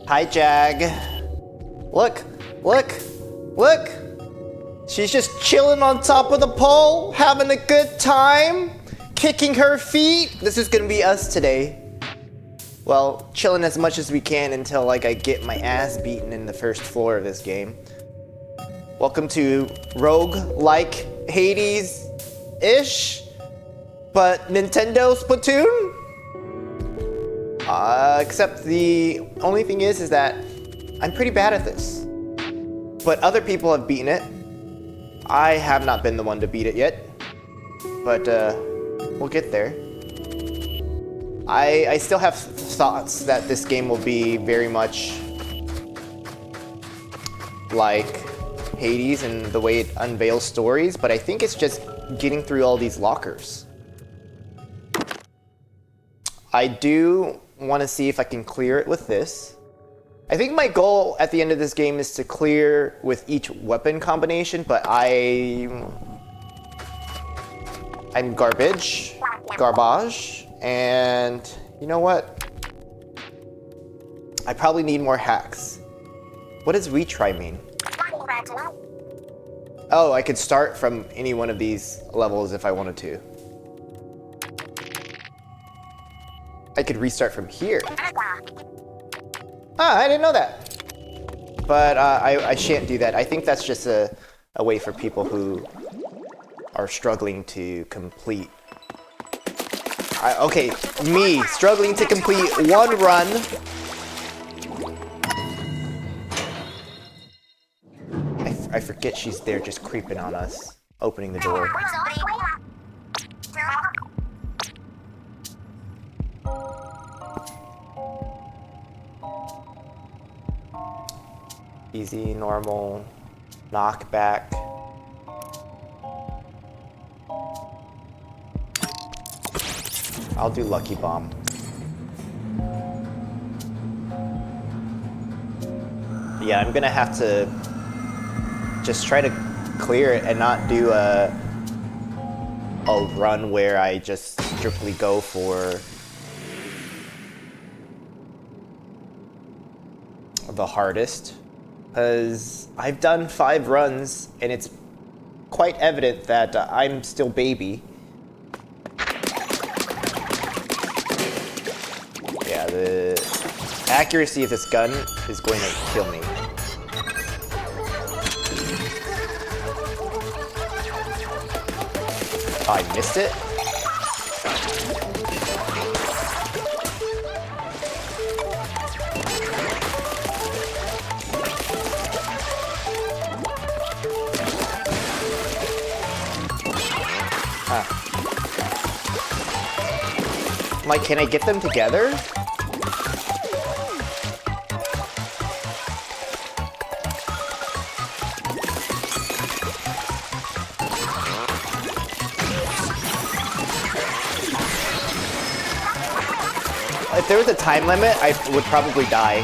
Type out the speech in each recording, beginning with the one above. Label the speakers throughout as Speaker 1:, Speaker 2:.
Speaker 1: Hi, Jag. Look, look, look. She's just chilling on top of the pole, having a good time, kicking her feet. This is gonna be us today. Well, chilling as much as we can until like I get my ass beaten in the first floor of this game. Welcome to rogue-like Hades-ish, but Nintendo Splatoon? Except the only thing is that I'm pretty bad at this. But other people have beaten it. I have not been the one to beat it yet. But we'll get there. I still have thoughts that this game will be very much like Hades and the way it unveils stories, but I think it's just getting through all these lockers. I do want to see if I can clear it with this. I think my goal at the end of this game is to clear with each weapon combination, but I'm garbage, and you know what? I probably need more hacks. What does retry mean? Oh, I could start from any one of these levels if I wanted to. I could restart from here. Ah, I didn't know that. But I shan't do that. I think that's just a way for people who are struggling to complete. Okay, me struggling to complete one run. I forget she's there just creeping on us, opening the door. Easy, normal, knockback. I'll do Lucky Bomb. Yeah, I'm gonna have to just try to clear it and not do a run where I just strictly go for the hardest. Because I've done 5 runs and it's quite evident that I'm still baby. Yeah, the accuracy of this gun is going to kill me. Oh, I missed it? Like, can I get them together? If there was a time limit, I would probably die.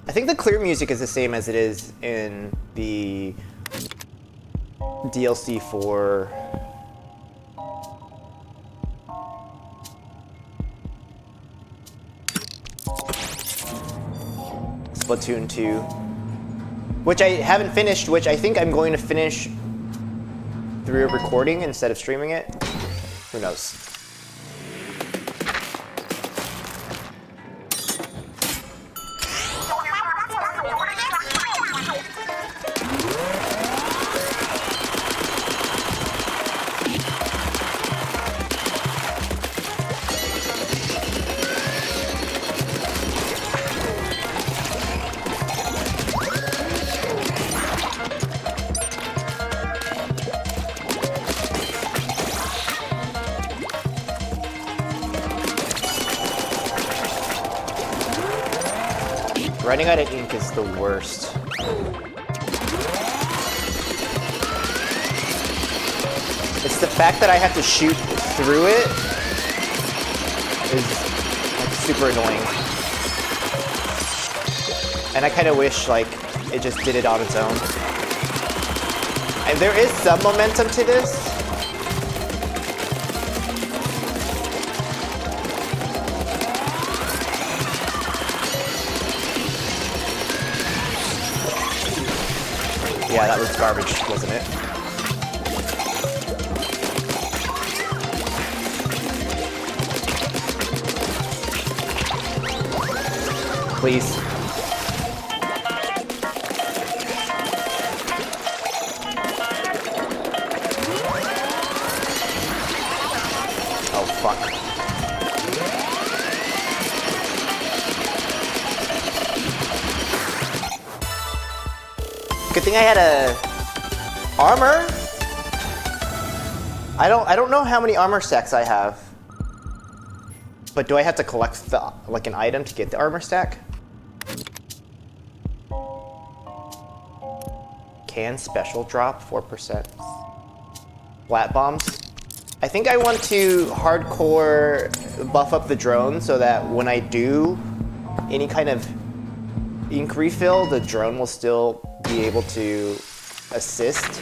Speaker 1: I think the clear music is the same as it is in the DLC for Splatoon 2, which I haven't finished, which I think I'm going to finish through a recording instead of streaming it. Who knows? Running out of ink is the worst. It's the fact that I have to shoot through it is like, super annoying. And I kind of wish like it just did it on its own. And there is some momentum to this. Yeah, that was garbage, wasn't it? Please. Oh, fuck. Good thing I had a armor. I don't know how many armor stacks I have. But do I have to collect like an item to get the armor stack? Can special drop 4%. Flat bombs. I think I want to hardcore buff up the drone so that when I do any kind of ink refill, the drone will still be able to assist.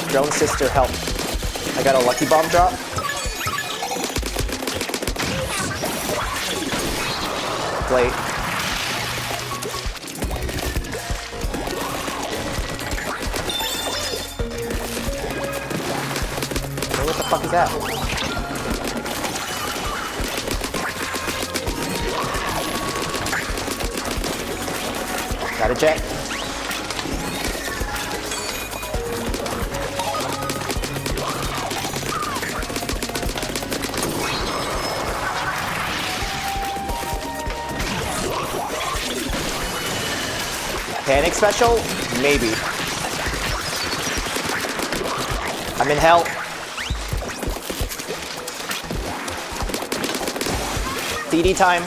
Speaker 1: Drone sister, help. I got a lucky bomb drop. Late. Hey, what the fuck is that? Got a jet. Panic special? Maybe. I'm in hell. CD time.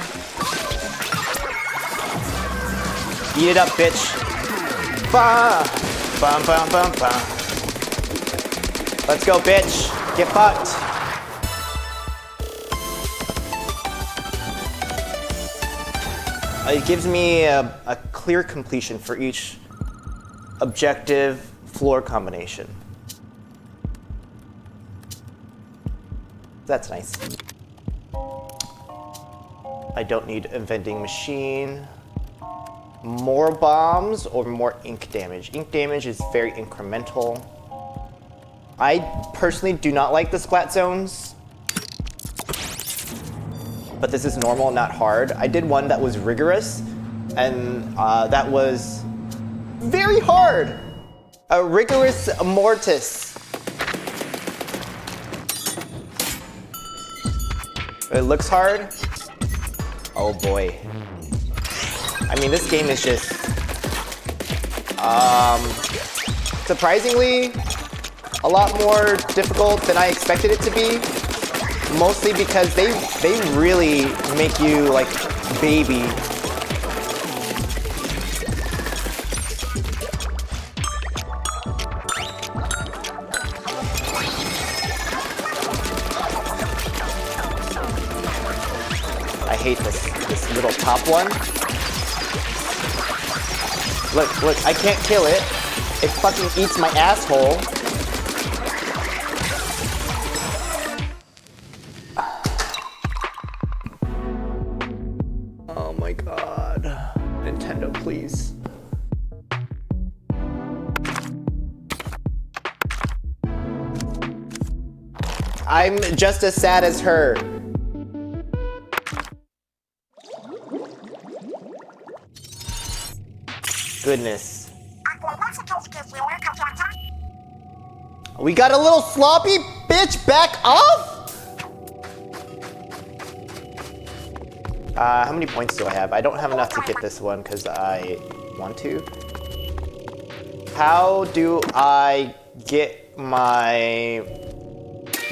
Speaker 1: Eat it up, bitch. Bah! Bum, bum, bum, bum. Let's go, bitch. Get fucked. It gives me a clear completion for each objective floor combination. That's nice. I don't need a vending machine. More bombs or more ink damage. Ink damage is very incremental. I personally do not like the splat zones, but this is normal, not hard. I did one that was rigorous, and that was very hard. A rigorous mortis. It looks hard. Oh boy. I mean, this game is just surprisingly a lot more difficult than I expected it to be. Mostly because they really make you like baby. I hate this little top one. Look, I can't kill it. It fucking eats my asshole. Oh my god. Nintendo, please. I'm just as sad as her. Goodness. We got a little sloppy, bitch, back off! How many points do I have? I don't have enough to get this one because I want to. How do I get my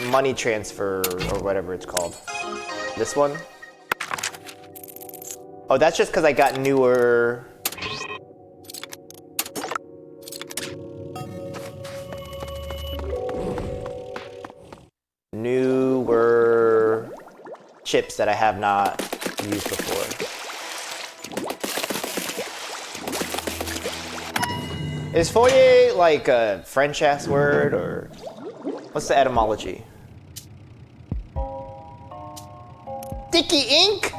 Speaker 1: money transfer or whatever it's called. This one. Oh, that's just because I got newer. Newer chips that I have not used before. Is foyer like a French ass word or what's the etymology? Sticky ink?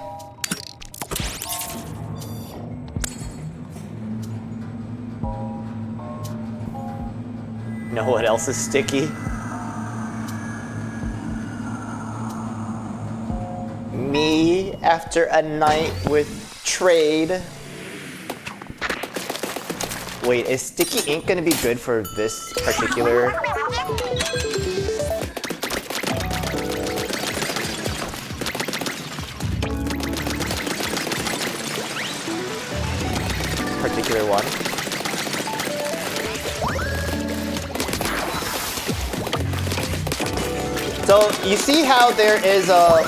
Speaker 1: Know what else is sticky? Me after a night with trade. Wait, is sticky ink gonna be good for this particular? Particular one? So you see how there is a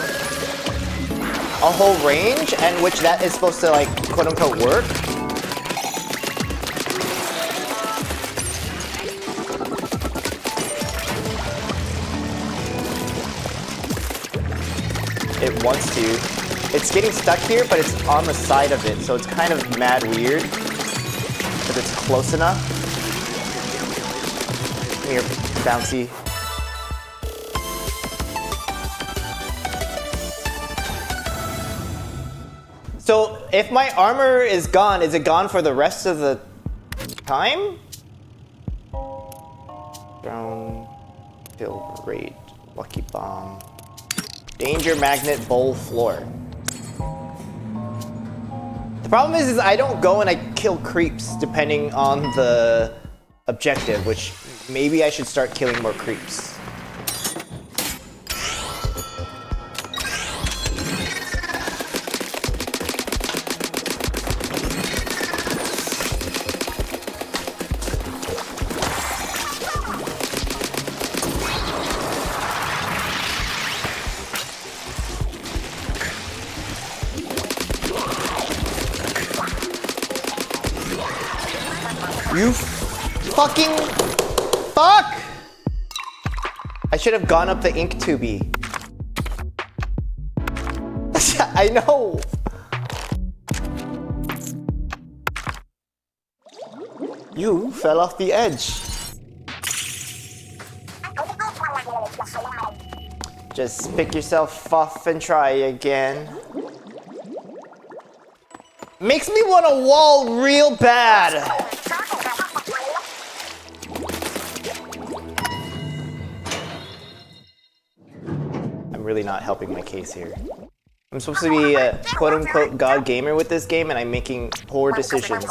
Speaker 1: whole range and which that is supposed to like quote unquote work? It wants to. It's getting stuck here, but it's on the side of it, so it's kind of mad weird. Because it's close enough. Come here, bouncy. So, if my armor is gone, is it gone for the rest of the time? Drone, kill rate, lucky bomb. Danger magnet bowl floor. The problem is I don't go and I kill creeps depending on the objective, which maybe I should start killing more creeps. You fucking fuck! I should have gone up the ink tubey. I know. You fell off the edge. Just pick yourself off and try again. Makes me want a wall real bad. Really not helping my case here. I'm supposed to be a quote-unquote god gamer with this game and I'm making poor decisions.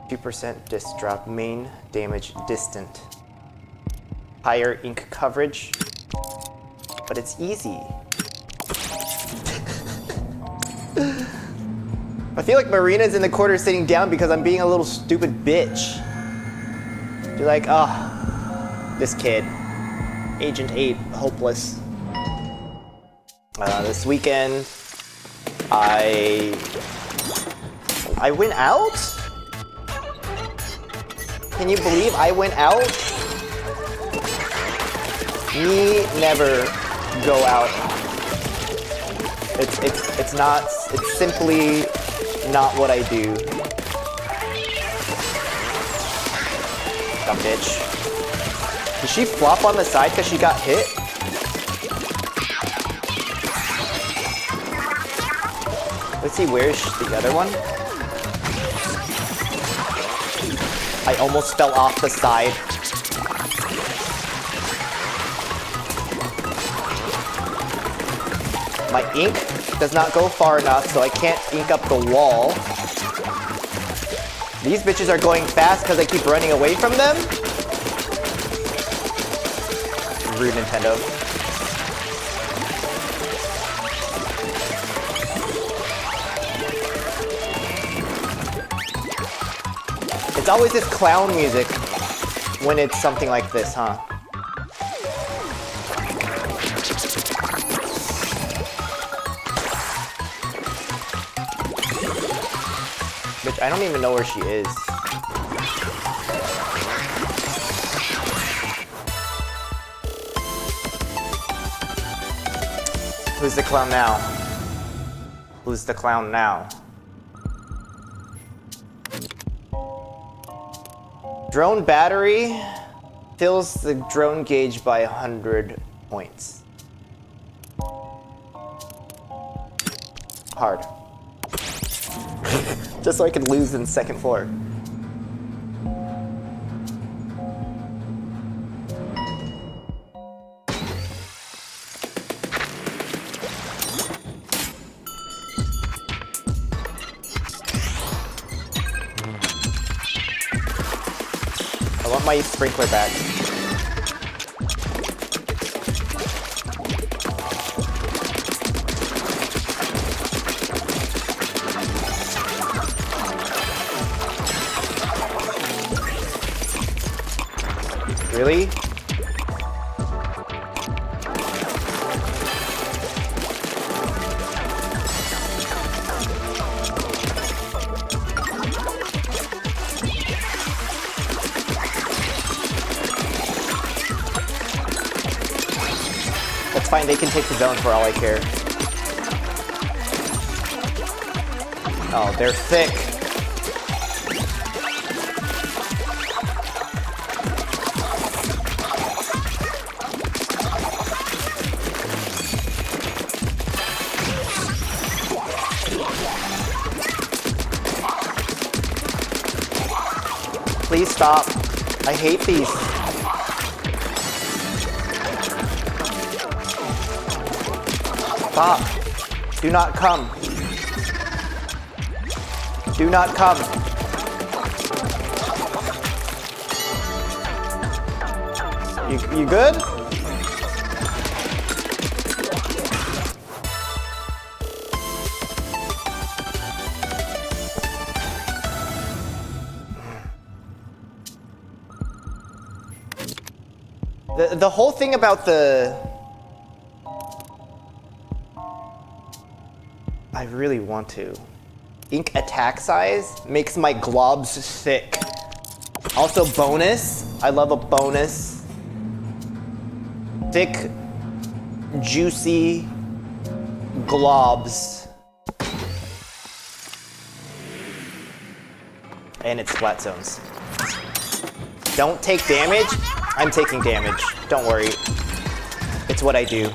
Speaker 1: 2% disc drop, main damage distant. Higher ink coverage, but it's easy. I feel like Marina's in the corner sitting down because I'm being a little stupid bitch. You're like, oh. This kid, Agent 8, hopeless. This weekend, I went out? Can you believe I went out? Me never go out. It's simply not what I do. Dumb bitch. Did she flop on the side because she got hit? Let's see, where's the other one? I almost fell off the side. My ink does not go far enough, so I can't ink up the wall. These bitches are going fast because I keep running away from them. Rude Nintendo. It's always this clown music when it's something like this, huh? Bitch, I don't even know where she is. Who's the clown now? Who's the clown now? Drone battery fills the drone gauge by 100 points. Hard. Just so I could lose in second floor. I want my sprinkler back. Really? That's fine, they can take the zone for all I care. Oh, they're thick. Please stop. I hate these. Stop. Do not come. Do not come. You good? The whole thing about the... I really want to. Ink attack size makes my globs thick. Also bonus, I love a bonus. Thick, juicy globs. And it's splat zones. Don't take damage. I'm taking damage. Don't worry. It's what I do.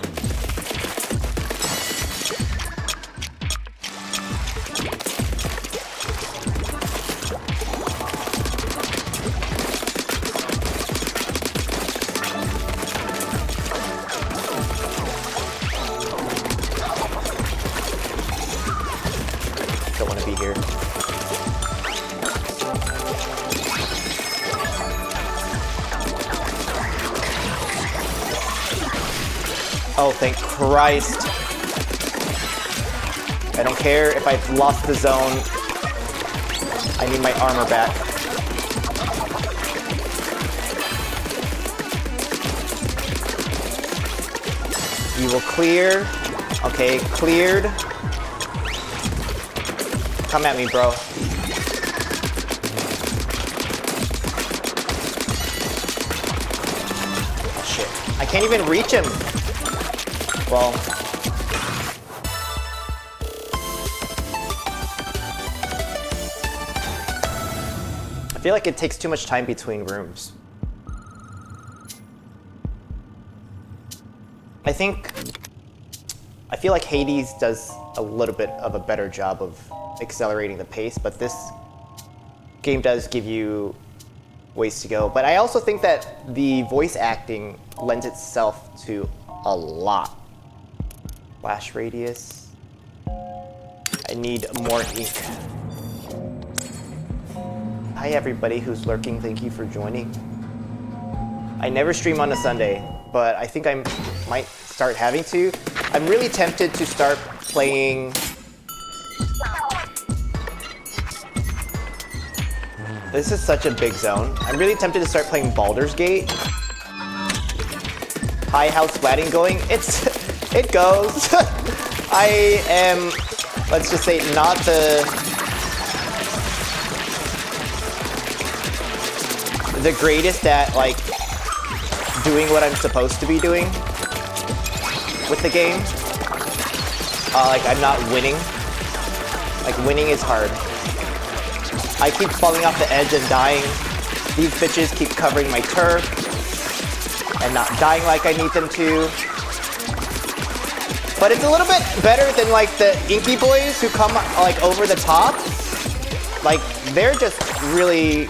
Speaker 1: Don't want to be here. Oh, thank Christ. I don't care if I've lost the zone. I need my armor back. You will clear. Okay, cleared. Come at me, bro. Oh, shit. I can't even reach him. Well, I feel like it takes too much time between rooms. I feel like Hades does a little bit of a better job of accelerating the pace, but this game does give you ways to go. But I also think that the voice acting lends itself to a lot. Flash radius. I need more ink. Hi everybody who's lurking, thank you for joining. I never stream on a Sunday, but I think I might start having to. I'm really tempted to start playing This is such a big zone. I'm really tempted to start playing Baldur's Gate. Hi, how's splatting going? It goes. I am, let's just say, not the greatest at like doing what I'm supposed to be doing with the game. Like I'm not winning. Like winning is hard. I keep falling off the edge and dying. These bitches keep covering my turf and not dying like I need them to. But it's a little bit better than like the Inky boys who come like over the top. Like they're just really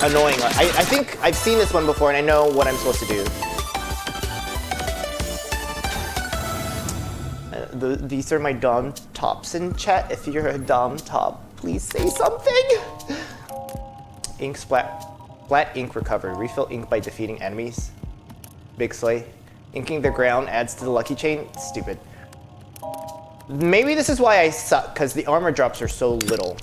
Speaker 1: annoying. I think I've seen this one before and I know what I'm supposed to do. These are my Dom tops in chat. If you're a Dom top, please say something. Ink splat ink recovered. Refill ink by defeating enemies. Big slay. Inking the ground adds to the lucky chain. Stupid. Maybe this is why I suck, because the armor drops are so little.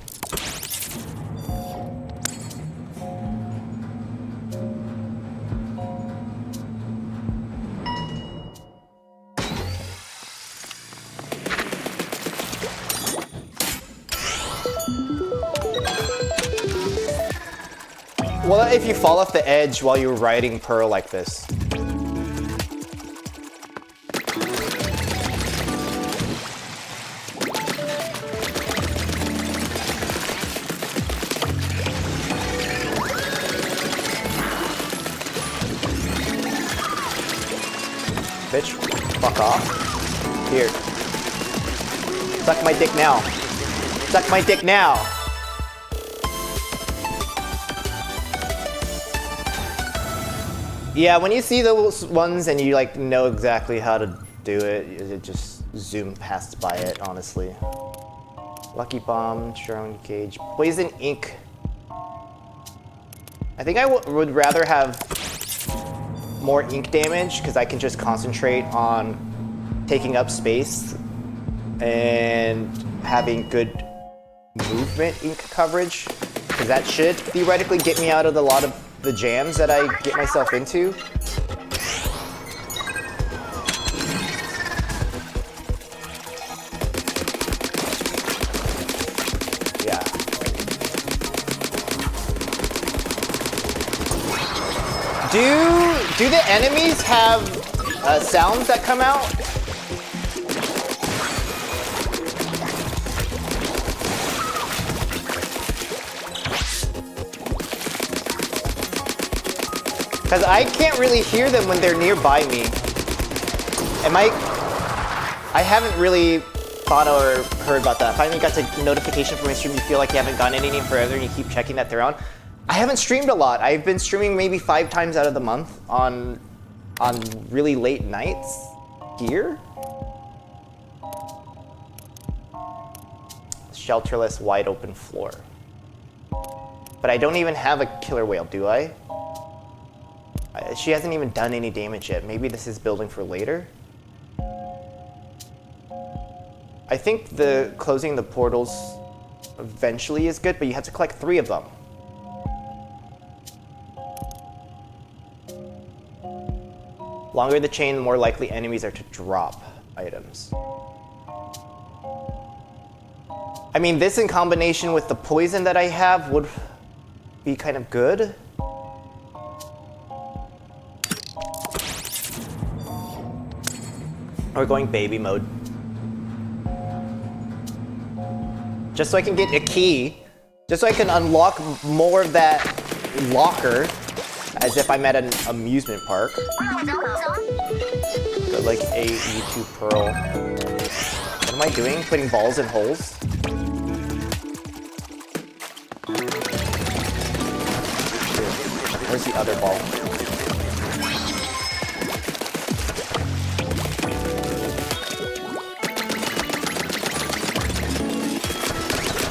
Speaker 1: Well, if you fall off the edge while you're riding Pearl like this. Bitch, fuck off. Here. Suck my dick now. Suck my dick now. Yeah, when you see those ones and you like know exactly how to do it, it just zoom past by it, honestly. Lucky Bomb, Sharon Cage, Poison Ink. I think I would rather have more ink damage because I can just concentrate on taking up space and having good movement ink coverage, because that should theoretically get me out of a lot of the jams that I get myself into. Yeah. Do the enemies have sounds that come out? Because I can't really hear them when they're nearby me. I haven't really thought or heard about that. Finally got a notification from my stream, you feel like you haven't gotten anything forever and you keep checking that they're on. I haven't streamed a lot. I've been streaming maybe 5 times out of the month on really late nights here. Shelterless, wide open floor. But I don't even have a killer whale, do I? She hasn't even done any damage yet. Maybe this is building for later. I think the closing the portals eventually is good, but you have to collect 3 of them. Longer the chain, the more likely enemies are to drop items. I mean, this in combination with the poison that I have would be kind of good. We're going baby mode. Just so I can get a key. Just so I can unlock more of that locker. As if I'm at an amusement park. Got like a YouTube Pearl. What am I doing? Putting balls in holes? Where's the other ball?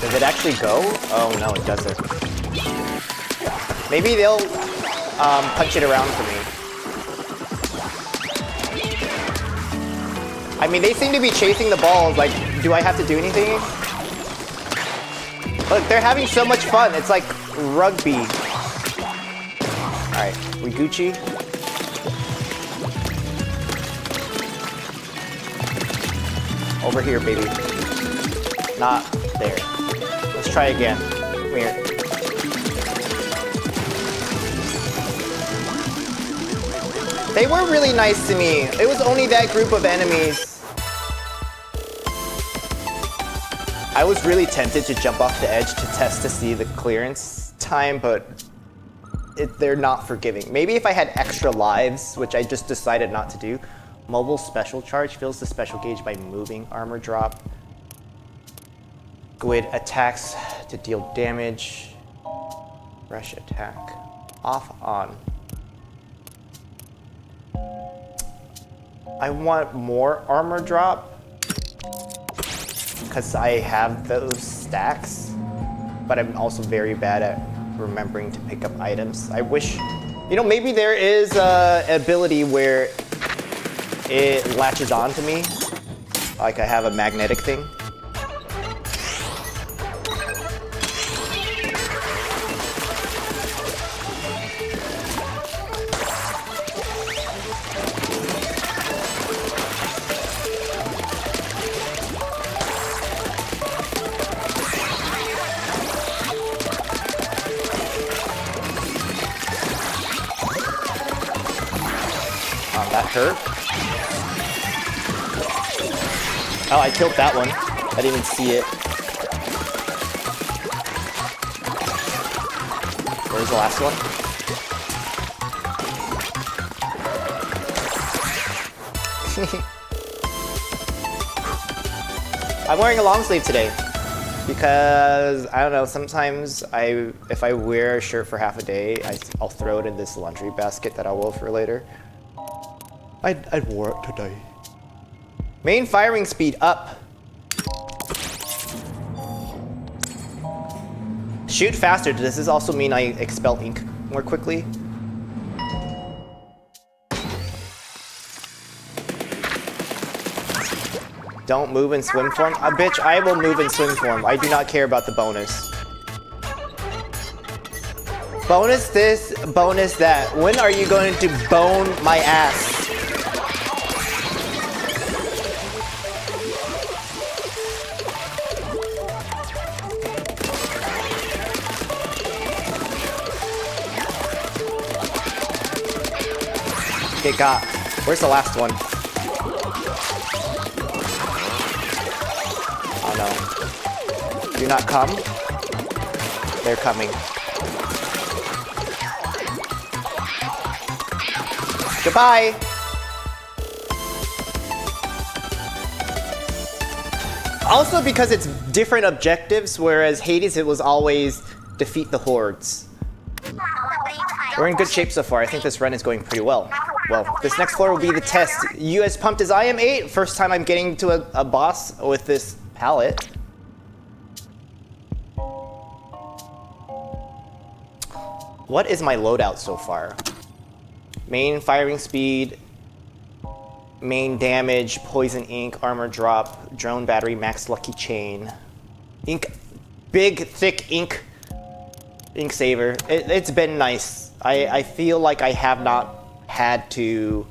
Speaker 1: Does it actually go? Oh no, it doesn't. Maybe they'll punch it around for me. I mean, they seem to be chasing the balls. Like, do I have to do anything? Look, they're having so much fun. It's like rugby. Alright, Riguchi. Over here, baby. Not there. Let's try again. Come here. They were really nice to me. It was only that group of enemies. I was really tempted to jump off the edge to test to see the clearance time, but they're not forgiving. Maybe if I had extra lives, which I just decided not to do. Mobile special charge fills the special gauge by moving. Armor drop. Squid attacks to deal damage. Rush attack. Off, on. I want more armor drop because I have those stacks, but I'm also very bad at remembering to pick up items. I wish, you know, maybe there is an ability where it latches on to me, like I have a magnetic thing. That hurt. Oh, I killed that one. I didn't even see it. Where's the last one? I'm wearing a long sleeve today because I don't know, sometimes if I wear a shirt for half a day, I'll throw it in this laundry basket that I'll wear for later. I wore it today. Main firing speed up. Shoot faster. Does this also mean I expel ink more quickly? Don't move in swim form? Bitch, I will move in swim form. I do not care about the bonus. Bonus this, bonus that. When are you going to bone my ass? Get got. Where's the last one? Oh no. Do not come. They're coming. Goodbye. Also because it's different objectives, whereas Hades it was always defeat the hordes. We're in good shape so far. I think this run is going pretty well. Well, this next floor will be the test. You as pumped as I am, 8. First time I'm getting to a boss with this palette. What is my loadout so far? Main firing speed, main damage, poison ink, armor drop, drone battery, max lucky chain. Ink, big, thick ink saver. It's been nice. I feel like I have not had to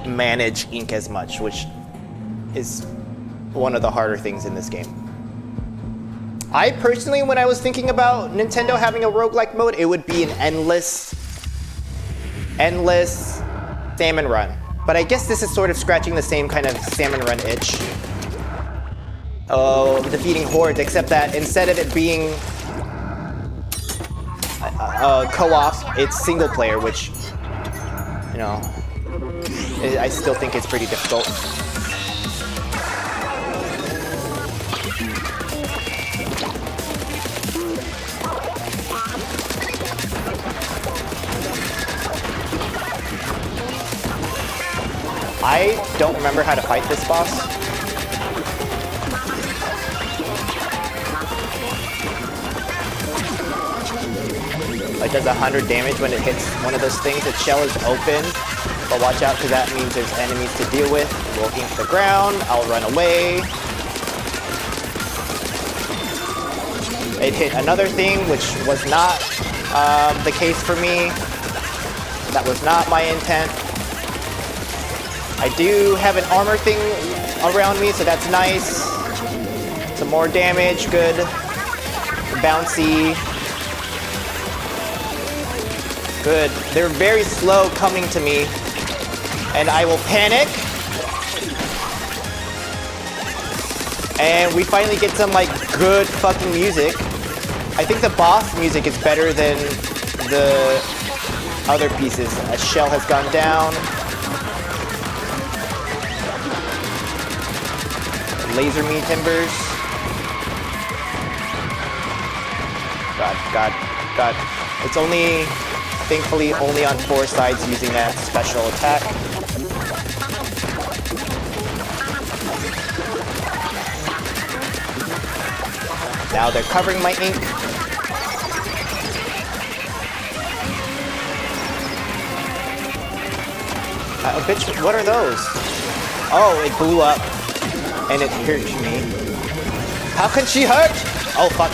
Speaker 1: manage ink as much, which is one of the harder things in this game. I personally, when I was thinking about Nintendo having a roguelike mode, it would be an endless salmon run. But I guess this is sort of scratching the same kind of salmon run itch. Oh, defeating hordes, except that instead of it being co-op, it's single player, which, you know, I still think it's pretty difficult. I don't remember how to fight this boss. Like does 100 damage when it hits one of those things. Its shell is open, but watch out because that means there's enemies to deal with. We'll ink the ground, I'll run away. It hit another thing, which was not the case for me. That was not my intent. I do have an armor thing around me, so that's nice. Some more damage, good. Bouncy. Good. They're very slow coming to me, and I will panic. And we finally get some like good fucking music. I think the boss music is better than the other pieces. A shell has gone down. Laser me timbers. God. It's only, thankfully, only on 4 sides using that special attack. Now they're covering my ink. Bitch, what are those? Oh, it blew up. And it hurt me. How can she hurt? Oh, fuck.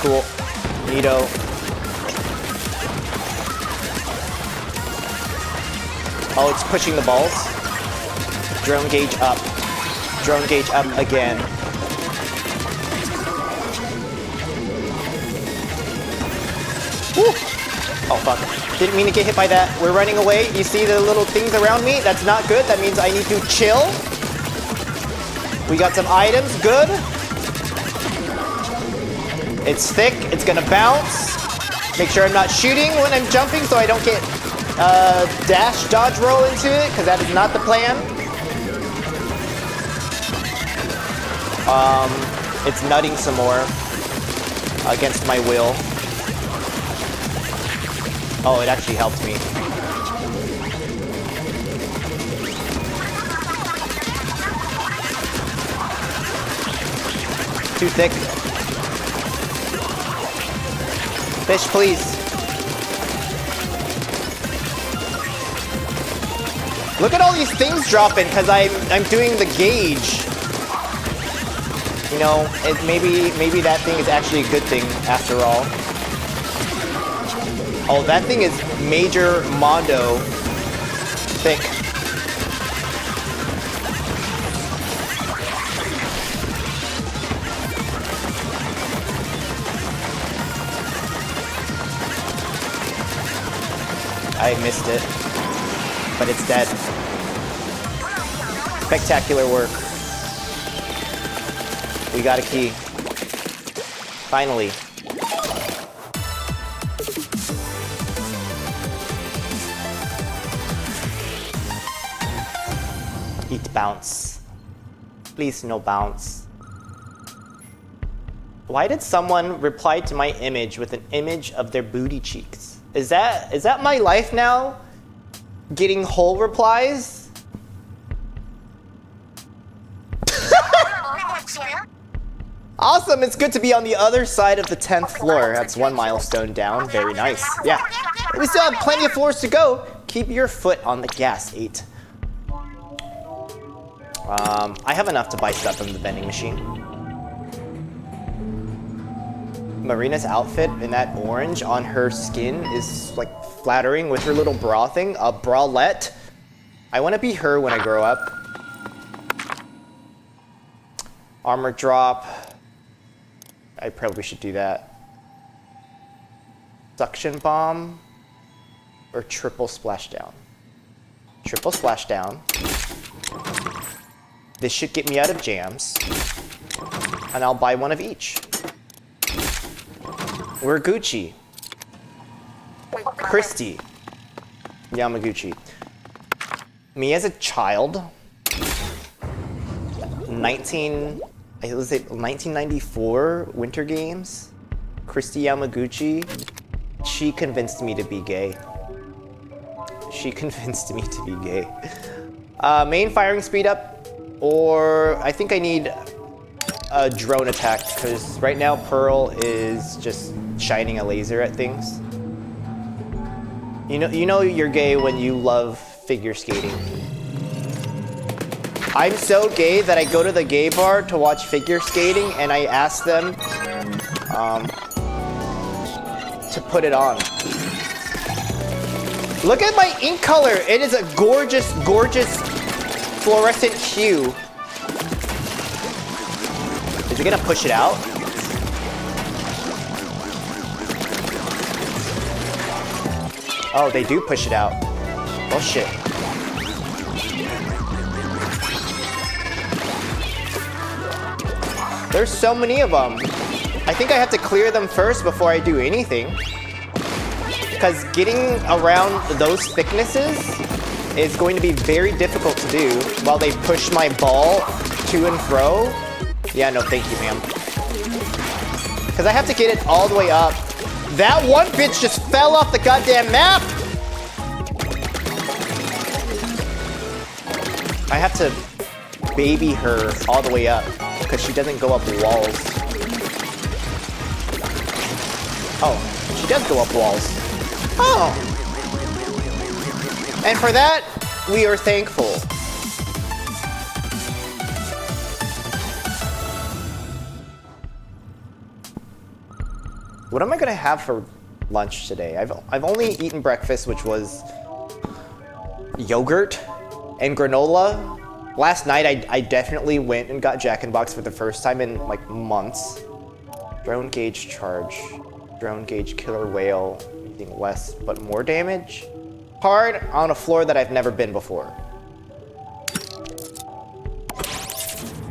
Speaker 1: Cool. Neato. Oh, it's pushing the balls. Drone gauge up. Drone gauge up again. Woo! Oh, fuck. Didn't mean to get hit by that. We're running away. You see the little things around me? That's not good. That means I need to chill. We got some items. Good. It's thick. It's gonna bounce. Make sure I'm not shooting when I'm jumping so I don't get dash dodge roll into it, because that is not the plan. It's nutting some more against my will. Oh, it actually helped me. Too thick. Fish, please. Look at all these things dropping because I'm doing the gauge. You know, maybe that thing is actually a good thing after all. Oh, that thing is major mondo thick. I missed it, but it's dead. Spectacular work. We got a key. Finally. Eat bounce. Please, no bounce. Why did someone reply to my image with an image of their booty cheeks? Is that my life now? Getting whole replies? Awesome, it's good to be on the other side of the 10th floor. That's 1 milestone down, very nice. Yeah, we still have plenty of floors to go. Keep your foot on the gas, 8. I have enough to buy stuff from the vending machine. Marina's outfit in that orange on her skin is like flattering with her little bra thing, a bralette. I want to be her when I grow up. Armor drop. I probably should do that. Suction bomb or triple splashdown? Triple splashdown. This should get me out of jams. And I'll buy one of each. We're Gucci. Christy. Yamaguchi. Me as a child. 1994 Winter Games. Christy Yamaguchi. She convinced me to be gay. She convinced me to be gay. Main firing speed up, or I think I need a drone attack, because right now Pearl is just shining a laser at things. You know you're gay when you love figure skating. I'm so gay that I go to the gay bar to watch figure skating and I ask them to put it on. Look at my ink color. It is a gorgeous, gorgeous fluorescent hue. Is it gonna push it out? Oh, they do push it out. Oh shit. There's so many of them. I think I have to clear them first before I do anything. Because getting around those thicknesses is going to be very difficult to do while they push my ball to and fro. Yeah, no thank you, ma'am. Because I have to get it all the way up. That one bitch just fell off the goddamn map! I have to baby her all the way up because she doesn't go up walls. Oh, she does go up walls. Oh! And for that, we are thankful. What am I gonna have for lunch today? I've only eaten breakfast, which was yogurt and granola. Last night I definitely went and got Jack in the Box for the first time in like months. Drone gauge charge. Drone gauge killer whale. Anything less but more damage. Hard on a floor that I've never been before.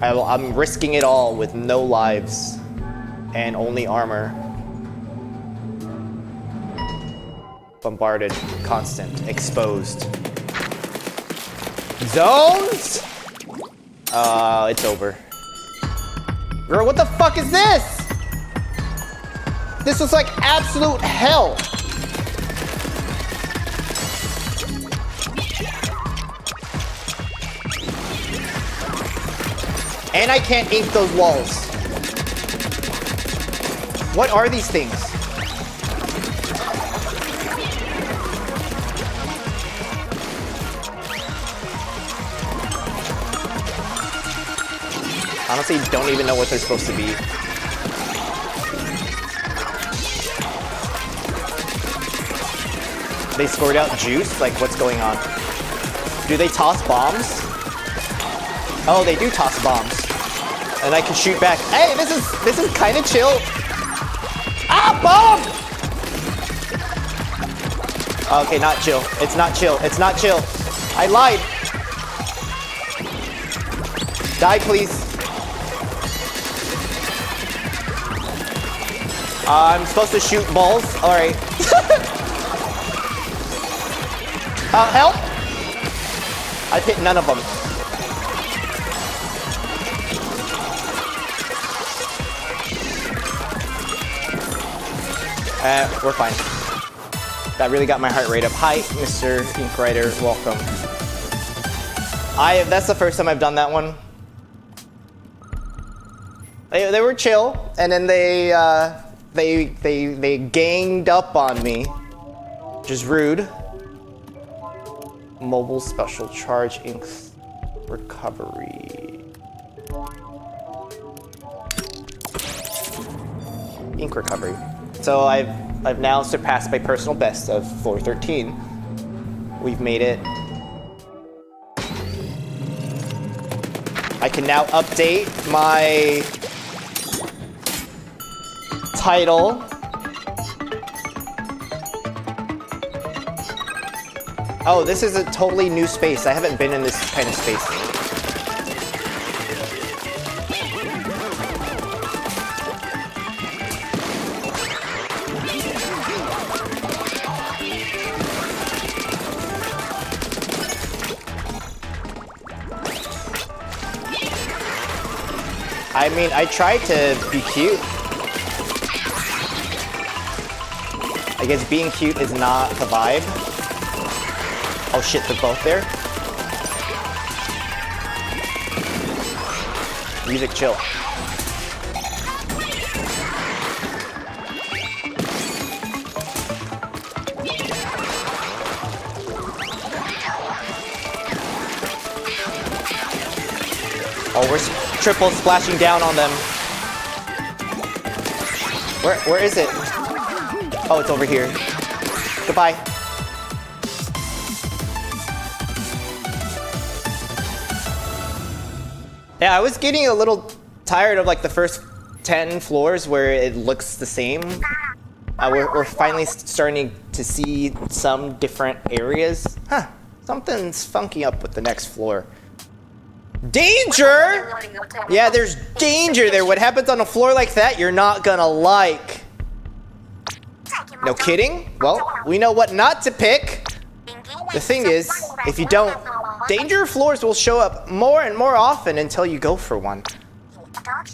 Speaker 1: I'm risking it all with no lives and only armor. Bombarded, constant, exposed. Zones? It's over. Girl, what the fuck is this? This was like absolute hell. And I can't ink those walls. What are these things? Honestly, don't even know what they're supposed to be. They squirt out juice? Like, what's going on? Do they toss bombs? Oh, they do toss bombs. And I can shoot back. Hey, this is kind of chill. Ah, bomb! Okay, not chill. It's not chill. It's not chill. I lied. Die, please. I'm supposed to shoot balls? Alright. Help! I've hit none of them. We're fine. That really got my heart rate up. Hi, Mr. Inkwriter. Welcome. That's the first time I've done that one. They were chill, and then they ganged up on me, which is rude. Mobile special charge ink recovery. Ink recovery. So I've now surpassed my personal best of floor 13. We've made it. I can now update my title. Oh, this is a totally new space. I haven't been in this kind of space. I mean, I tried to be cute. I guess being cute is not the vibe. Oh shit, they're both there? Music chill. Oh, we're triple splashing down on them. Where is it? Oh, it's over here. Goodbye. Yeah, I was getting a little tired of like the first 10 floors where it looks the same. We're finally starting to see some different areas. Huh, something's funky up with the next floor. Danger? Yeah, there's danger there. What happens on a floor like that, you're not gonna like. No kidding? Well, we know what not to pick. The thing is, if you don't, danger floors will show up more and more often until you go for one.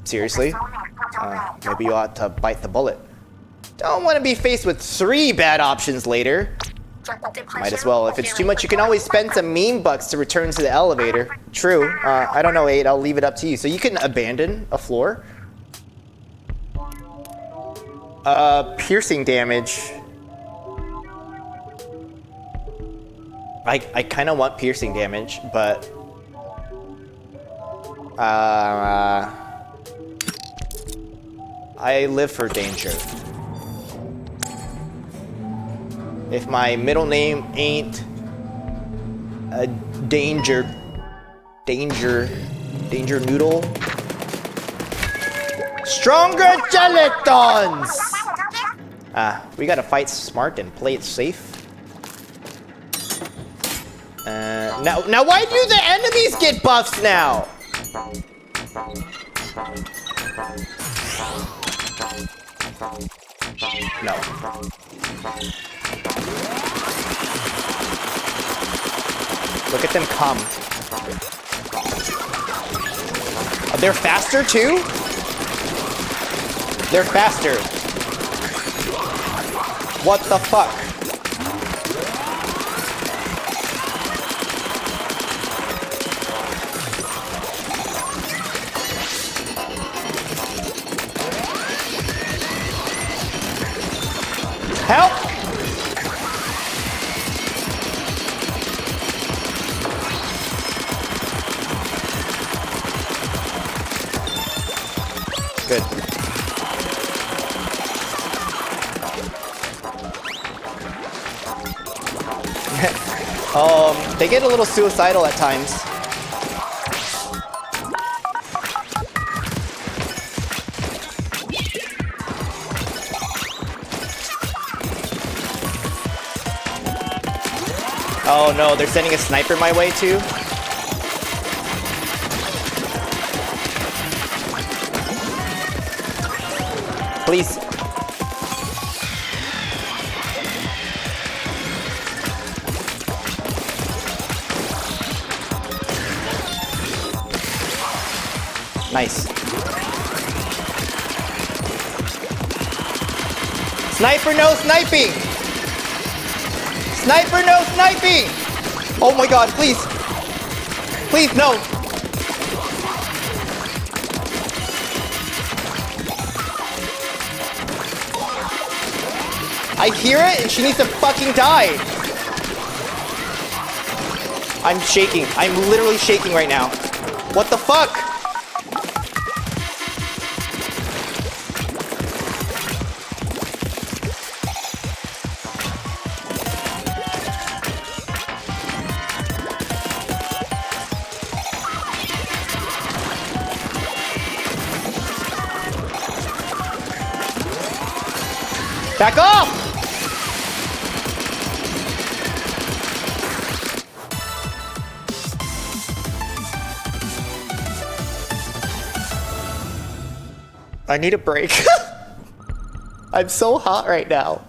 Speaker 1: Seriously? Maybe you ought to bite the bullet. Don't want to be faced with 3 bad options later. Might as well. If it's too much, you can always spend some meme bucks to return to the elevator. True. I don't know, 8. I'll leave it up to you. So you can abandon a floor. Piercing damage. I kind of want piercing damage, but... I live for danger. If my middle name ain't a danger noodle. Stronger gelatons! We gotta fight smart and play it safe. Now why do the enemies get buffs now? No. Look at them come. Oh, they're faster too? They're faster. What the fuck? Help! Good. They get a little suicidal at times. Oh no, they're sending a sniper my way too? Please. Nice. Sniper, no sniping! Sniper, no sniping! Oh my god, please! Please, no! I hear it and she needs to fucking die! I'm shaking. I'm literally shaking right now. What the fuck? Back off! I need a break. I'm so hot right now.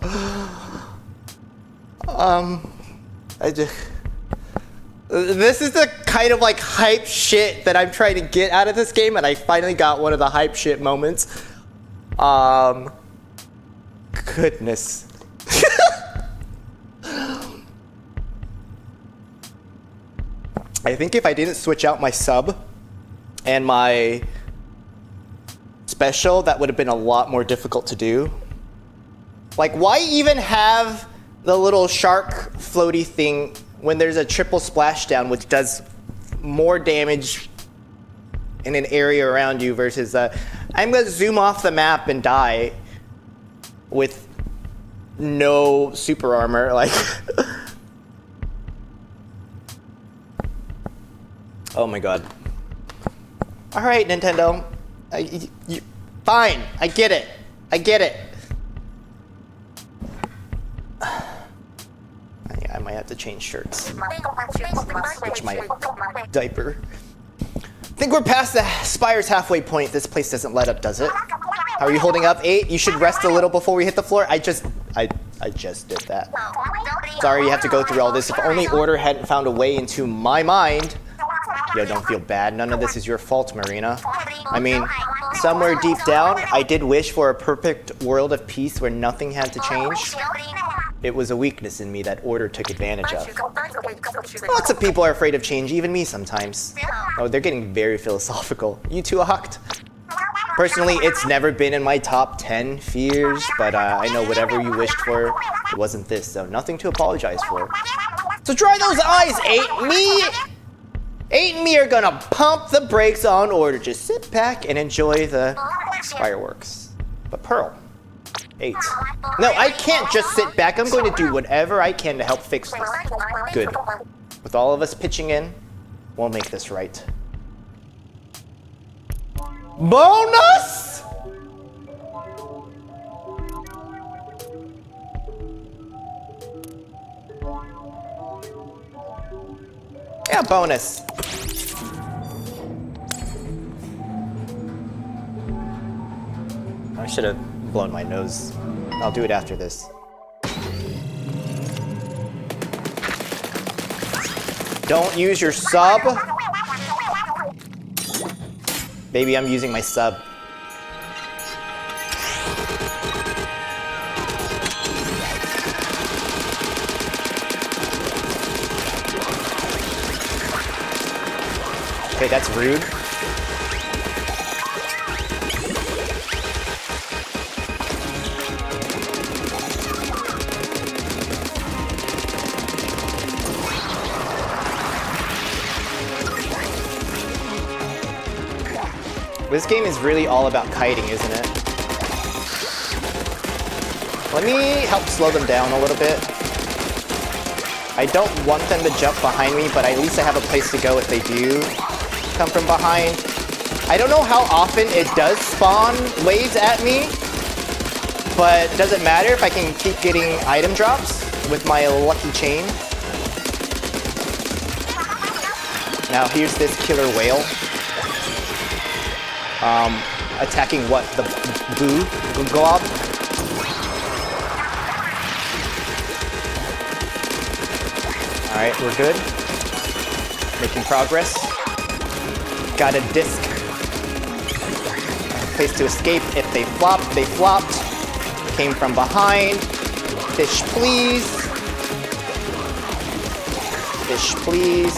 Speaker 1: This is the kind of like hype shit that I'm trying to get out of this game, and I finally got one of the hype shit moments. Goodness. I think if I didn't switch out my sub and my special, that would have been a lot more difficult to do. Like, why even have the little shark floaty thing when there's a triple splashdown, which does more damage in an area around you versus I'm gonna zoom off the map and die with no super armor. Like, oh my god. All right, Nintendo. Fine, I get it. I get it. Yeah, I might have to change shirts. Switch my diaper. I think we're past the Spire's halfway point. This place doesn't let up, does it? How are you holding up? 8? You should rest a little before we hit the floor. I just did that. Sorry you have to go through all this. If only Order hadn't found a way into my mind. Yo, don't feel bad. None of this is your fault, Marina. I mean, somewhere deep down, I did wish for a perfect world of peace where nothing had to change. It was a weakness in me that Order took advantage of. Lots of people are afraid of change, even me sometimes. Oh, they're getting very philosophical. You too, Oct? Personally, it's never been in my top 10 fears, but I know whatever you wished for, it wasn't this, so nothing to apologize for. So dry those eyes, 8 and me are gonna pump the brakes on Order. Just sit back and enjoy the fireworks. But Pearl, 8. No, I can't just sit back. I'm going to do whatever I can to help fix this. Good. With all of us pitching in, we'll make this right. Bonus! Yeah, bonus. I should have blown my nose. I'll do it after this. Don't use your sub. Baby, I'm using my sub. Okay, that's rude. This game is really all about kiting, isn't it? Let me help slow them down a little bit. I don't want them to jump behind me, but at least I have a place to go if they do come from behind. I don't know how often it does spawn waves at me, but does it matter if I can keep getting item drops with my lucky chain? Now here's this killer whale. Attacking what? The glob? Alright, we're good. Making progress. Got a disc. Place to escape. If they flopped, they flopped. Came from behind. Fish, please. Fish, please.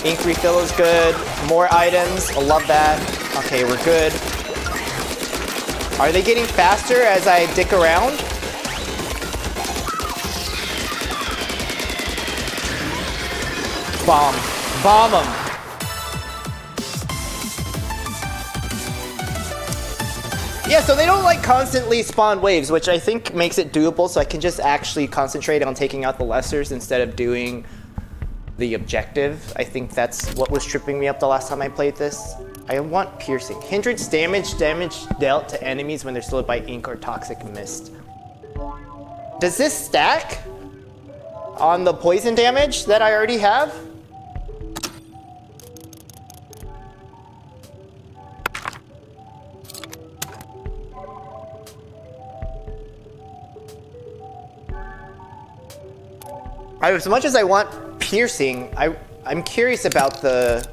Speaker 1: Ink refill is good. More items. I love that. Okay, we're good. Are they getting faster as I dick around? Bomb. Bomb them. Yeah, so they don't like constantly spawn waves, which I think makes it doable, so I can just actually concentrate on taking out the lessers instead of doing the objective. I think that's what was tripping me up the last time I played this. I want piercing. Hindrance damage dealt to enemies when they're slowed by ink or toxic mist. Does this stack on the poison damage that I already have? As much as I want piercing, I'm curious about the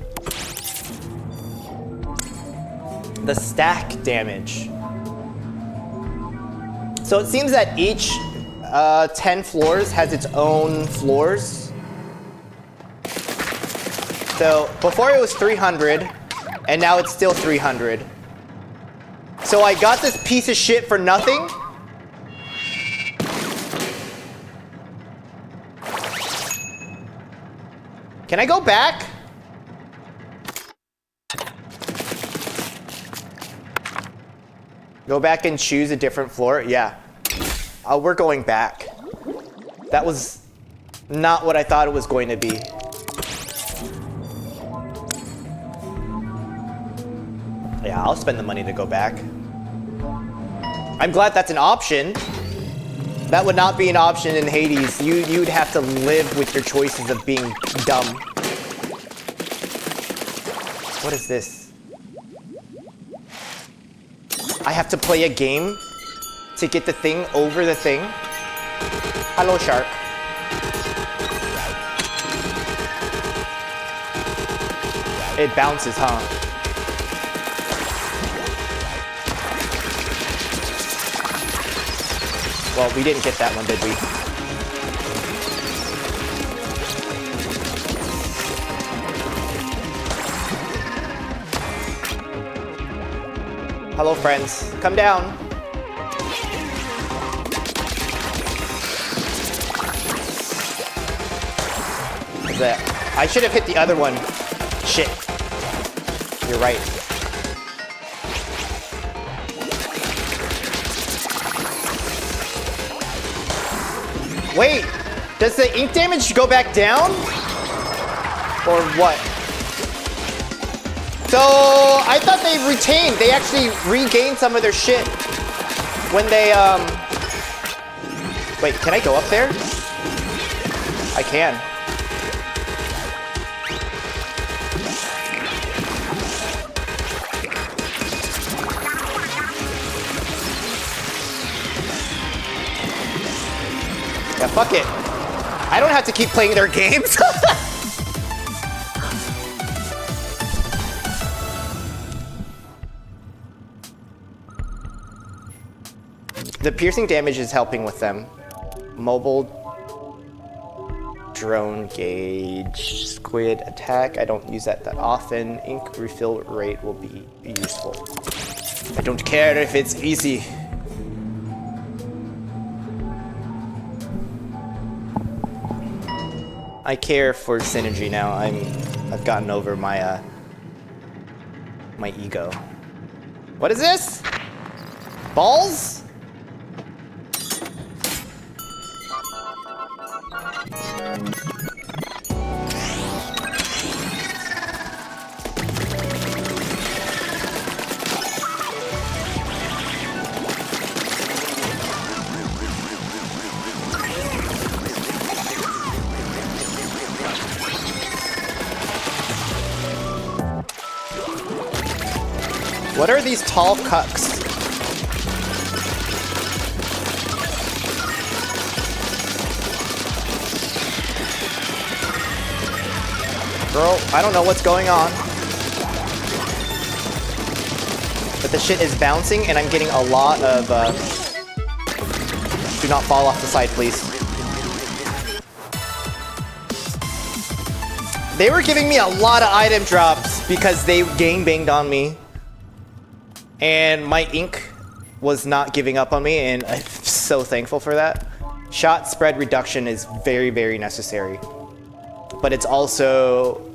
Speaker 1: stack damage. So it seems that each 10 floors has its own floors. So before it was 300, and now it's still 300. So I got this piece of shit for nothing. Can I go back? Go back and choose a different floor? Yeah. We're going back. That was not what I thought it was going to be. Yeah, I'll spend the money to go back. I'm glad that's an option. That would not be an option in Hades. You'd have to live with your choices of being dumb. What is this? I have to play a game to get the thing over the thing. Hello, shark. It bounces, huh? Well, we didn't get that one, did we? Hello, friends. Come down. What's that? I should have hit the other one. Shit. You're right. Wait, does the ink damage go back down? Or what? So, I thought they retained. They actually regained some of their shit when they, Wait, can I go up there? I can. Yeah, fuck it. I don't have to keep playing their games. The piercing damage is helping with them. Mobile drone gauge, squid attack. I don't use that often. Ink refill rate will be useful. I don't care if it's easy. I care for synergy now. I've gotten over my my ego. What is this? Balls? What are these tall cucks? Girl, I don't know what's going on. But the shit is bouncing and I'm getting a lot of, do not fall off the side, please. They were giving me a lot of item drops because they gangbanged on me. And my ink was not giving up on me, and I'm so thankful for that. Shot spread reduction is very, very necessary. But it's also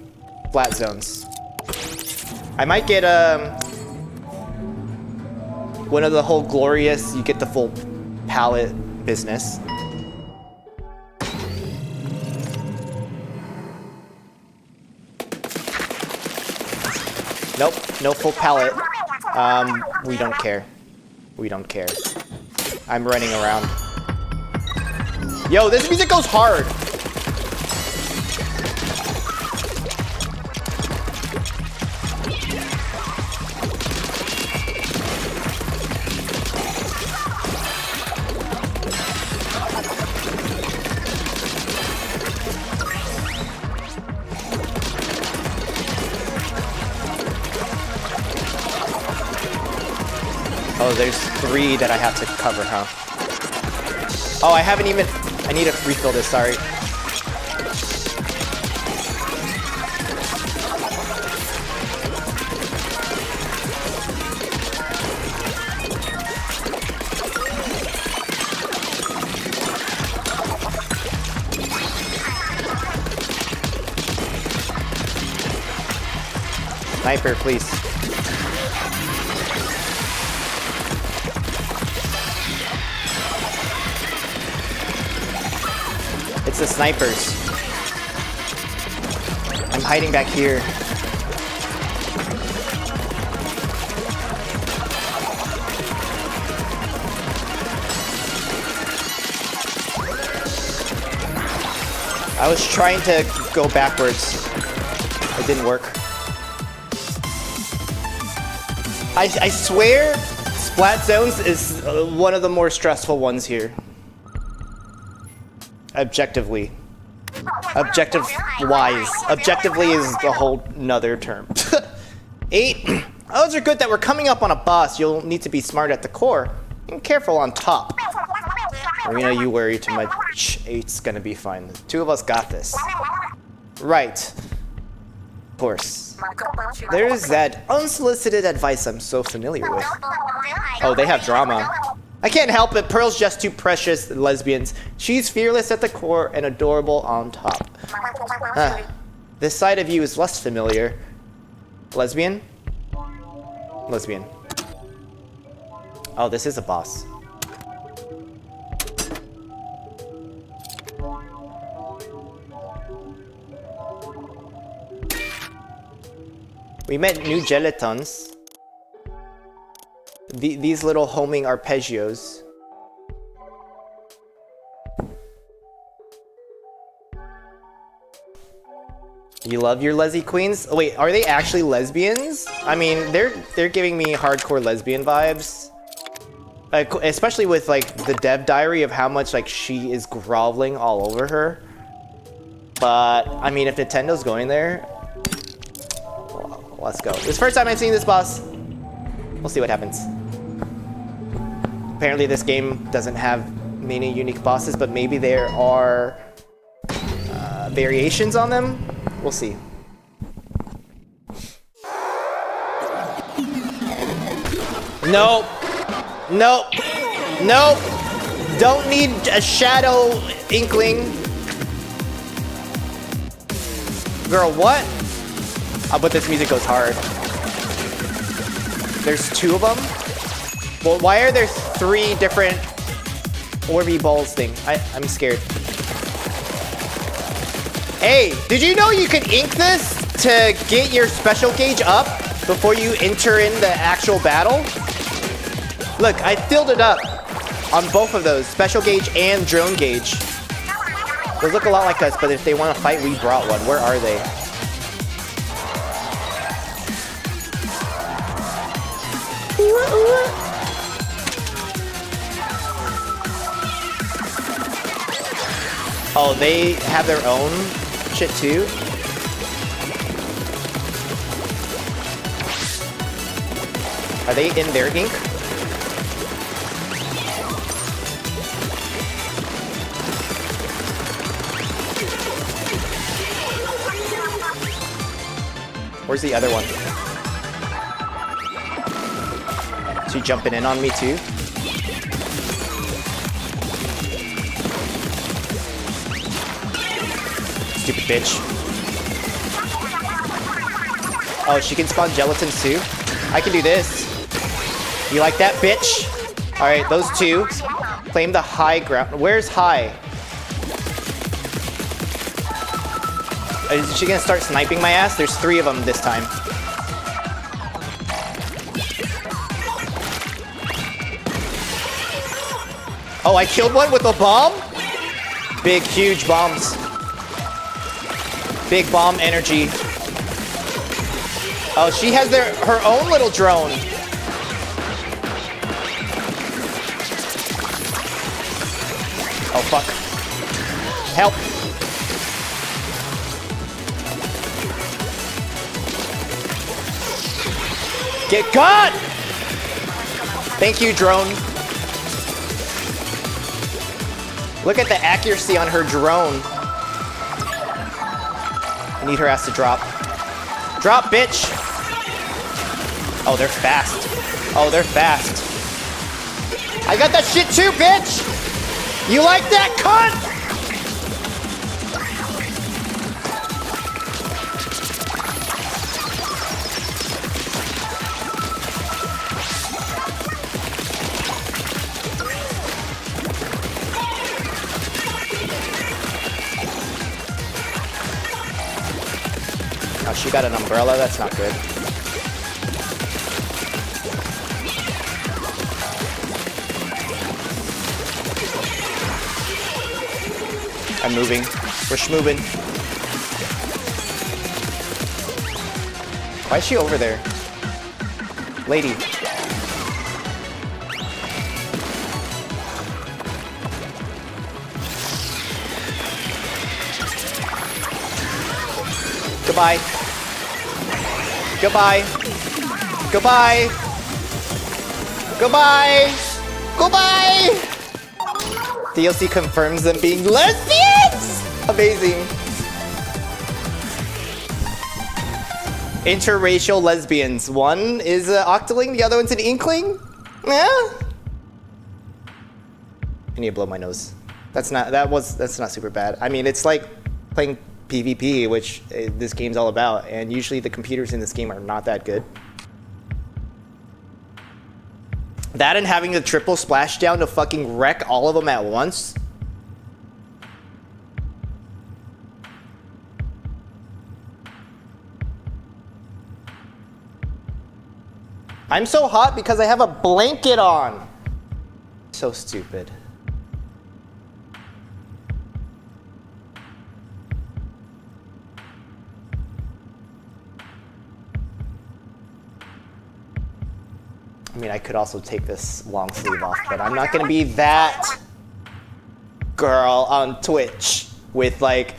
Speaker 1: flat zones. I might get one of the whole glorious, you get the full palette business. Nope, no full palette. We don't care. We don't care. I'm running around. Yo, this music goes hard. Oh, there's 3 that I have to cover, huh? Oh, I haven't even... I need to refill this, sorry. Sniper, please. It's the snipers. I'm hiding back here. I was trying to go backwards. It didn't work. I swear, Splat Zones is one of the more stressful ones here. Objectively. Objective-wise. Objectively is a whole nother term. 8. Odds are good that we're coming up on a boss. You'll need to be smart at the core and careful on top. Marina, you worry too much. 8's gonna be fine. The two of us got this. Right. Of course. There's that unsolicited advice I'm so familiar with. Oh, they have drama. I can't help it. Pearl's just two precious lesbians. She's fearless at the core and adorable on top. This side of you is less familiar. Lesbian? Lesbian. Oh, this is a boss. We met new gelatons. These little homing arpeggios. You love your lesy queens? Oh, wait, are they actually lesbians? I mean, they're giving me hardcore lesbian vibes. Especially with like the dev diary of how much like she is groveling all over her. But I mean, if Nintendo's going there, let's go. This is the first time I've seen this boss. We'll see what happens. Apparently this game doesn't have many unique bosses, but maybe there are variations on them. We'll see. Nope. Nope. Nope. Don't need a shadow inkling. Girl, what? But this music goes hard. There's 2 of them? Well, why are there 3 different Orby balls thing? I'm scared. Hey, did you know you can ink this to get your special gauge up before you enter in the actual battle? Look, I filled it up on both of those, special gauge and drone gauge. They look a lot like us, but if they want to fight, we brought one. Where are they? Oh, they have their own shit too? Are they in their ink? Where's the other one? Is she jumping in on me too? Stupid bitch. Oh, she can spawn gelatins too? I can do this. You like that, bitch? Alright, those 2. Claim the high ground. Where's high? Is she gonna start sniping my ass? There's 3 of them this time. Oh, I killed one with a bomb? Big, huge bombs. Big bomb energy. Oh, she has her own little drone. Oh, fuck. Help. Get got! Thank you, drone. Look at the accuracy on her drone. I need her ass to drop. Drop, bitch! Oh, they're fast. Oh, they're fast. I got that shit too, bitch! You like that, cunt? Oh, she got an umbrella? That's not good. I'm moving. We're schmoving. Why is she over there? Lady. Goodbye. Goodbye. Goodbye. Goodbye. Goodbye. DLC confirms them being lesbians! Amazing. Interracial lesbians. One is an Octoling, the other one's an Inkling? Yeah. I need to blow my nose. That's not super bad. I mean, it's like playing PvP, which this game's all about, and usually the computers in this game are not that good. That and having the triple splashdown to fucking wreck all of them at once. I'm so hot because I have a blanket on. So stupid. I mean, I could also take this long sleeve off, but I'm not gonna be that girl on Twitch with like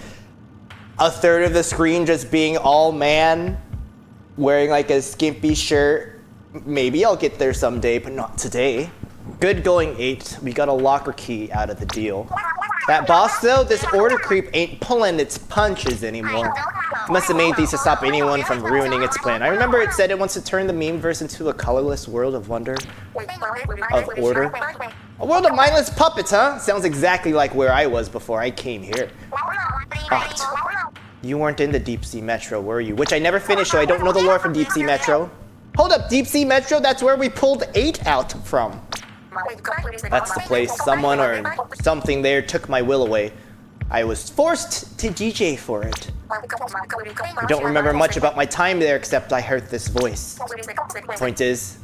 Speaker 1: a third of the screen just being all man, wearing like a skimpy shirt. Maybe I'll get there someday, but not today. Good going, 8. We got a locker key out of the deal. That boss though, this order creep ain't pulling its punches anymore. Must have made these to stop anyone from ruining its plan. I remember it said it wants to turn the memeverse into a colorless world of wonder. Of order. A world of mindless puppets, huh? Sounds exactly like where I was before I came here. But you weren't in the Deep Sea Metro, were you? Which I never finished, so I don't know the lore from Deep Sea Metro. Hold up, Deep Sea Metro? That's where we pulled 8 out from. That's the place. Someone or something there took my will away. I was forced to DJ for it. I don't remember much about my time there except I heard this voice. Point is,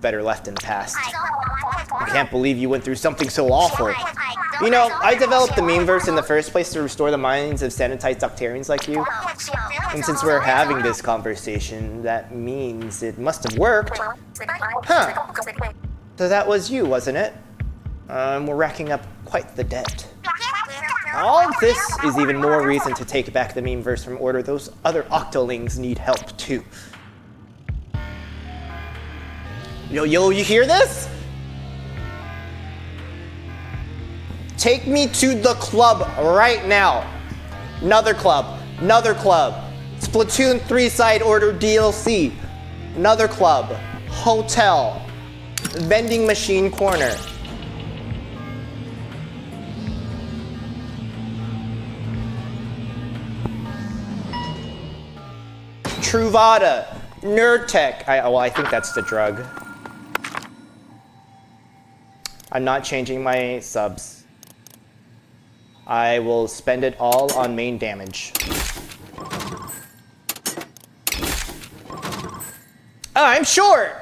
Speaker 1: better left in the past. I can't believe you went through something so awful. You know, I developed the memeverse in the first place to restore the minds of sanitized Octarians like you. And since we're having this conversation, that means it must have worked. Huh. So that was you, wasn't it? We're racking up quite the debt. All of this is even more reason to take back the memeverse from Order. Those other Octolings need help too. Yo, you hear this? Take me to the club right now. Another club. Another club. Splatoon 3 side order DLC. Another club. Hotel. Vending machine corner. Truvada. Nurtec. I think that's the drug. I'm not changing my subs. I will spend it all on main damage. Oh, I'm short!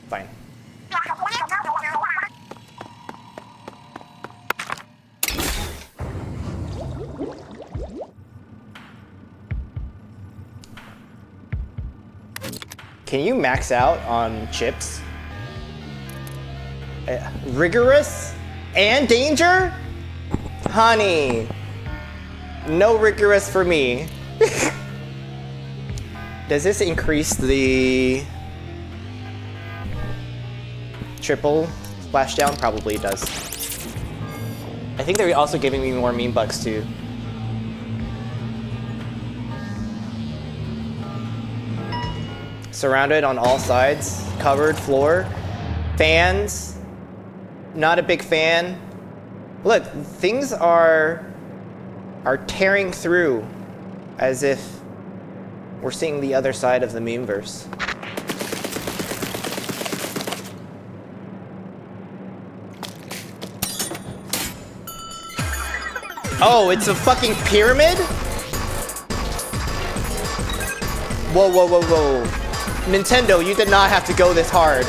Speaker 1: Fine. Can you max out on chips? Rigorous and danger? Honey, no rigorous for me. Does this increase the triple splashdown? Probably it does. I think they're also giving me more meme bucks too. Surrounded on all sides, covered floor, fans. Not a big fan. Look, things are tearing through as if we're seeing the other side of the memeverse. Oh, it's a fucking pyramid? Whoa, whoa, whoa, whoa. Nintendo, you did not have to go this hard.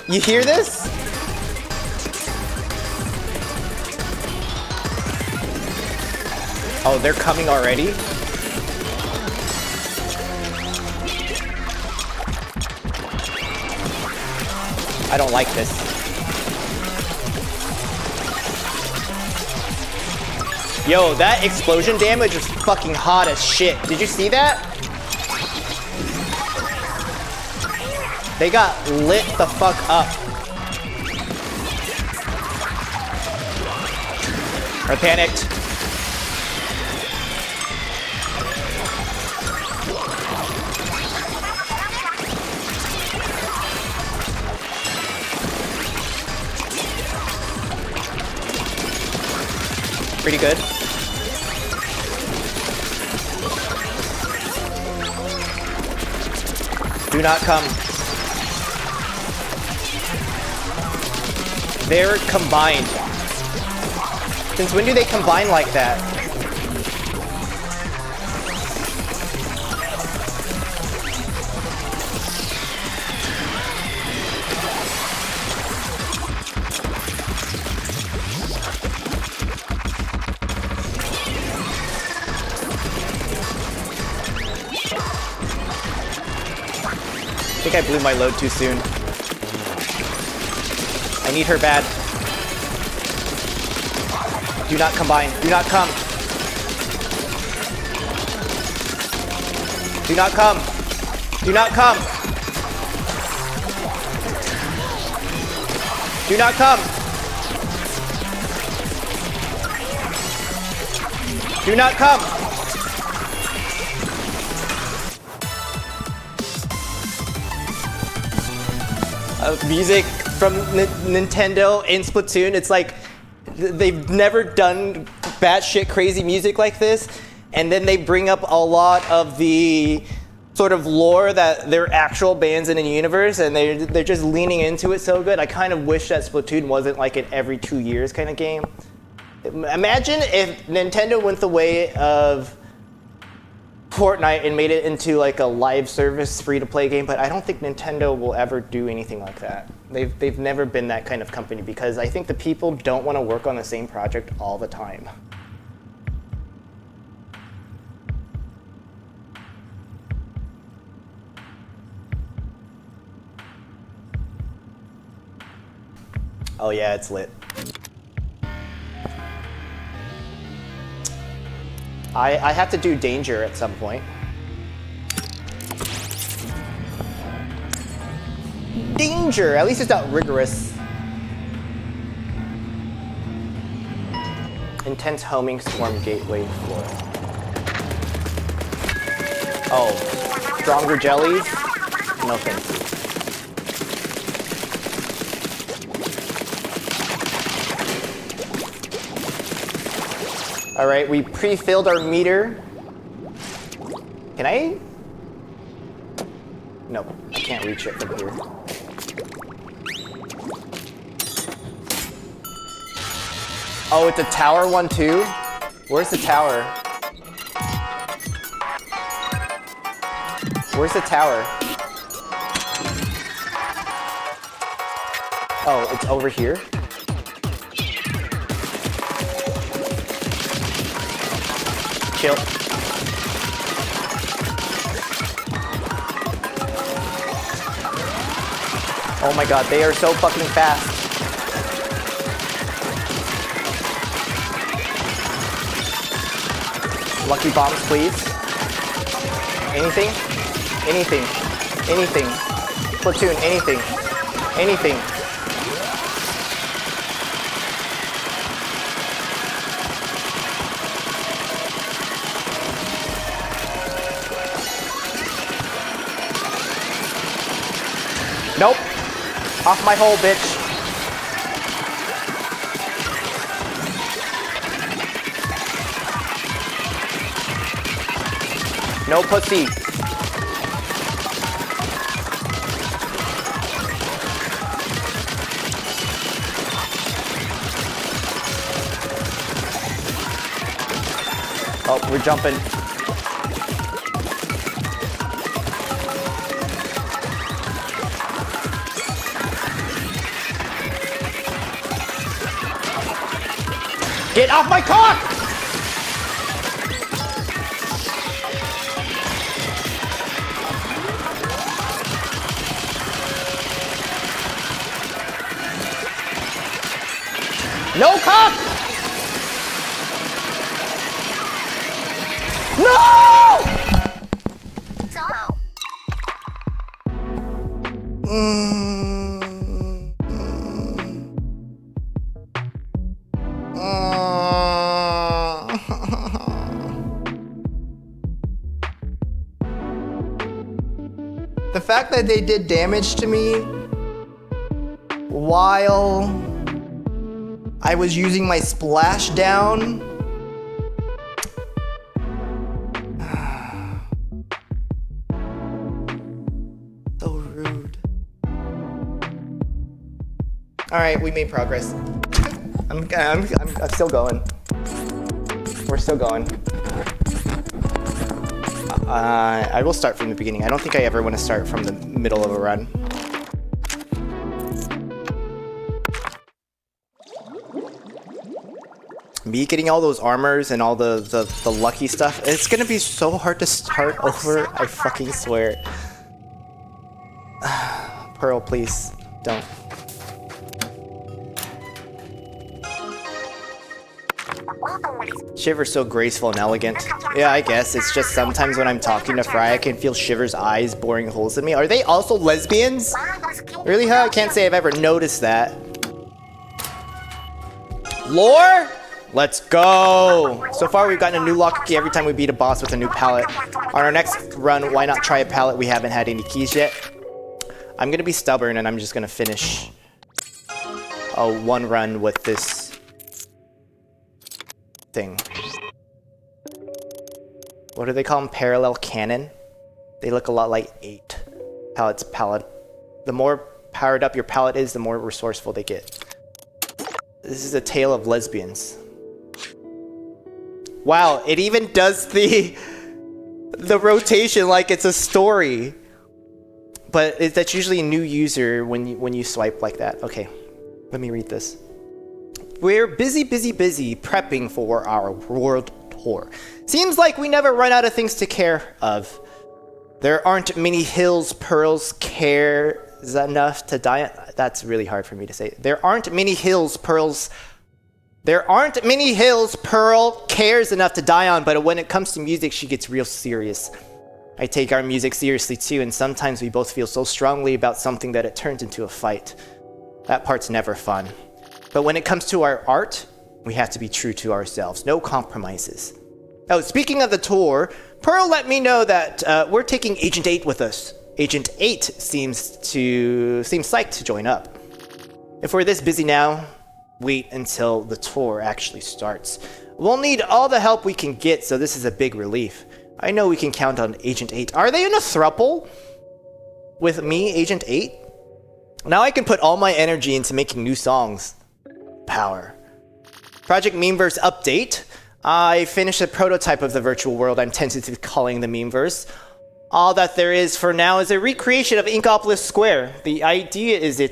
Speaker 1: You hear this? Oh, they're coming already? I don't like this. Yo, that explosion damage is fucking hot as shit. Did you see that? They got lit the fuck up. I panicked. Pretty good. Do not come. They're combined. Since when do they combine like that? I think I blew my load too soon. I need her bad. Do not combine. Do not come. Do not come. Do not come. Do not come. Do not come. Music from Nintendo in Splatoon, it's like they've never done batshit crazy music like this, and then they bring up a lot of the sort of lore that they're actual bands in a universe, and they're just leaning into it so good. I kind of wish that Splatoon wasn't like an every 2 years kind of game. Imagine if Nintendo went the way of Fortnite and made it into like a live service free-to-play game, but I don't think Nintendo will ever do anything like that. They've never been that kind of company because I think the people don't want to work on the same project all the time. Oh yeah, it's lit. I have to do danger at some point. Danger! At least it's not rigorous. Intense homing swarm gateway floor. Oh, stronger jellies? No thank you. All right, we pre-filled our meter. Can I? Nope, I can't reach it from here. Oh, it's a tower one too? Where's the tower? Where's the tower? Oh, it's over here? Chill. Oh my god, they are so fucking fast. Lucky bombs, please. Anything? Anything. Anything. Platoon, anything. Anything. Nope. Off my hole, bitch. No pussy. Oh, we're jumping. Get off my cock! No cock! No! The fact that they did damage to me while I was using my splashdown. So rude. All right, we made progress. I'm still going. We're still going. I will start from the beginning. I don't think I ever want to start from the middle of a run. Me getting all those armors and all the lucky stuff, it's gonna be so hard to start over, I fucking swear. Pearl, please, don't. Shiver's so graceful and elegant. Yeah, I guess. It's just sometimes when I'm talking to Fry, I can feel Shiver's eyes boring holes in me. Are they also lesbians? Really, huh? I can't say I've ever noticed that. Lore? Let's go! So far, we've gotten a new lock key every time we beat a boss with a new palette. On our next run, why not try a palette we haven't had any keys yet? I'm gonna be stubborn and I'm just gonna finish one run with this thing. What do they call them? Parallel cannon? They look a lot like 8 palettes palette. The more powered up your palette is, the more resourceful they get. This is a tale of lesbians. Wow, it even does the rotation like it's a story. But that's usually a new user when you swipe like that. Okay, let me read this. We're busy prepping for our world tour. Seems like we never run out of things to care of. There aren't many hills Pearlz cares enough to die on. That's really hard for me to say. There aren't many hills Pearl cares enough to die on, but when it comes to music, she gets real serious. I take our music seriously too, and sometimes we both feel so strongly about something that it turns into a fight. That part's never fun. But when it comes to our art, we have to be true to ourselves. No compromises. Oh, speaking of the tour, Pearl let me know that we're taking Agent 8 with us. Agent 8 seems psyched to join up. If we're this busy now, wait until the tour actually starts. We'll need all the help we can get, so this is a big relief. I know we can count on Agent 8. Are they in a throuple with me, Agent 8? Now I can put all my energy into making new songs. Power. Project Memeverse update. I finished a prototype of the virtual world I'm tentatively calling the Memeverse. All that there is for now is a recreation of Inkopolis Square. The idea is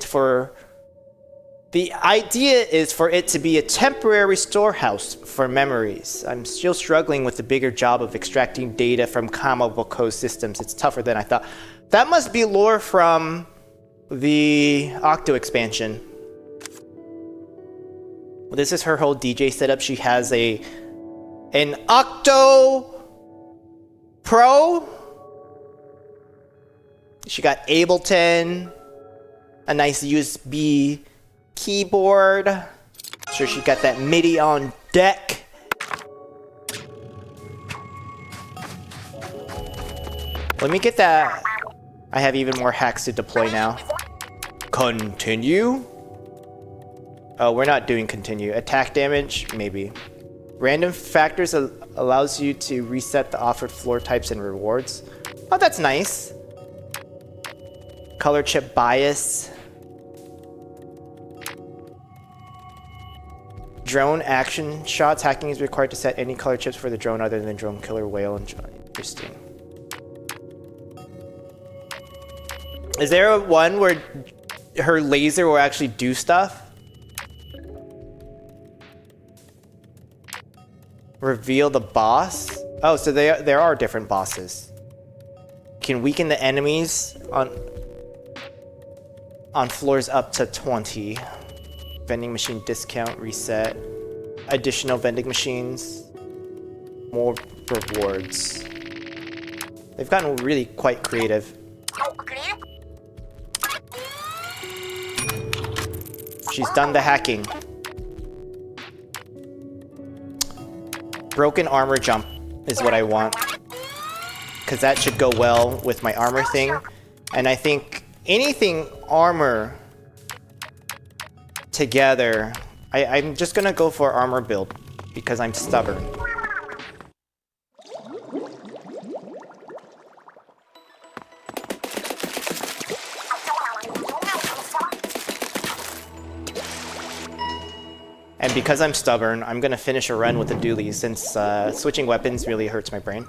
Speaker 1: for it to be a temporary storehouse for memories. I'm still struggling with the bigger job of extracting data from Kamaboko systems. It's tougher than I thought. That must be lore from the Octo expansion. This is her whole DJ setup. She has an Octo Pro. She got Ableton, a nice USB keyboard. Sure, she got that MIDI on deck. Let me get that. I have even more hacks to deploy now. Continue. Oh, we're not doing continue. Attack damage, maybe. Random factors allows you to reset the offered floor types and rewards. Oh, that's nice. Color chip bias. Drone action shots. Hacking is required to set any color chips for the drone other than drone killer whale. Interesting. Is there one where her laser will actually do stuff? Reveal the boss? Oh, so there are different bosses. Can weaken the enemies on floors up to 20. Vending machine discount reset. Additional vending machines. More rewards. They've gotten really quite creative. She's done the hacking. Broken armor jump is what I want. Because that should go well with my armor thing. And I think anything armor together, I'm just gonna go for armor build because I'm stubborn. And because I'm stubborn, I'm gonna finish a run with the dually since switching weapons really hurts my brain.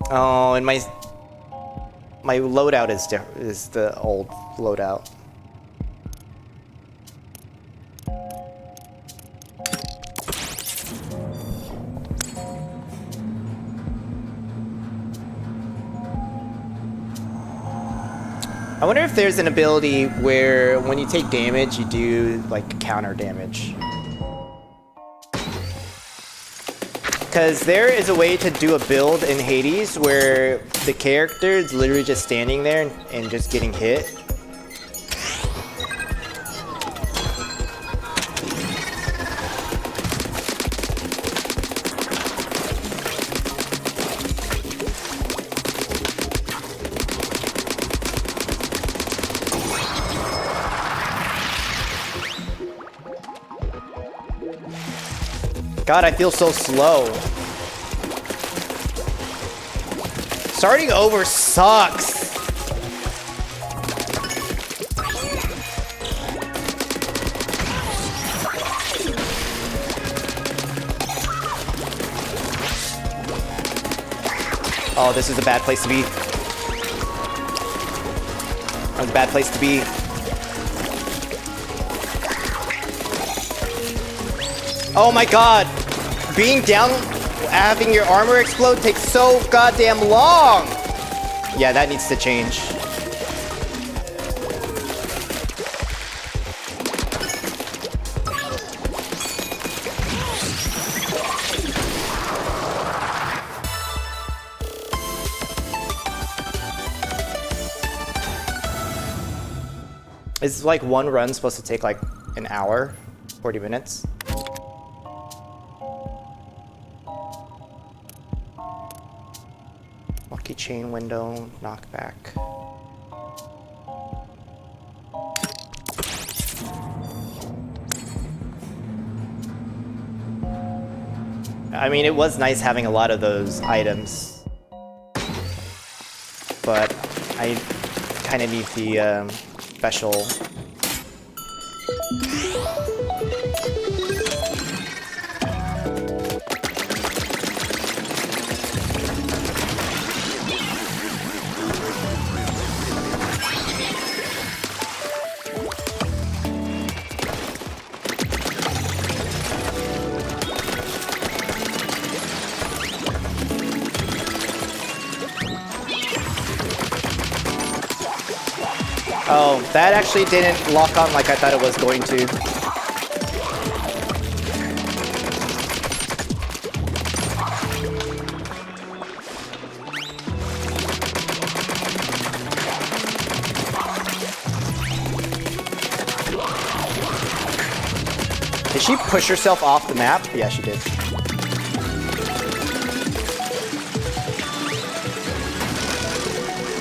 Speaker 1: Oh, and my loadout is the old loadout. I wonder if there's an ability where when you take damage, you do like counter damage. Because there is a way to do a build in Hades where the character is literally just standing there and just getting hit. God, I feel so slow. Starting over sucks. Oh, this is a bad place to be. That's a bad place to be. Oh my god! Being down, having your armor explode takes so goddamn long! Yeah, that needs to change. Is like one run supposed to take like an hour? 40 minutes? Lucky chain window, knockback. I mean, it was nice having a lot of those items, but I kind of need the special. Oh, that actually didn't lock on like I thought it was going to. Did she push herself off the map? Yeah, she did.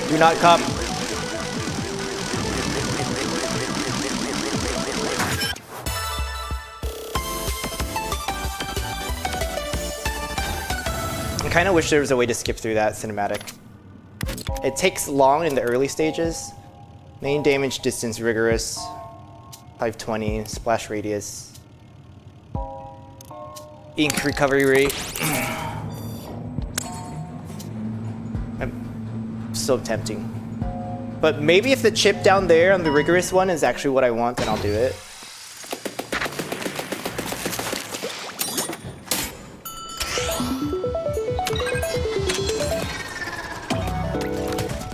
Speaker 1: Do not come. I kind of wish there was a way to skip through that cinematic. It takes long in the early stages. Main damage distance rigorous. 520, splash radius. Ink recovery rate. So tempting. But maybe if the chip down there on the rigorous one is actually what I want, then I'll do it.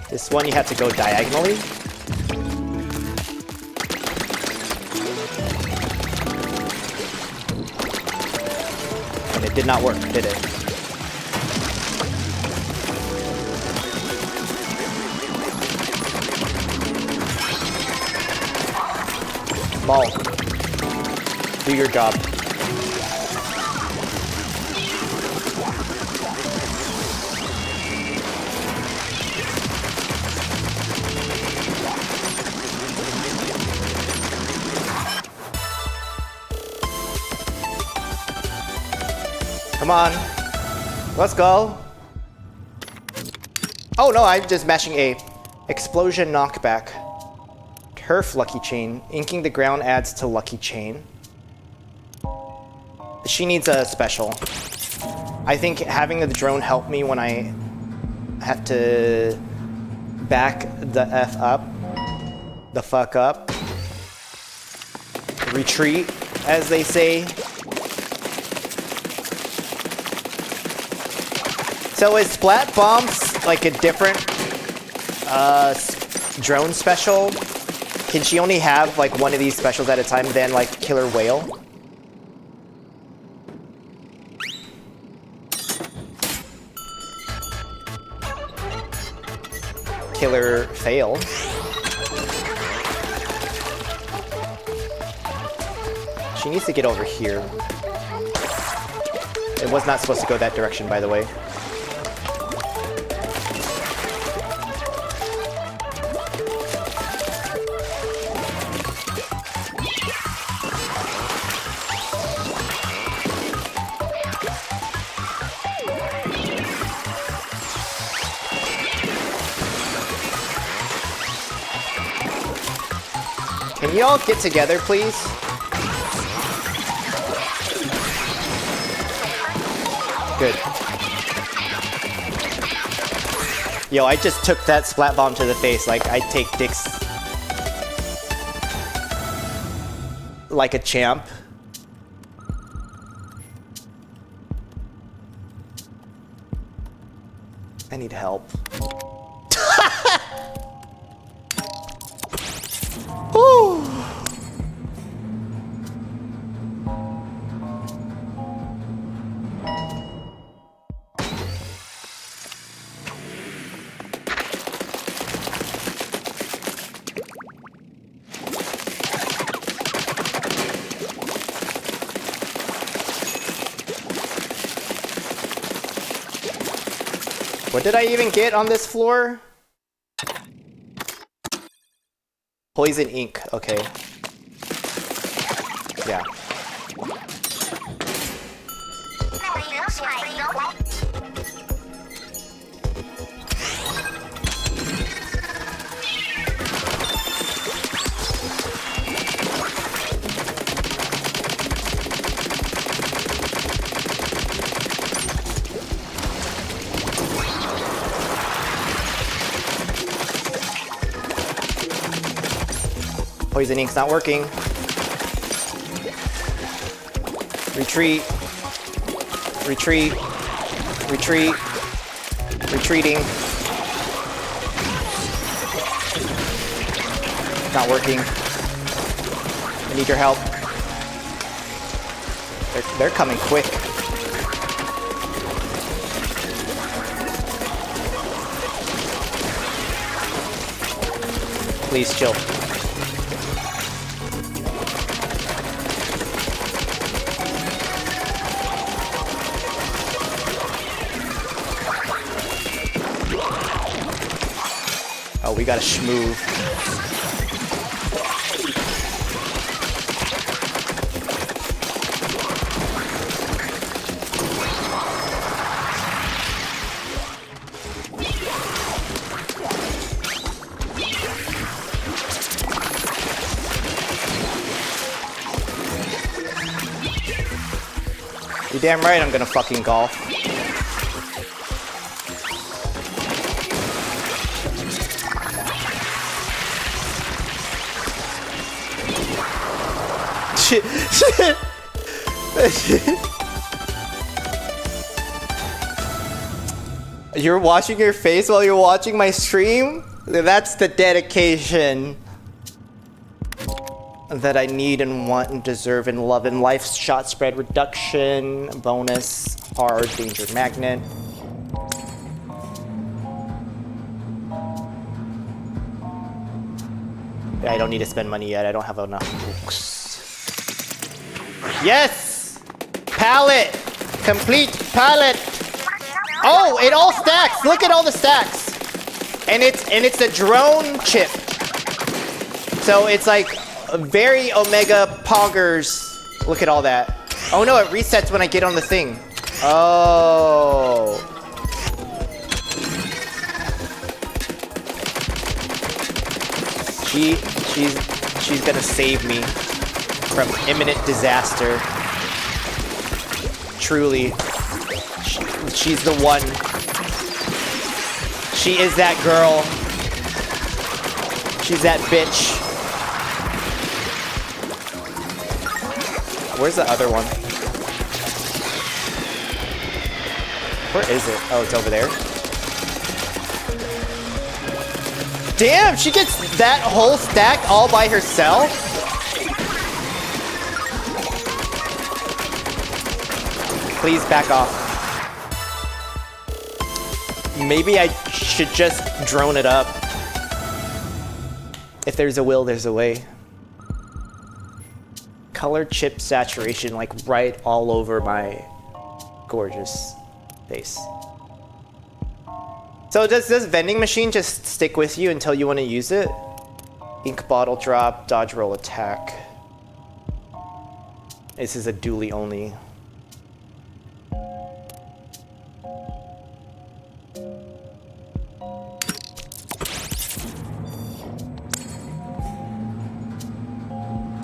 Speaker 1: This one you have to go diagonally. And it did not work, did it? Ball. Do your job. Come on. Let's go. Oh no, I'm just mashing A. Explosion knockback. Turf lucky chain. Inking the ground adds to lucky chain. She needs a special. I think having the drone help me when I have to back the F up. The fuck up. Retreat, as they say. So is Splat Bombs like a different drone special? Can she only have like one of these specials at a time than like Killer Whale? Killer Fail. She needs to get over here. It was not supposed to go that direction, by the way. Can you all get together, please? Good. Yo, I just took that splat bomb to the face like I take dicks like a champ. I need help. Whew. What did I even get on this floor? Poison ink, okay. Yeah. Poison ink's not working. Retreat. Retreat. Retreat. Retreating. Not working. I need your help. They're coming quick. Please chill. Oh, we gotta schmoove. You're damn right I'm gonna fucking golf. You're washing your face while you're watching my stream? That's the dedication that I need and want and deserve and love in life. Shot spread reduction, bonus, hard, danger magnet. I don't need to spend money yet. I don't have enough books. Yes! Pallet! Complete pallet! Oh, it all stacks! Look at all the stacks! And it's a drone chip. So it's like very Omega Poggers. Look at all that. Oh no, it resets when I get on the thing. Oh. She's gonna save me from imminent disaster. Truly. She's the one. She is that girl. She's that bitch. Where's the other one? Where is it? Oh, it's over there. Damn, she gets that whole stack all by herself? Please back off. Maybe I should just drone it up. If there's a will, there's a way. Color chip saturation, like right all over my gorgeous face. So does this vending machine just stick with you until you want to use it? Ink bottle drop, dodge roll attack. This is a dually only.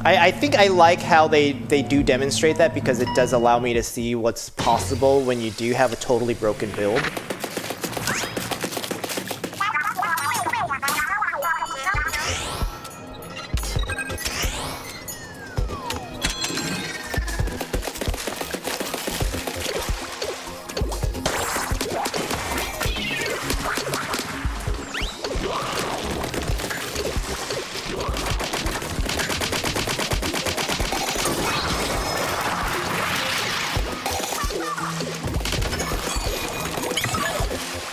Speaker 1: I think I like how they do demonstrate that because it does allow me to see what's possible when you do have a totally broken build.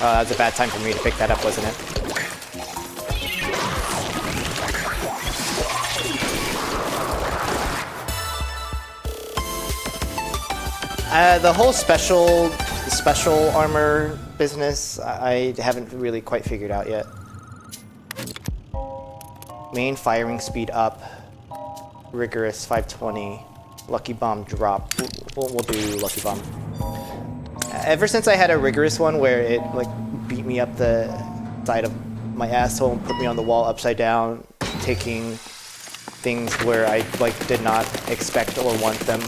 Speaker 1: That was a bad time for me to pick that up, wasn't it? The whole special armor business, I haven't really quite figured out yet. Main firing speed up, rigorous 520, lucky bomb drop. We'll do lucky bomb. Ever since I had a rigorous one where it like beat me up the side of my asshole and put me on the wall upside down, taking things where I like did not expect or want them.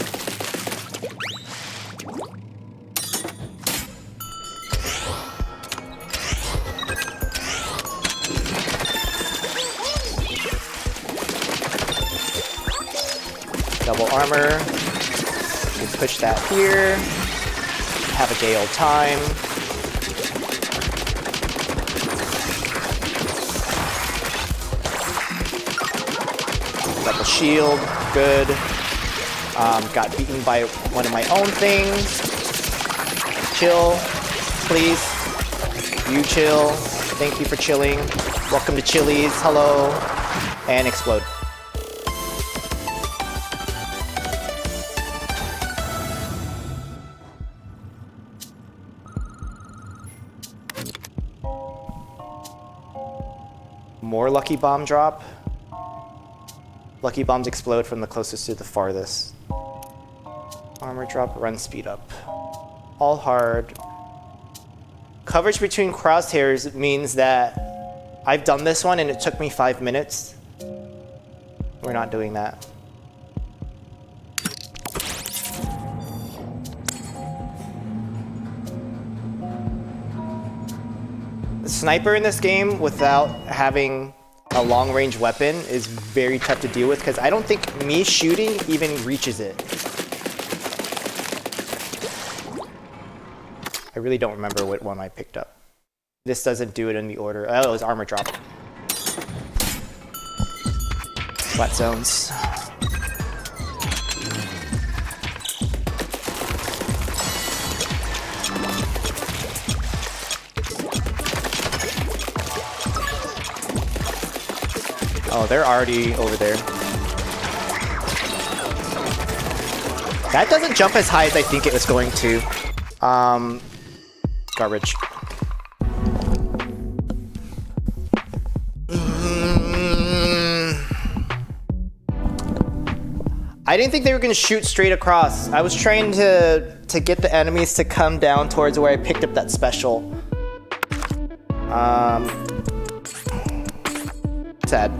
Speaker 1: Double armor. You can push that here. Have a gay old time. Double shield, good. Got beaten by one of my own things. Chill, please. You chill. Thank you for chilling. Welcome to Chili's. Hello. And explode. More lucky bomb drop. Lucky bombs explode from the closest to the farthest. Armor drop, run speed up. All hard. Coverage between crosshairs means that I've done this one and it took me 5 minutes. We're not doing that. The sniper in this game without having a long-range weapon is very tough to deal with because I don't think me shooting even reaches it. I really don't remember what one I picked up. This doesn't do it in the order. Oh, it was armor drop. Flat zones. Oh, they're already over there. That doesn't jump as high as I think it was going to. Garbage. I didn't think they were going to shoot straight across. I was trying to get the enemies to come down towards where I picked up that special. Sad.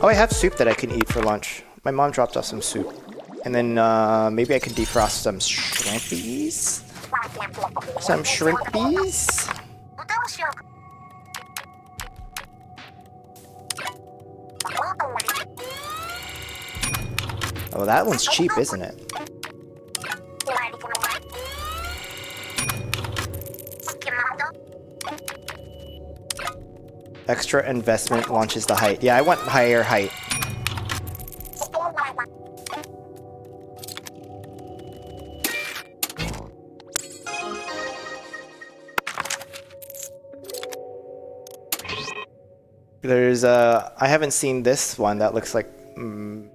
Speaker 1: Oh, I have soup that I can eat for lunch. My mom dropped off some soup. And then maybe I can defrost some shrimpies? Some shrimpies? Oh, that one's cheap, isn't it? Extra investment launches the height. Yeah, I want higher height. There's I haven't seen this one that looks like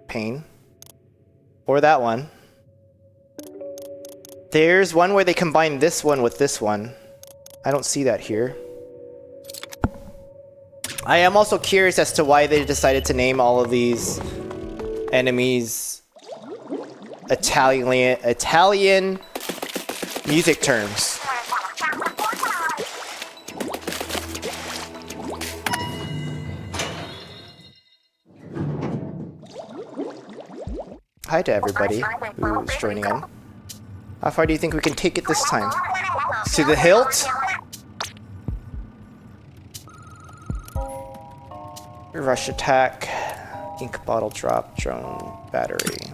Speaker 1: pain. Or that one. There's one where they combine this one with this one. I don't see that here. I am also curious as to why they decided to name all of these enemies Italian music terms. Hi to everybody who's joining in. How far do you think we can take it this time? To the hilt? Rush attack, ink bottle drop, drone battery.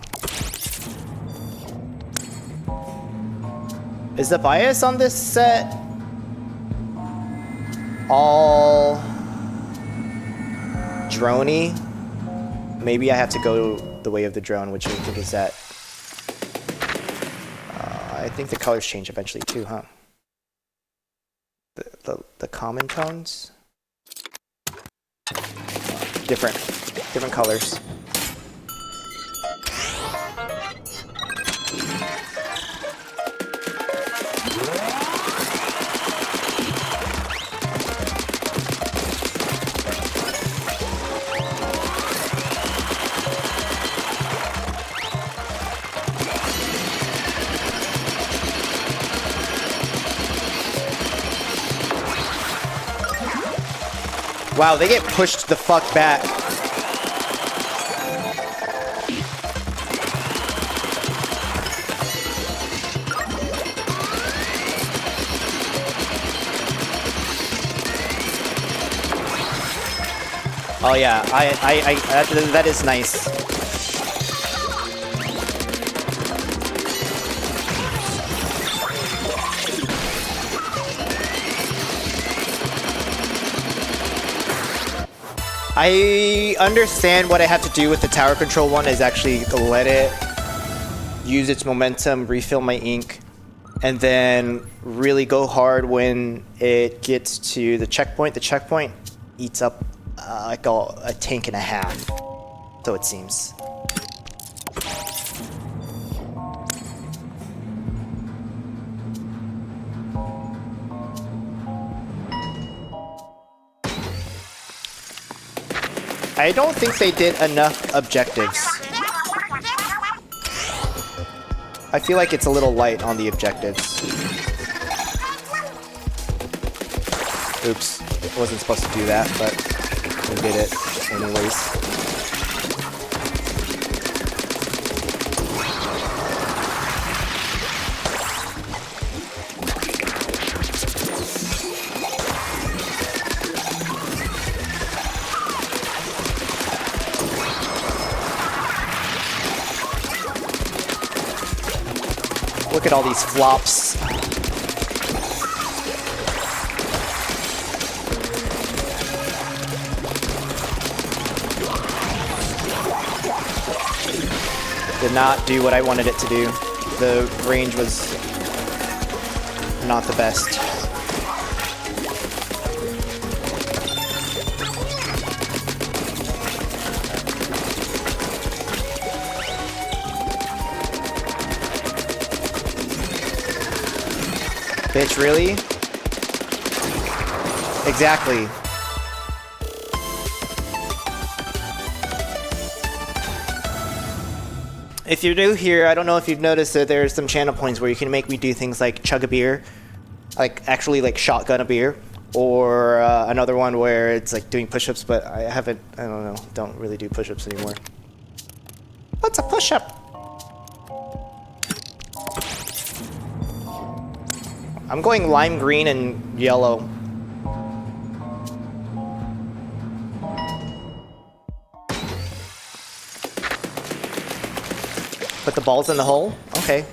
Speaker 1: Is the bias on this set all droney? Maybe I have to go the way of the drone, which I think is that. I think the colors change eventually too, huh? The common tones? Different colors. Wow, they get pushed the fuck back. Oh yeah, that is nice. I understand what I have to do with the tower control one is actually let it use its momentum, refill my ink, and then really go hard when it gets to the checkpoint. The checkpoint eats up like a tank and a half, so it seems. I don't think they did enough objectives. I feel like it's a little light on the objectives. Oops, I wasn't supposed to do that, but I did it anyways. Look at all these flops. Did not do what I wanted it to do. The range was not the best. Bitch, really? Exactly. If you're new here, I don't know if you've noticed that there's some channel points where you can make me do things like chug a beer, like actually like shotgun a beer, or another one where it's like doing push-ups, but I don't really do push-ups anymore. What's a push-up? I'm going lime green and yellow. Put the balls in the hole? Okay.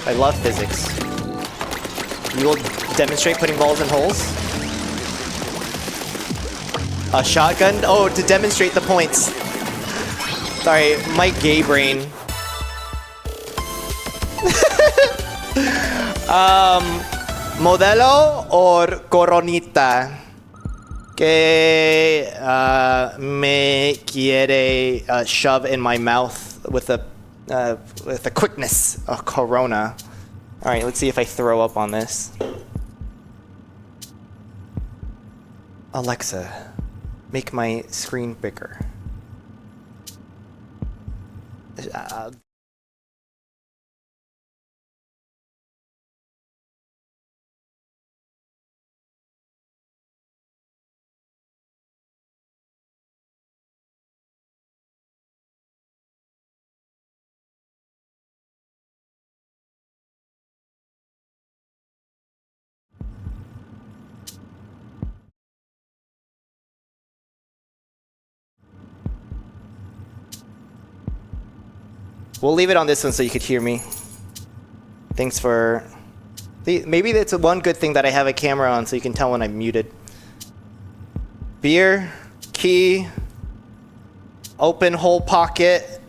Speaker 1: I love physics. You will demonstrate putting balls in holes? A shotgun? Oh, to demonstrate the points. Sorry, my gay brain. Modelo or coronita que me quiere shove in my mouth with a quickness. A corona. All right, let's see if I throw up on this. Alexa, make my screen bigger. We'll leave it on this one so you could hear me. Thanks for... Maybe that's one good thing that I have a camera on so you can tell when I'm muted. Beer, key, open hole pocket.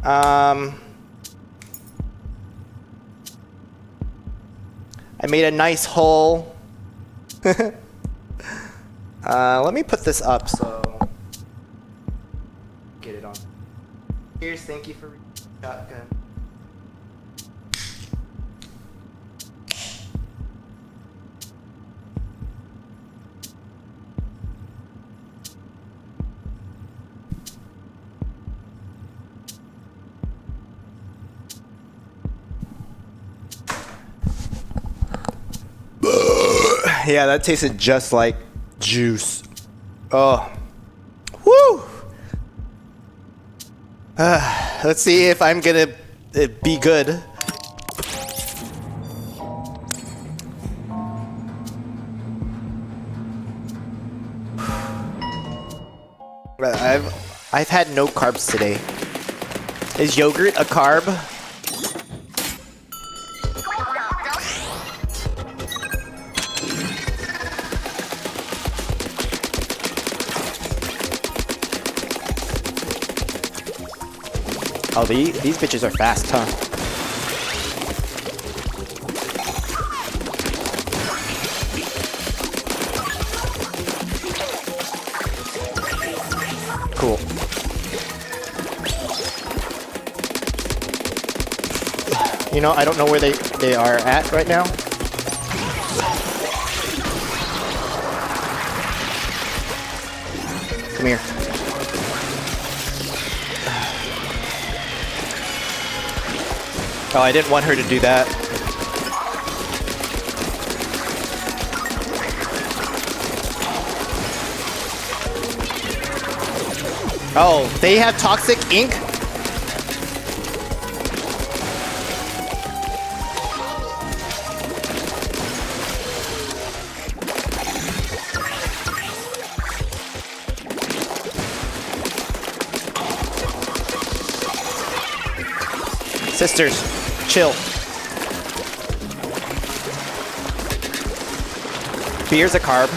Speaker 1: I made a nice hole. Let me put this up so... Get it on. Cheers, thank you for shotgun. Yeah, that tasted just like juice. Oh. Woo! Let's see if I'm gonna be good. I've had no carbs today. Is yogurt a carb? Oh, these bitches are fast, huh? Cool. You know, I don't know where they are at right now. Come here. Oh, I didn't want her to do that. Oh, they have toxic ink? Sisters, chill. Beer's a carb.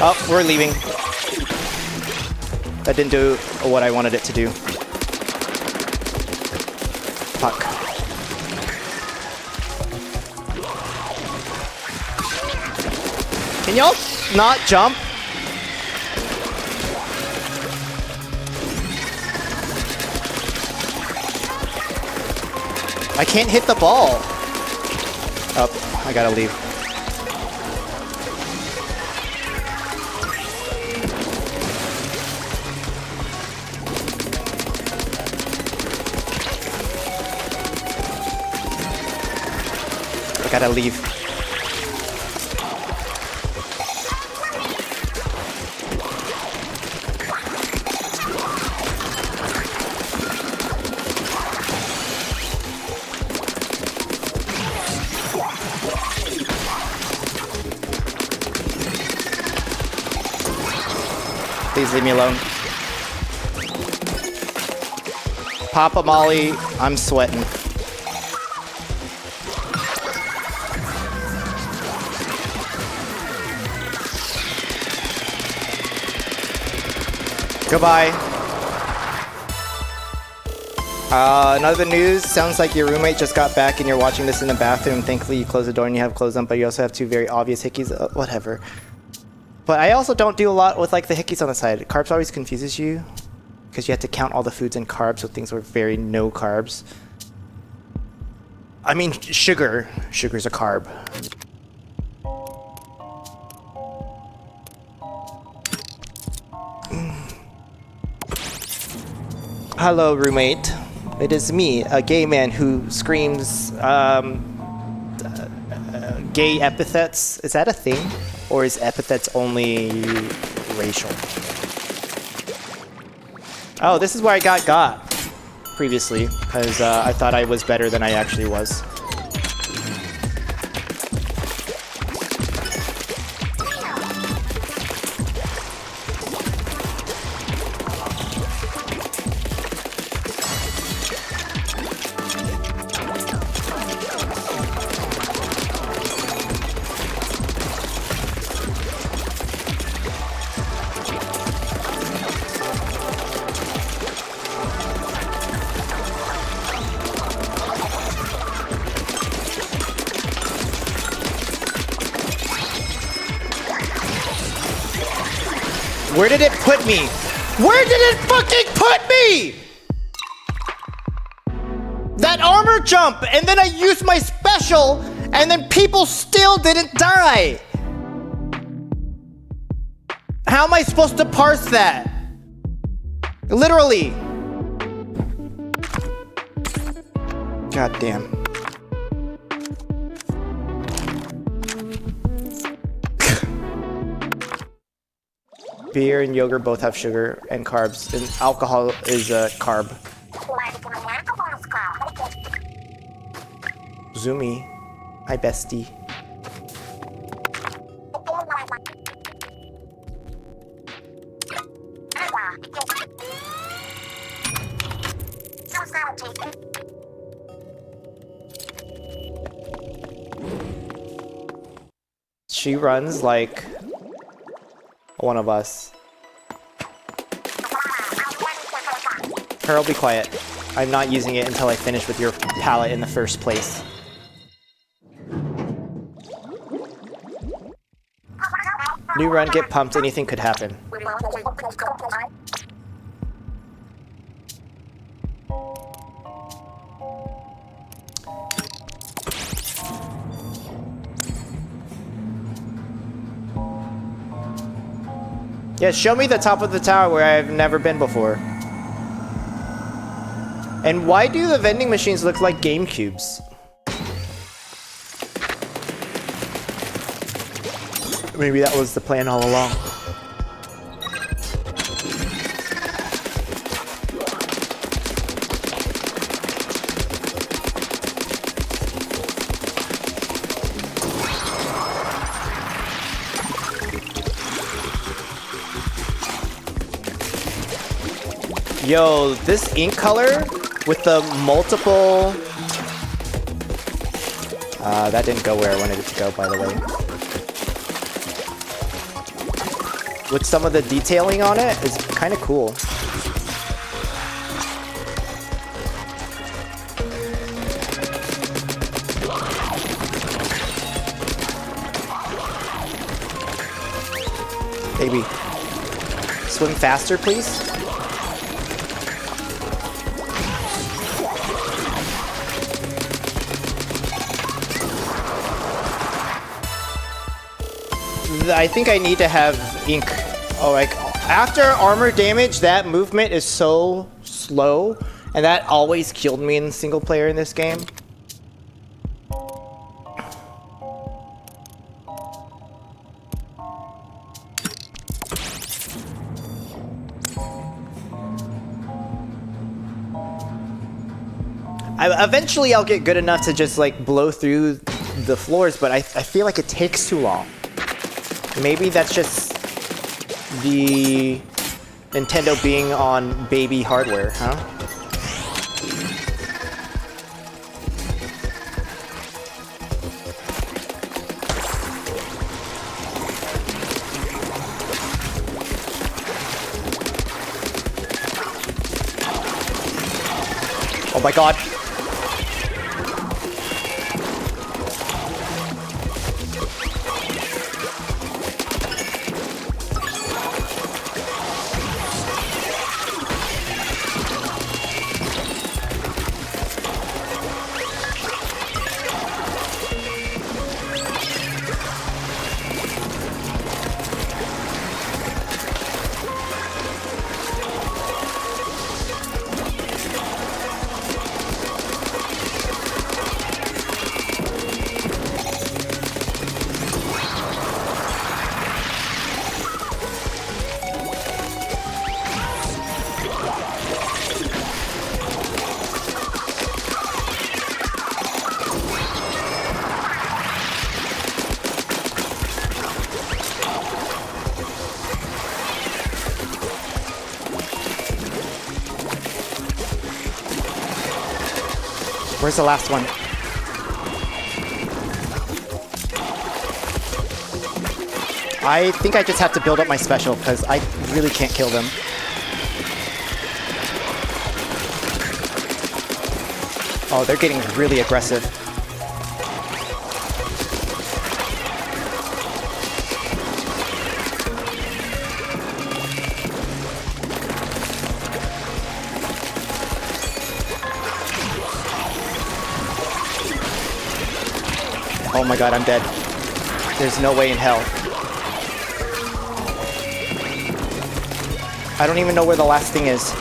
Speaker 1: Oh, we're leaving. That didn't do what I wanted it to do. Fuck. Can y'all not jump? I can't hit the ball. Oh, I gotta leave. I gotta leave. Please leave me alone. Papa Molly, I'm sweating. Goodbye. Another news, sounds like your roommate just got back and you're watching this in the bathroom. Thankfully you closed the door and you have clothes on, but you also have two very obvious hickeys. Whatever. But I also don't do a lot with like the hickeys on the side. Carbs always confuses you because you have to count all the foods in carbs, so things were very no carbs. I mean, sugar. Sugar's a carb. Hello, roommate. It is me, a gay man who screams gay epithets. Is that a thing? Or is epithets only racial? Oh, this is where I got previously, because I thought I was better than I actually was. Where did it put me? Where did it fucking put me? That armor jump, and then I used my special, and then people still didn't die. How am I supposed to parse that? Literally. God damn. Beer and yogurt both have sugar and carbs, and alcohol is a carb. Zoomy. Hi, bestie. She runs like one of us. Pearl, be quiet. I'm not using it until I finish with your palette in the first place. New run, get pumped, anything could happen. Yeah, show me the top of the tower where I've never been before. And why do the vending machines look like Game Cubes? Maybe that was the plan all along. Yo, this ink color with the multiple... that didn't go where I wanted it to go, by the way. With some of the detailing on it is kind of cool. Baby, swim faster, please. I think I need to have ink. Oh, like after armor damage, that movement is so slow, and that always killed me in single player in this game. Eventually I'll get good enough to just like blow through the floors, but I feel like it takes too long. Maybe that's just the Nintendo being on baby hardware, huh? Oh my god. Where's the last one? I think I just have to build up my special because I really can't kill them. Oh, they're getting really aggressive. Oh my god, I'm dead. There's no way in hell. I don't even know where the last thing is.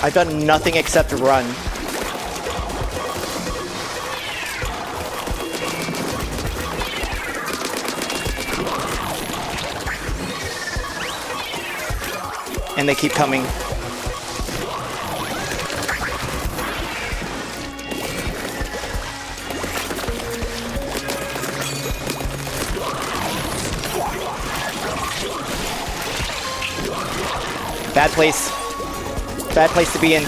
Speaker 1: I've done nothing except run. And they keep coming. Bad place. Bad place to be in.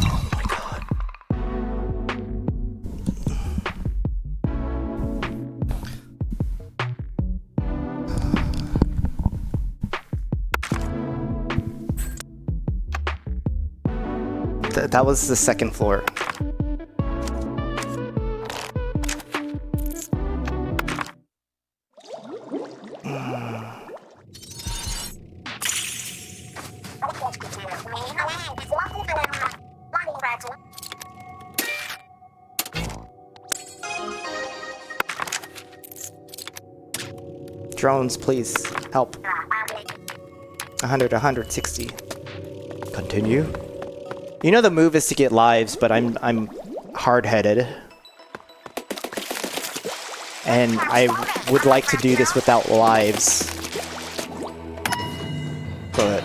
Speaker 1: Oh my god. That was the second floor. Drones, please help. 100, 160. Continue. You know the move is to get lives, but I'm hard-headed. And I would like to do this without lives. But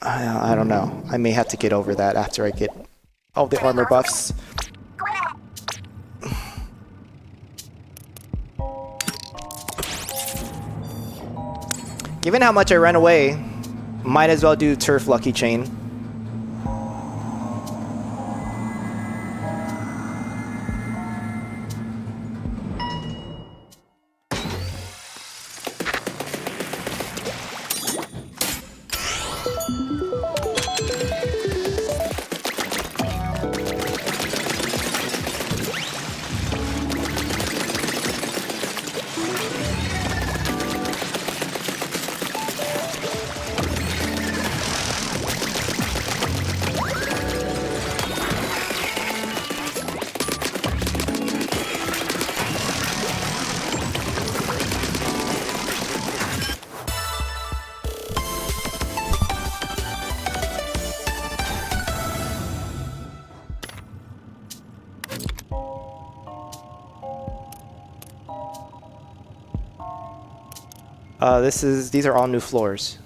Speaker 1: I don't know. I may have to get over that after I get all the armor buffs. Given how much I ran away, might as well do Turf Lucky Chain. These are all new floors.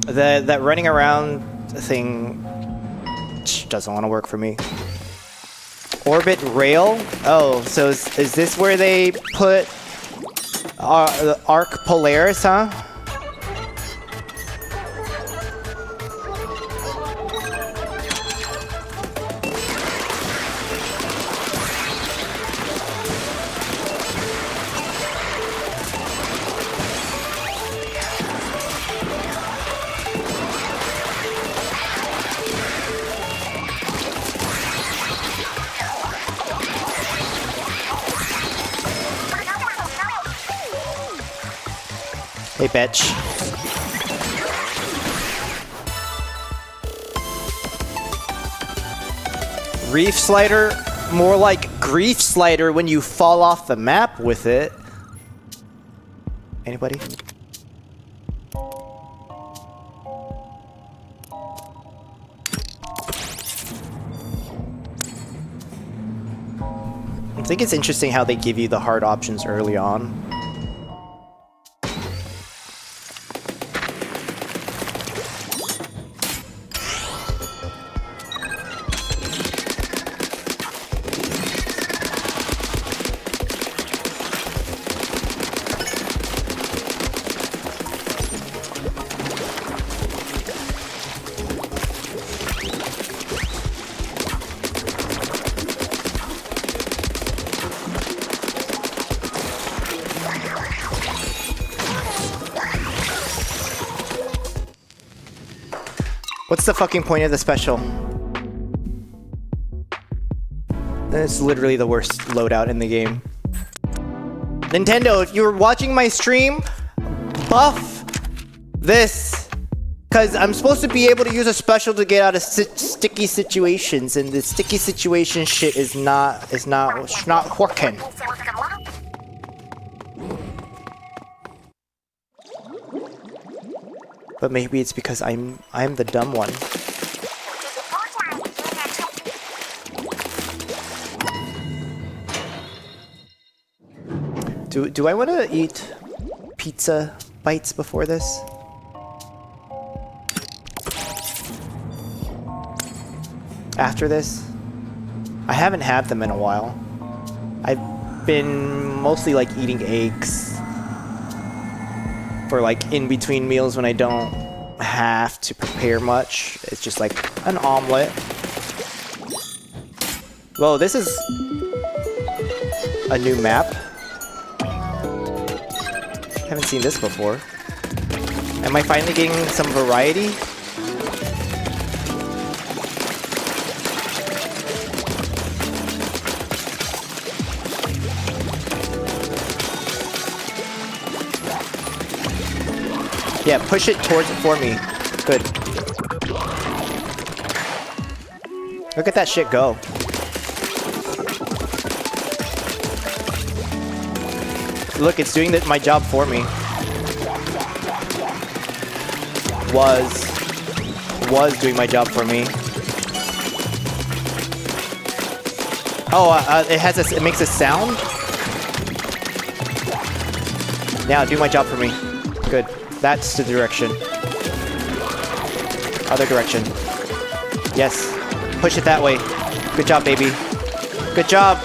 Speaker 1: That running around thing doesn't want to work for me. Orbit rail? Oh, so is this where they put the Arc Polaris, huh? Hey, bitch. Reef slider? More like grief slider when you fall off the map with it. Anybody? I think it's interesting how they give you the hard options early on. What's the fucking point of the special? It's literally the worst loadout in the game. Nintendo, if you're watching my stream, buff this. Cause I'm supposed to be able to use a special to get out of sticky situations, and the sticky situation shit is not working. But maybe it's because I'm the dumb one. Do I want to eat pizza bites before this? After this? I haven't had them in a while. I've been mostly like eating eggs for like in between meals when I don't have to prepare much. It's just like an omelet. Whoa, this is a new map. Haven't seen this before. Am I finally getting some variety? Yeah, push it towards it for me. Good. Look at that shit go. Look, it's doing my job for me. was doing my job for me. Oh, it makes a sound? Yeah, do my job for me. Good. That's the direction. Other direction. Yes. Push it that way. Good job, baby. Good job.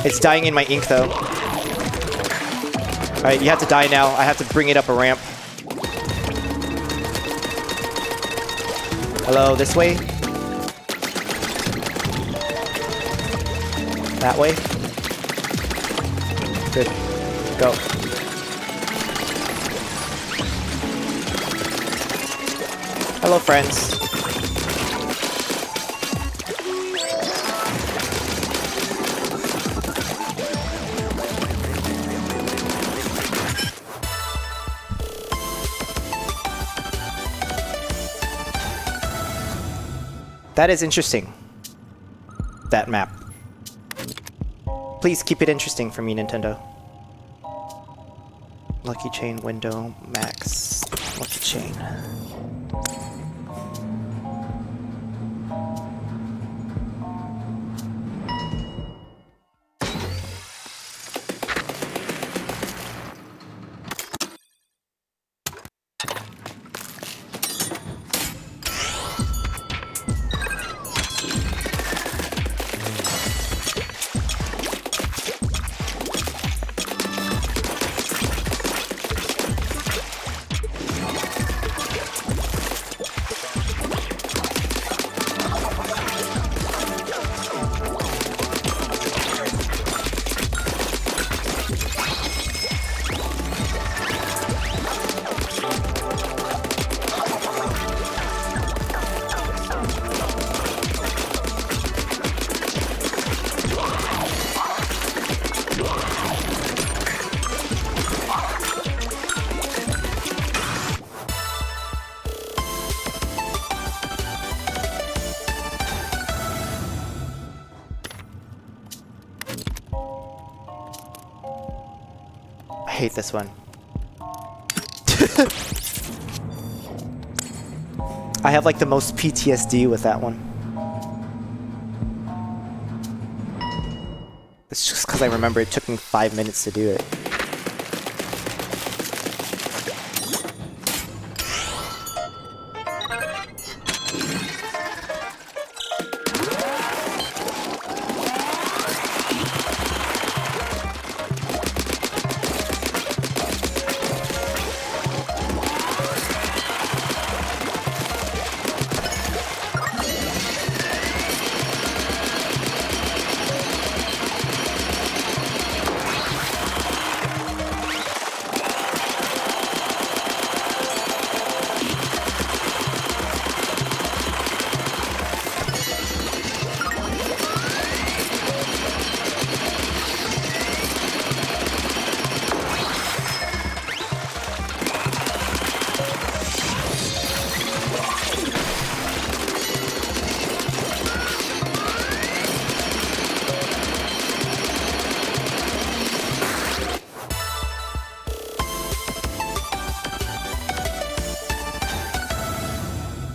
Speaker 1: It's dying in my ink, though. Alright, you have to die now. I have to bring it up a ramp. Hello, this way? That way? Good. Go. Hello, friends. That is interesting. That map. Please keep it interesting for me, Nintendo. Lucky chain window max. Lucky chain. I hate this one. I have like the most PTSD with that one. It's just because I remember it took me 5 minutes to do it.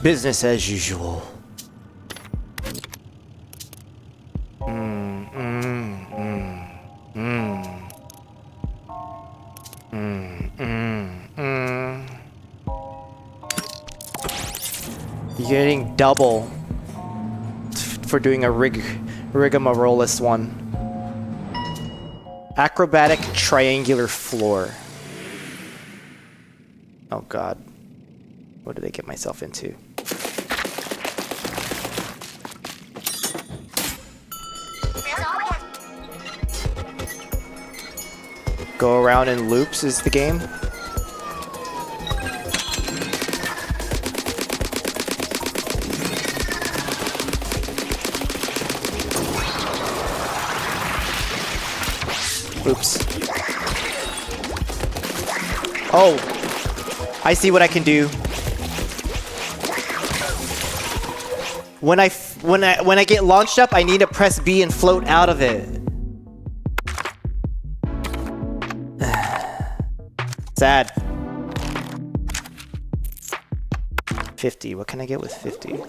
Speaker 1: Business as usual. You're getting double for doing a rigamarollous one. Acrobatic triangular floor. Oh god. What did I get myself into? Go around in loops is the game. Oops. Oh, I see what I can do. When I get launched up, I need to press B and float out of it. Sad. 50. What can I get with 50?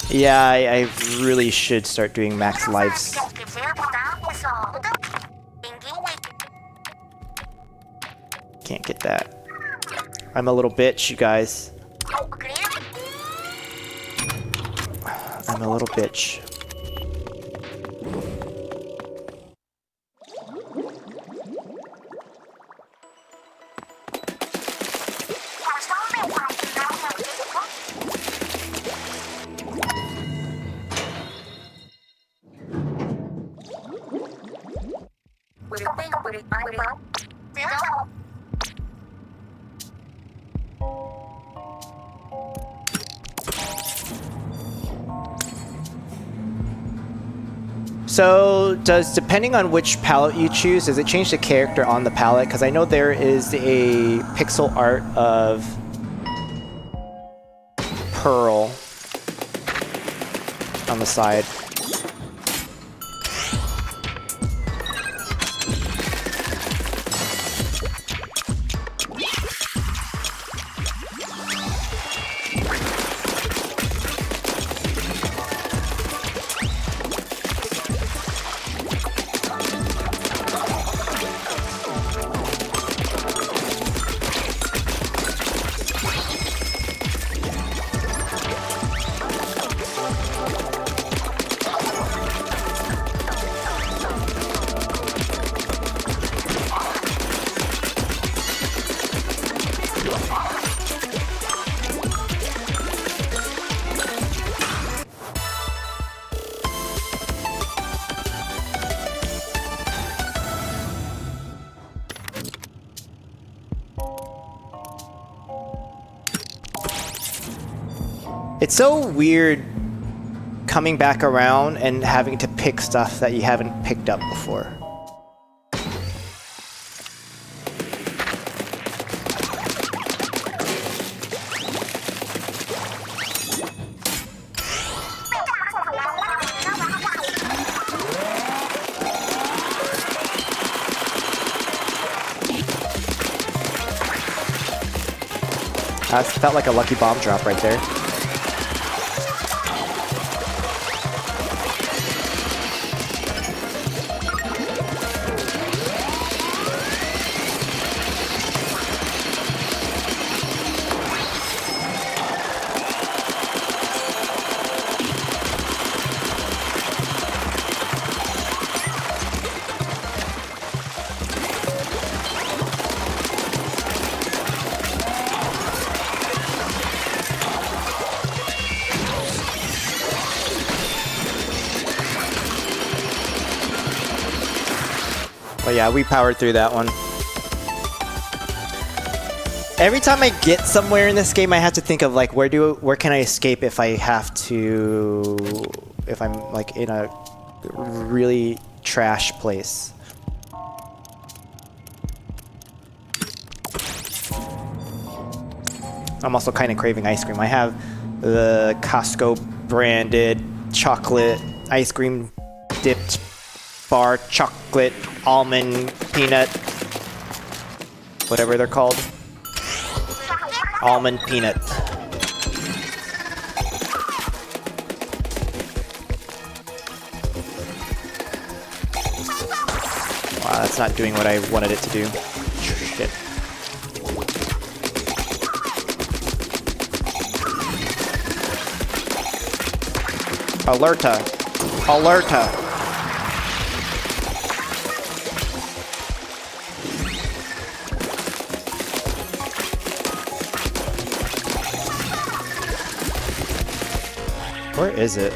Speaker 1: Yeah, I really should start doing max lives. Can't get that. I'm a little bitch, you guys. I'm a little bitch. So, depending on which palette you choose, does it change the character on the palette? Because I know there is a pixel art of Pearl on the side. It's so weird coming back around and having to pick stuff that you haven't picked up before. That felt like a lucky bomb drop right there. But yeah, we powered through that one. Every time I get somewhere in this game, I have to think of like, where can I escape if I have to, if I'm like in a really trash place. I'm also kind of craving ice cream. I have the Costco branded chocolate ice cream dipped bar, chocolate, almond, peanut, whatever they're called. Almond peanut. Wow, that's not doing what I wanted it to do. Shit. Alerta. Alerta. Where is it?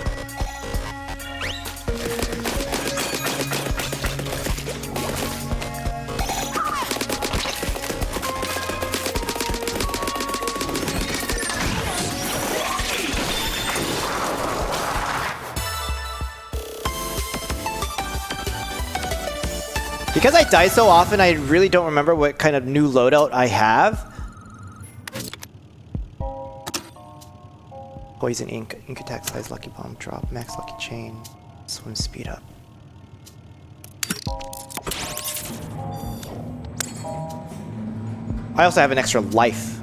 Speaker 1: Because I die so often, I really don't remember what kind of new loadout I have. Poison ink, ink attack size, lucky bomb drop, max lucky chain, swim speed up. I also have an extra life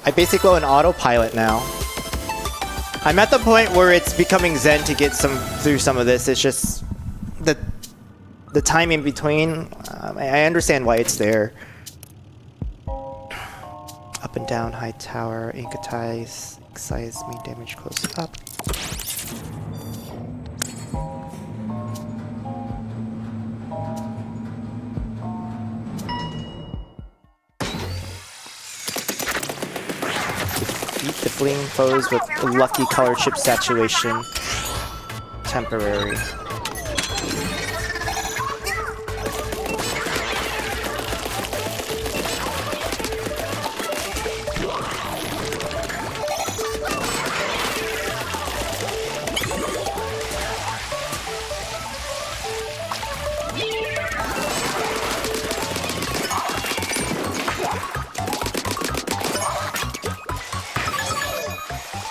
Speaker 1: I basically go on autopilot now. I'm at the point where it's becoming zen to get through some of this. It's just the time in between. I understand why it's there. Up and down, high tower, Inkopolis, excise, mean damage close up. Beat the fleeing foes with lucky color chip saturation. Temporary.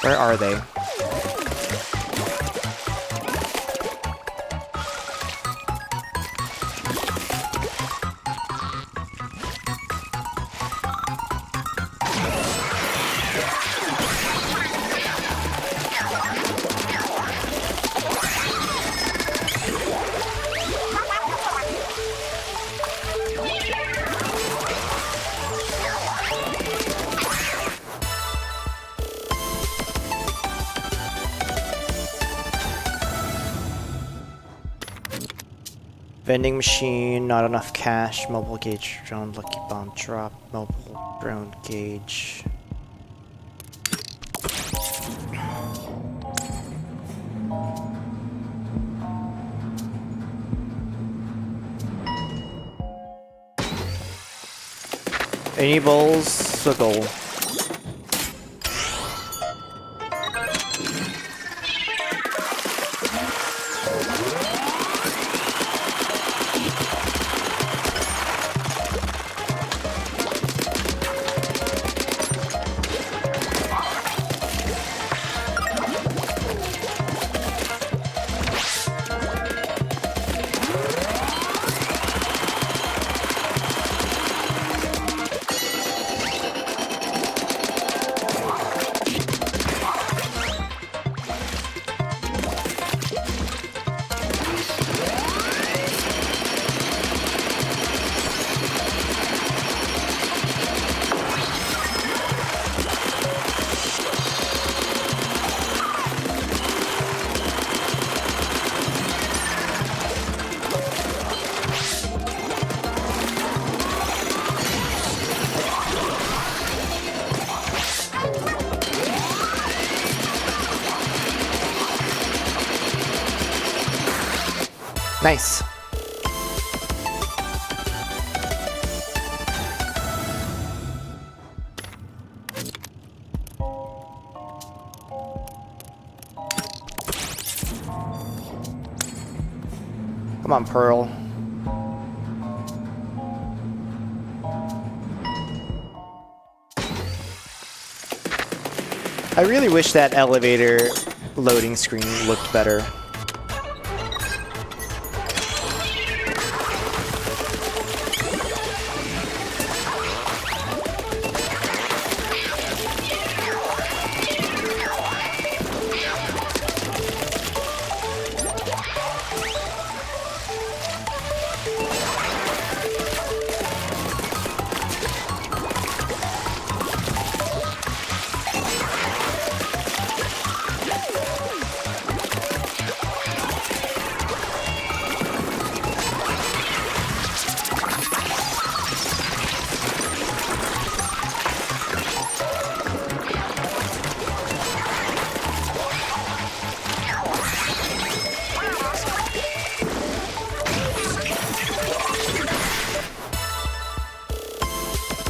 Speaker 1: Where are they? Vending machine, not enough cash, mobile gauge drone, lucky bomb drop, mobile drone gauge. Enables the goal. Nice. Come on, Pearl. I really wish that elevator loading screen looked better.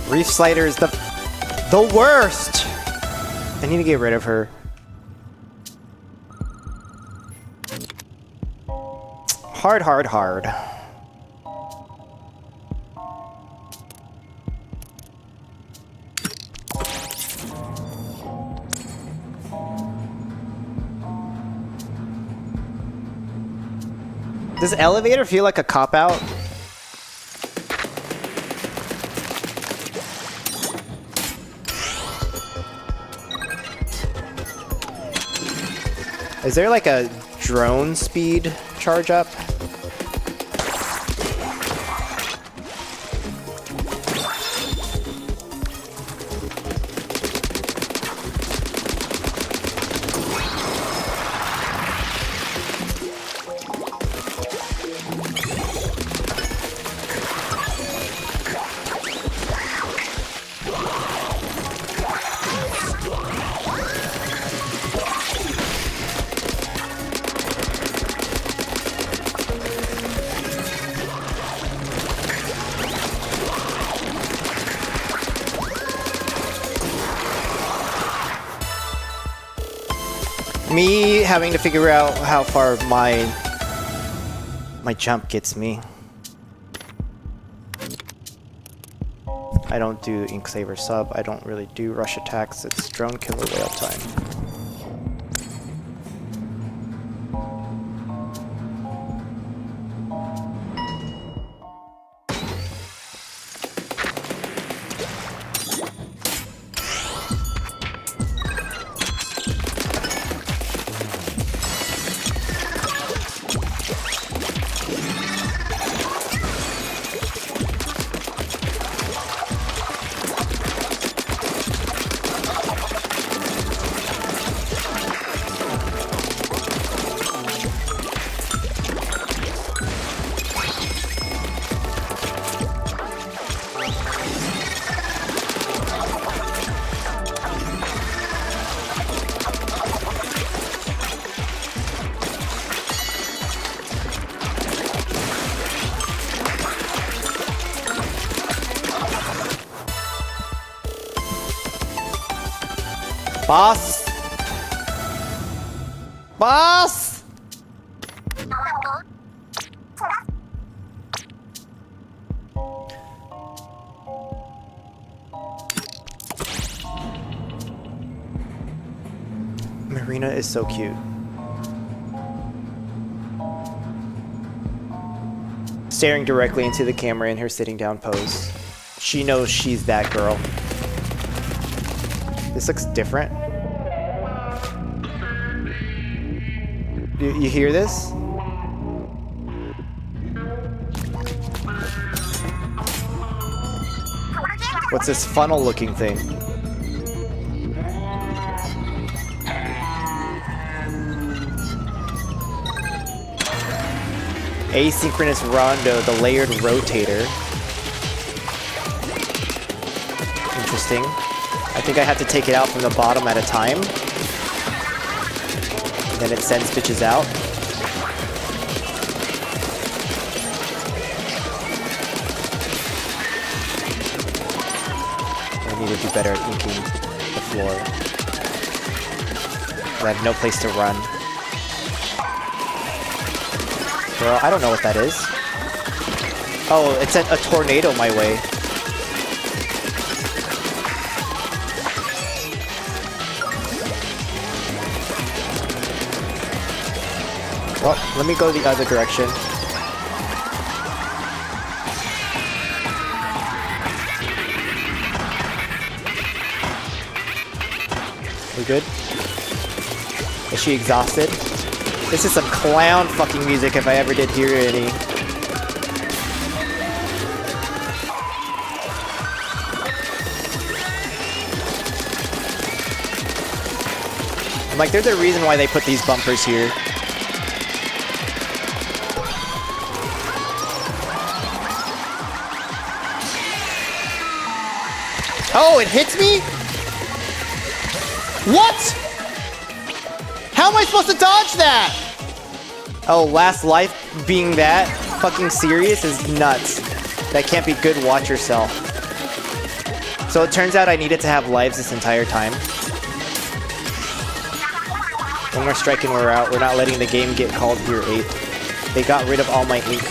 Speaker 1: Reef Slider is the worst! I need to get rid of her. Hard, hard, hard. Does elevator feel like a cop-out? Is there like a drone speed charge up? Me having to figure out how far my jump gets me. I don't do Ink Saver sub. I don't really do rush attacks. It's drone killer whale time. Boss! Boss! Marina is so cute. Staring directly into the camera in her sitting down pose. She knows she's that girl. This looks different. You hear this? What's this funnel looking thing? Asynchronous rondo, the layered rotator. Interesting. I think I have to take it out from the bottom at a time. And then it sends bitches out. I need to do better at inking the floor. I have no place to run. Girl, I don't know what that is. Oh, it sent a tornado my way. Well, let me go the other direction. We good? Is she exhausted? This is some clown fucking music if I ever did hear any. I'm like, there's a reason why they put these bumpers here. Oh, it hits me? What? How am I supposed to dodge that? Oh, last life being that fucking serious is nuts. That can't be good, watch yourself. So it turns out I needed to have lives this entire time. One more strike and we're out. We're not letting the game get called here 8. They got rid of all my ink.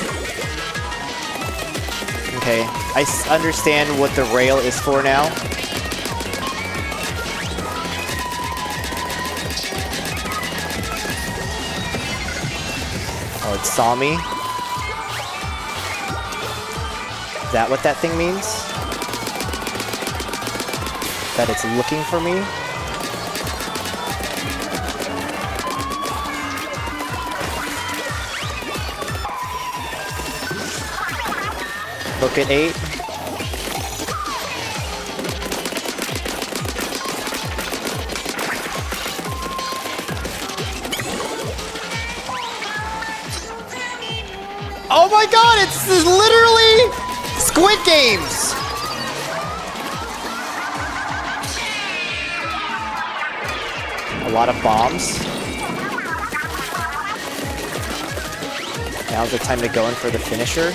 Speaker 1: Okay, I understand what the rail is for now. Oh, it saw me. Is that what that thing means? That it's looking for me? Book at 8. Oh my god, it's literally Squid Games! A lot of bombs. Now's the time to go in for the finisher.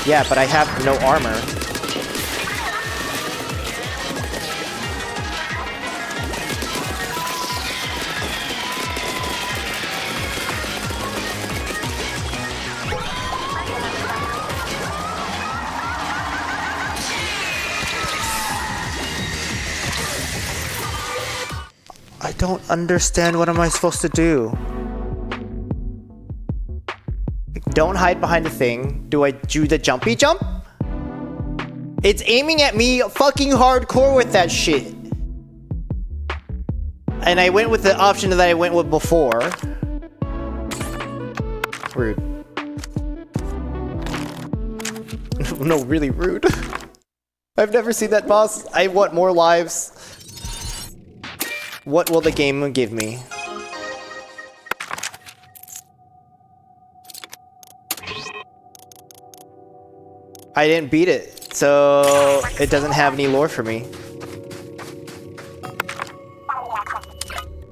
Speaker 1: Yeah, but I have no armor. I don't understand. What am I supposed to do? Don't hide behind the thing. Do I do the jumpy jump? It's aiming at me fucking hardcore with that shit. And I went with the option that I went with before. Rude. No, really rude. I've never seen that boss. I want more lives. What will the game give me? I didn't beat it, so it doesn't have any lore for me.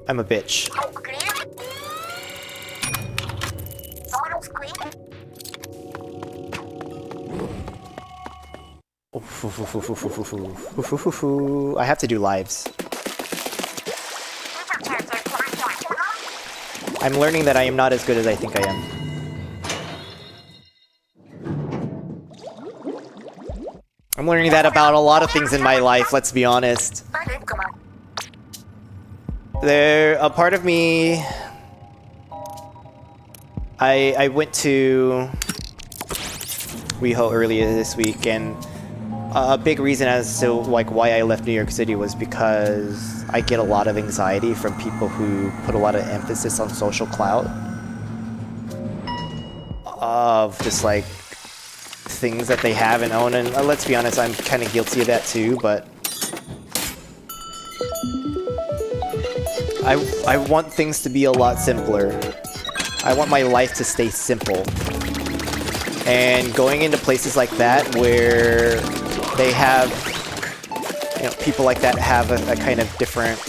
Speaker 1: I'm a bitch. I have to do lives. I'm learning that I am not as good as I think I am. I'm learning that about a lot of things in my life, let's be honest. A part of me... I went to WeHo earlier this week, and a big reason as to like why I left New York City was because I get a lot of anxiety from people who put a lot of emphasis on social clout. Of just like things that they have and own, and let's be honest, I'm kind of guilty of that too, but I want things to be a lot simpler. I want my life to stay simple. And going into places like that where they have, you know, people like that have a kind of different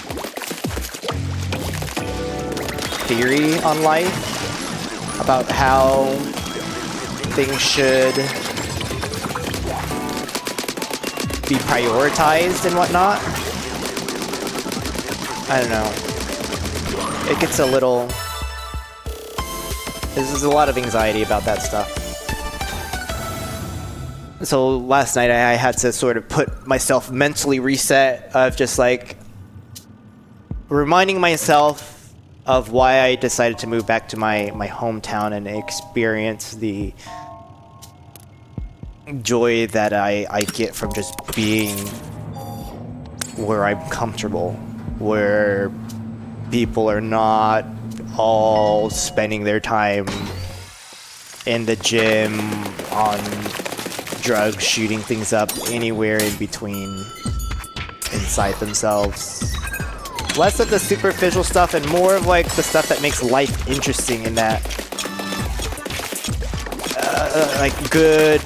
Speaker 1: theory on life about how things should be prioritized and whatnot. I don't know. It gets a little... There's a lot of anxiety about that stuff. So last night I had to sort of put myself mentally reset of just like reminding myself of why I decided to move back to my hometown and experience the joy that I get from just being where I'm comfortable, where people are not all spending their time in the gym, on drugs, shooting things up, anywhere in between, inside themselves. Less of the superficial stuff and more of like the stuff that makes life interesting in that like good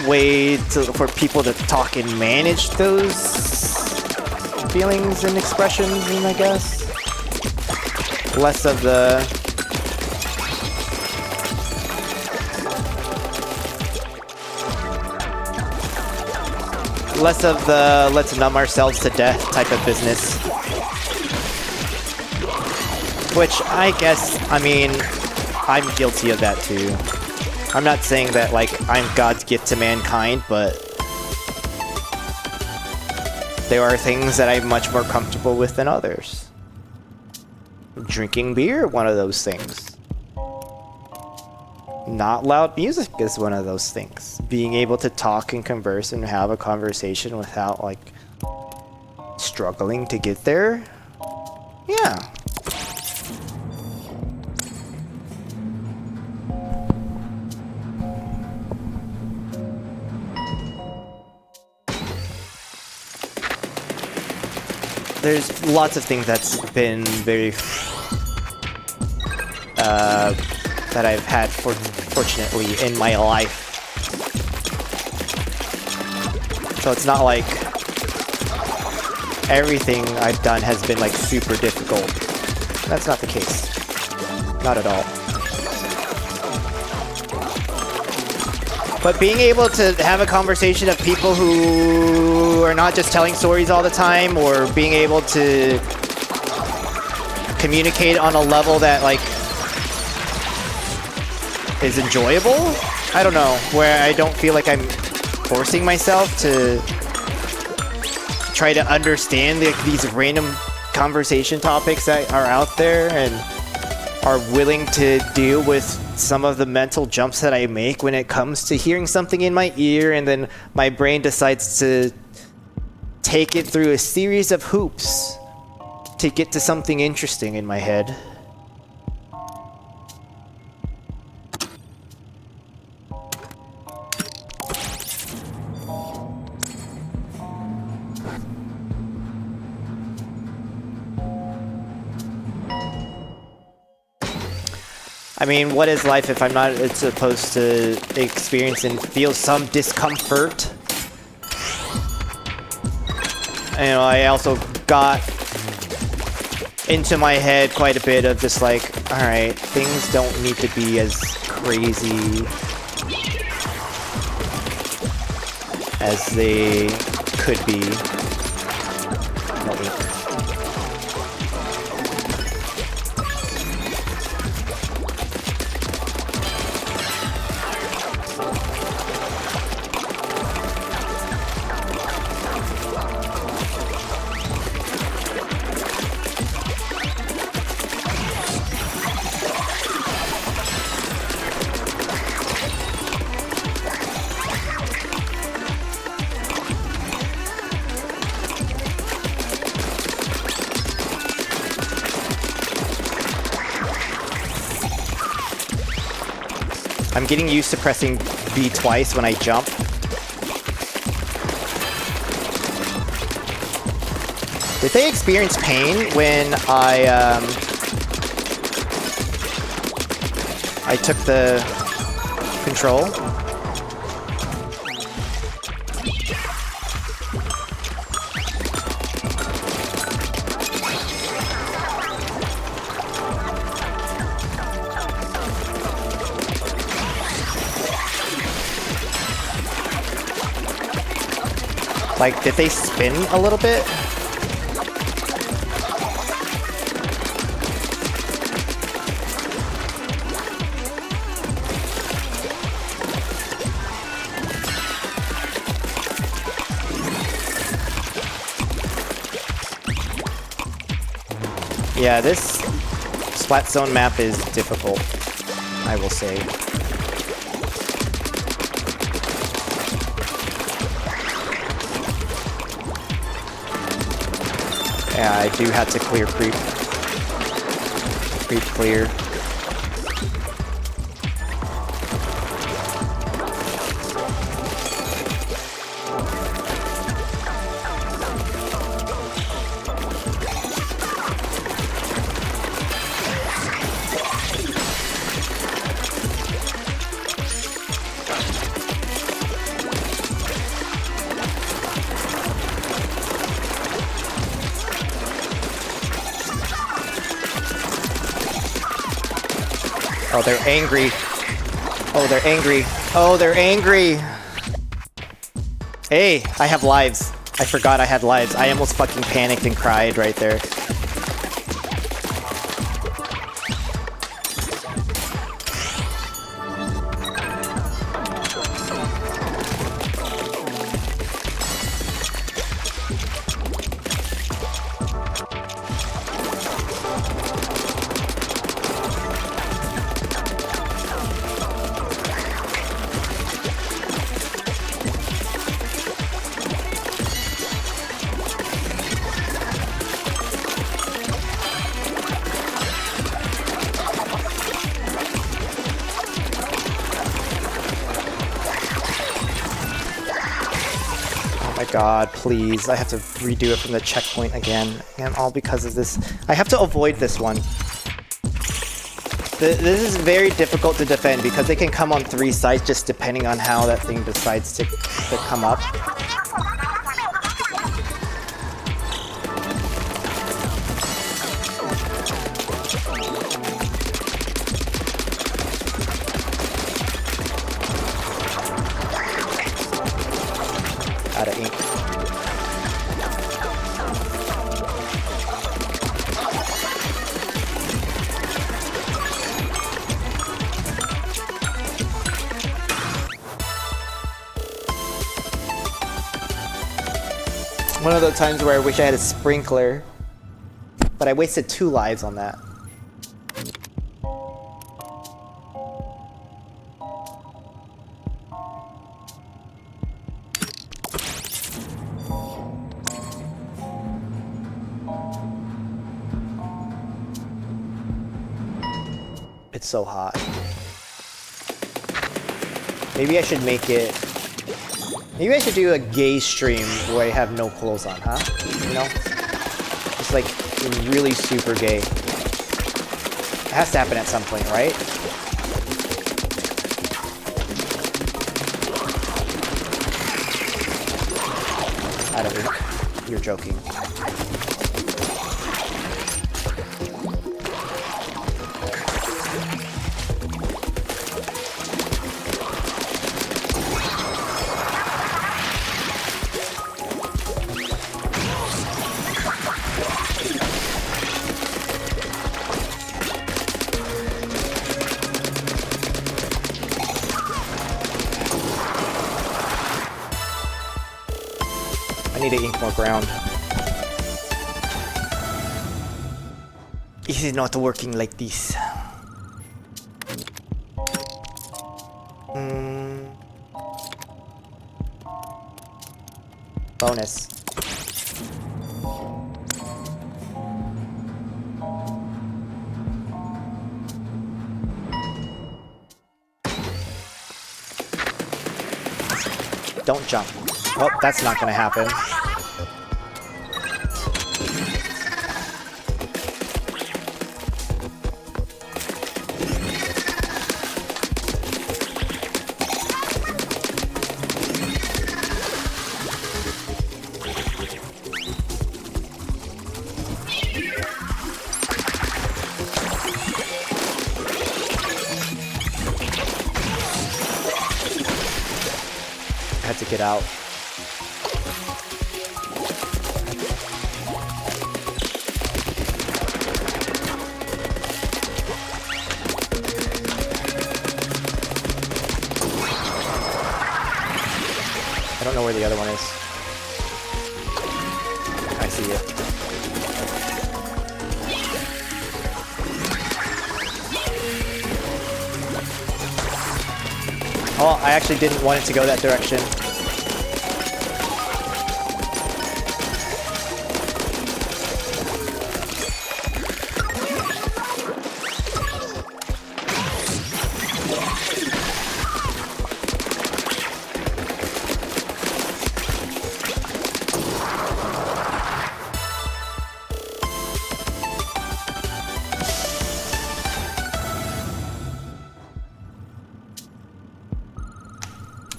Speaker 1: way for people to talk and manage those feelings and expressions, and I guess less of the let's numb ourselves to death type of business. Which I guess, I mean, I'm guilty of that too. I'm not saying that like I'm God's gift to mankind, but there are things that I'm much more comfortable with than others. Drinking beer, one of those things. Not loud music is one of those things. Being able to talk and converse and have a conversation without like struggling to get there. Yeah. there's lots of things that's been very that I've had fortunately in my life. So it's not like everything I've done has been like super difficult. That's not the case. Not at all. But being able to have a conversation of people who are not just telling stories all the time, or being able to communicate on a level that like is enjoyable, I don't know, where I don't feel like I'm forcing myself to try to understand these random conversation topics that are out there and are willing to deal with some of the mental jumps that I make when it comes to hearing something in my ear, and then my brain decides to take it through a series of hoops to get to something interesting in my head. I mean, what is life if I'm not supposed to experience and feel some discomfort? You know, I also got into my head quite a bit of just like, alright, things don't need to be as crazy as they could be. I'm getting used to pressing B twice when I jump. Did they experience pain when I took the control? Like, did they spin a little bit? Yeah, this Splat Zone map is difficult, I will say. Yeah, I do have to clear creep. Creep clear. Oh, they're angry. Oh, they're angry. Oh, they're angry. Hey, I have lives. I forgot I had lives. I almost fucking panicked and cried right there. god, please. I have to redo it from the checkpoint again. And all because of this. I have to avoid this one. This is very difficult to defend because they can come on 3 sides just depending on how that thing decides to come up. Out of ink. One of those times where I wish I had a sprinkler, but I wasted 2 lives on that. It's so hot. Maybe I should make it... Maybe I should do a gay stream where I have no clothes on, huh? You know? Just like really super gay. It has to happen at some point, right? I don't think you're joking. I need to ink more ground. This is not working like this. Bonus. Don't jump. Well, that's not gonna happen. I had to get out. I don't know where the other one is. I see it. Oh, I actually didn't want it to go that direction.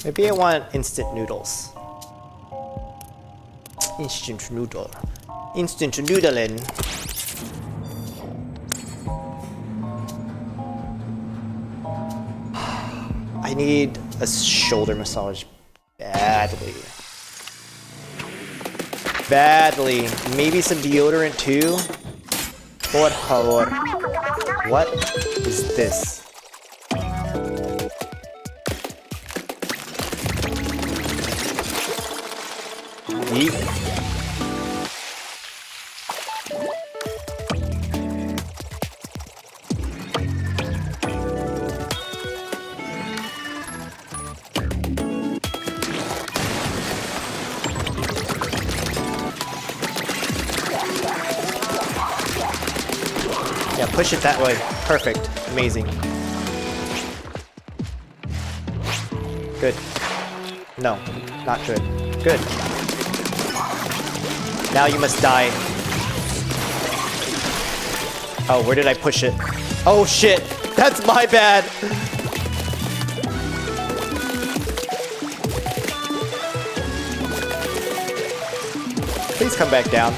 Speaker 1: Maybe I want instant noodles. Instant noodle. Instant noodling. I need a shoulder massage badly. Badly. Maybe some deodorant too? Por favor. What is this? Yeet. Yeah, push it that way. Perfect. Amazing. Good. No, not good. Good. Now you must die. Oh, where did I push it? Oh shit, that's my bad. Please come back down.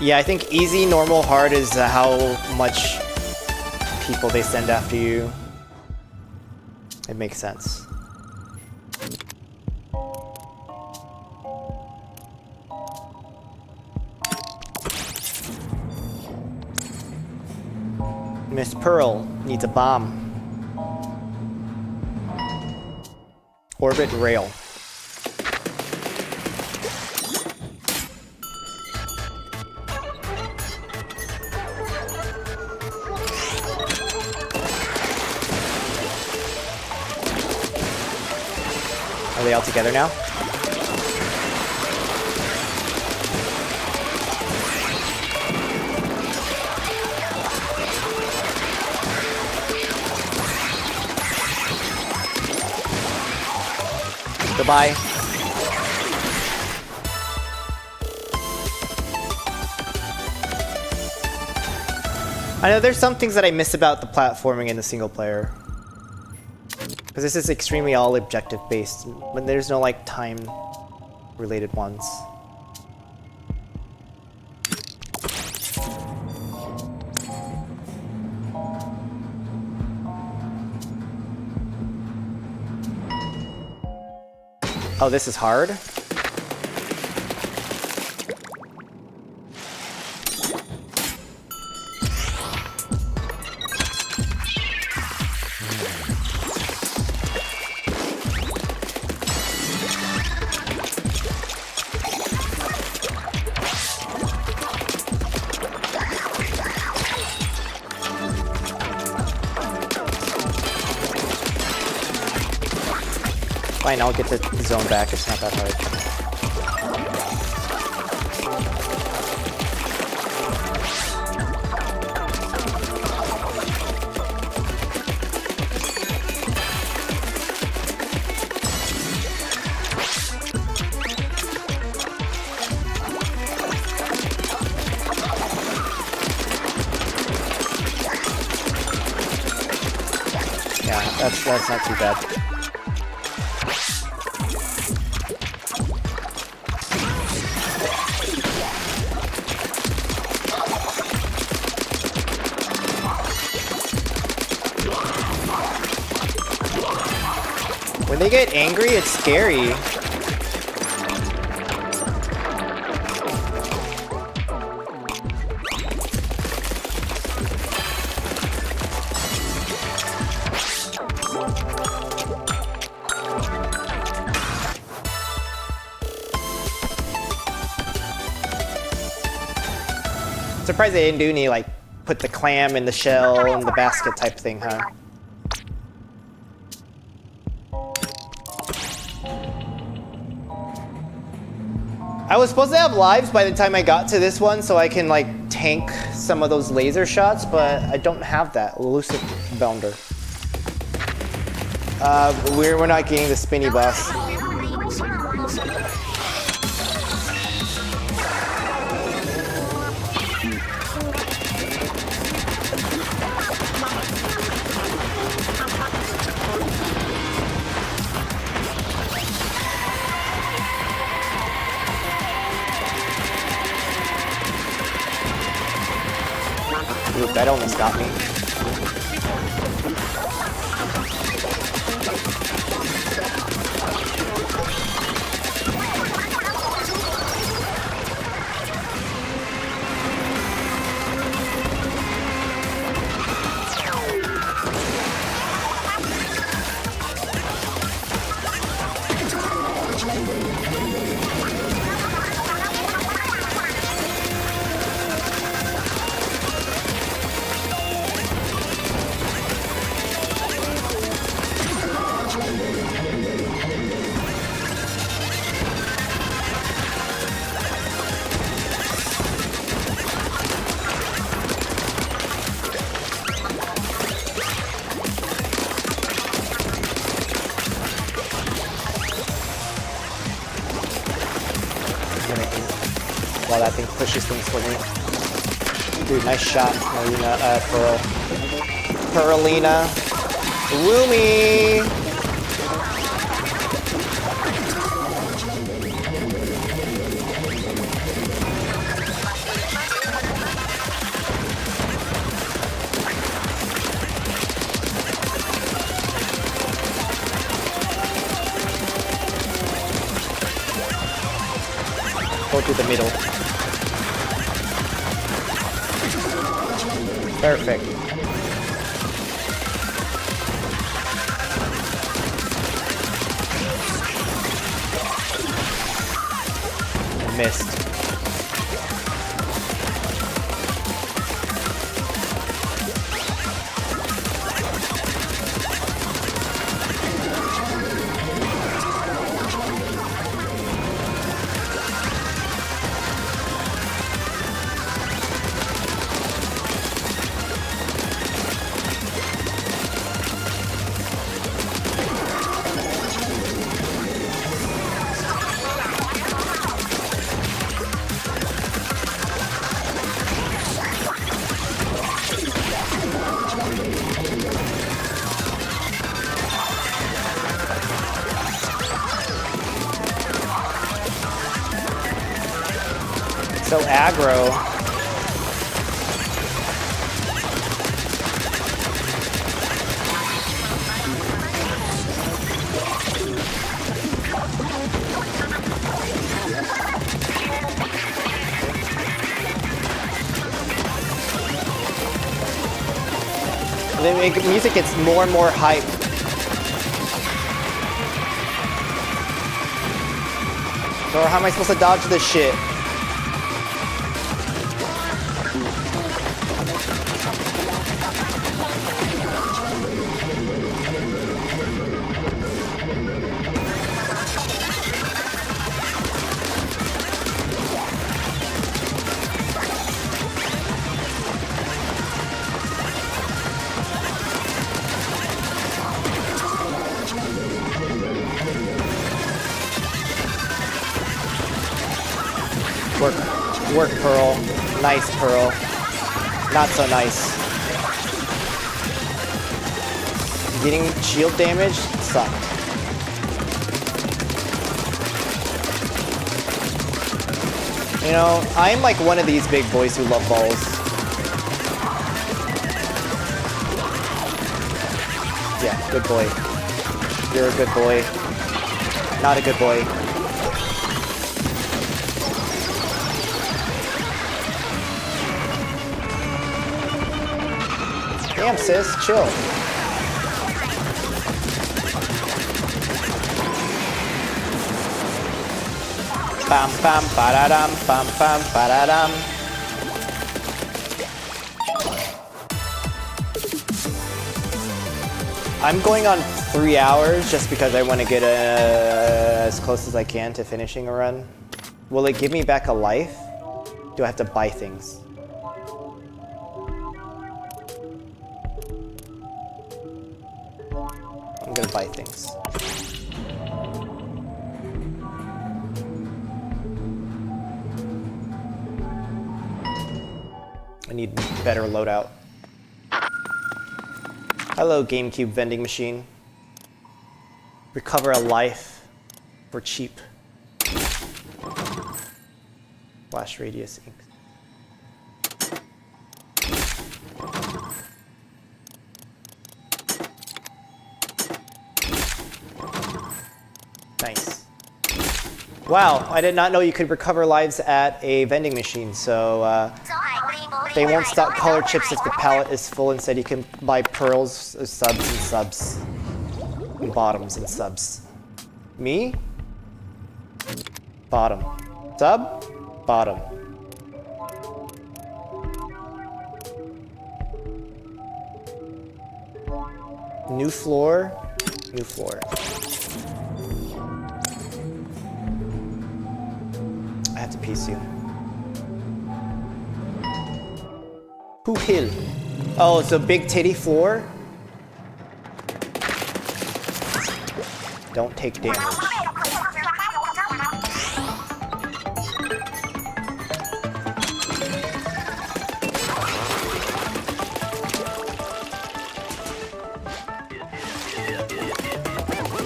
Speaker 1: Yeah, I think easy, normal, hard is how much people they send after you. It makes sense. Miss Pearl needs a bomb. Orbit rail. Are they all together now? Goodbye. I know there's some things that I miss about the platforming in the single player. Because this is extremely all objective based, but there's no like time related ones. Oh, this is hard? Fine, I'll get the zone back. It's not that hard. Yeah, that's not too bad. When they get angry, it's scary. Surprised they didn't do any, like, put the clam in the shell and the basket type thing, huh? I was supposed to have lives by the time I got to this one so I can like tank some of those laser shots, but I don't have that. Elusive Bounder. We're not getting the spinny boss. Ooh, that almost got me. while that thing pushes things for me. Dude, nice shot, Marina, Pearl. Pearlina. Roomy! Go to the middle. Perfect. Missed. So aggro. And the music gets more and more hype. So how am I supposed to dodge this shit? Work, Pearl. Nice, Pearl. Not so nice. Getting shield damage sucked. You know, I'm like one of these big boys who love balls. Yeah, good boy. You're a good boy. Not a good boy. Damn, sis, chill. Bam, bam, ba-da-dam, bam, bam, ba-da-dam. I'm going on 3 hours just because I want to get as close as I can to finishing a run. Will it give me back a life? Do I have to buy things? I'm gonna buy things. I need better loadout. Hello, GameCube vending machine. Recover a life for cheap. Flash radius ink. Nice. Wow, I did not know you could recover lives at a vending machine, so they won't stock color chips if the pallet is full. Instead, you can buy pearls, subs, and subs. And bottoms and subs. Me? Bottom. Sub? Bottom. New floor? New floor. I have to piece you. Who hill? Oh, it's a big titty floor? Don't take damage.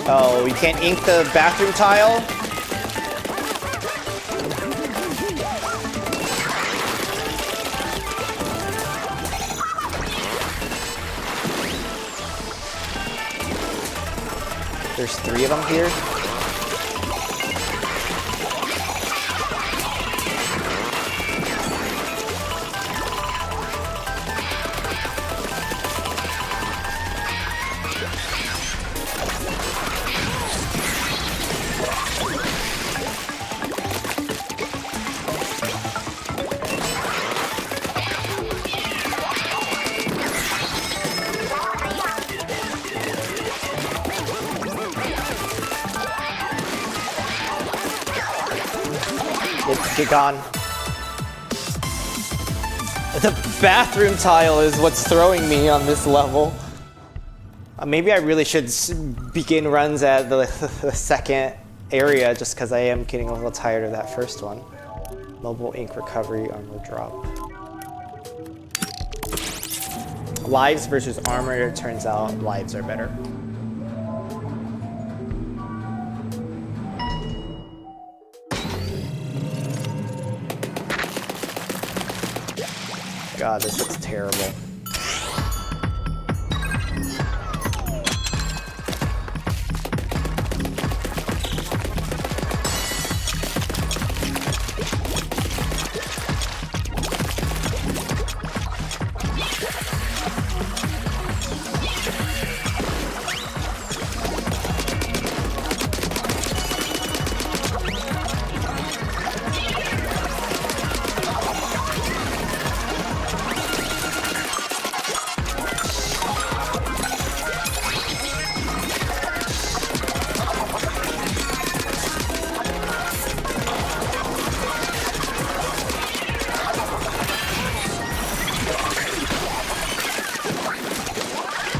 Speaker 1: Oh, you can't ink the bathroom tile? There's 3 of them here. Get gone. The bathroom tile is what's throwing me on this level. Maybe I really should begin runs at the second area just because I am getting a little tired of that first one. Mobile ink recovery, armor drop. Lives versus armor, it turns out lives are better. God, this looks terrible.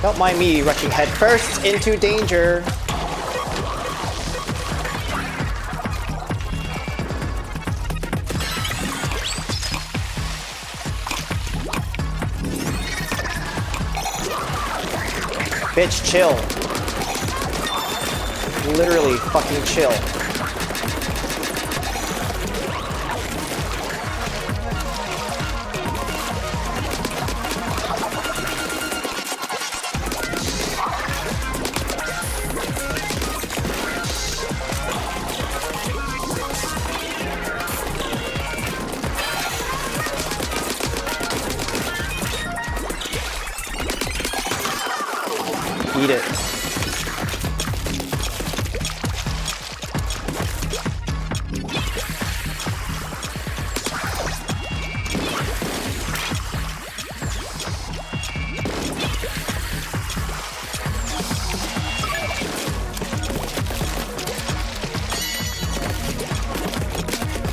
Speaker 1: Don't mind me rushing headfirst into danger. Bitch, chill. Literally fucking chill. Eat it.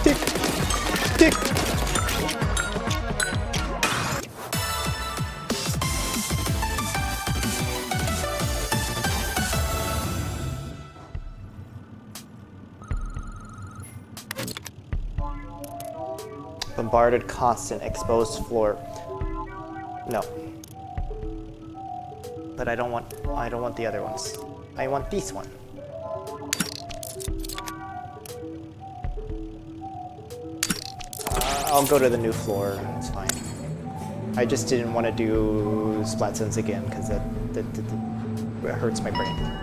Speaker 1: Tick, tick. Bombarded, constant, exposed floor. No. But I don't want the other ones. I want this one. I'll go to the new floor, it's fine. I just didn't want to do Splatoons again because it hurts my brain.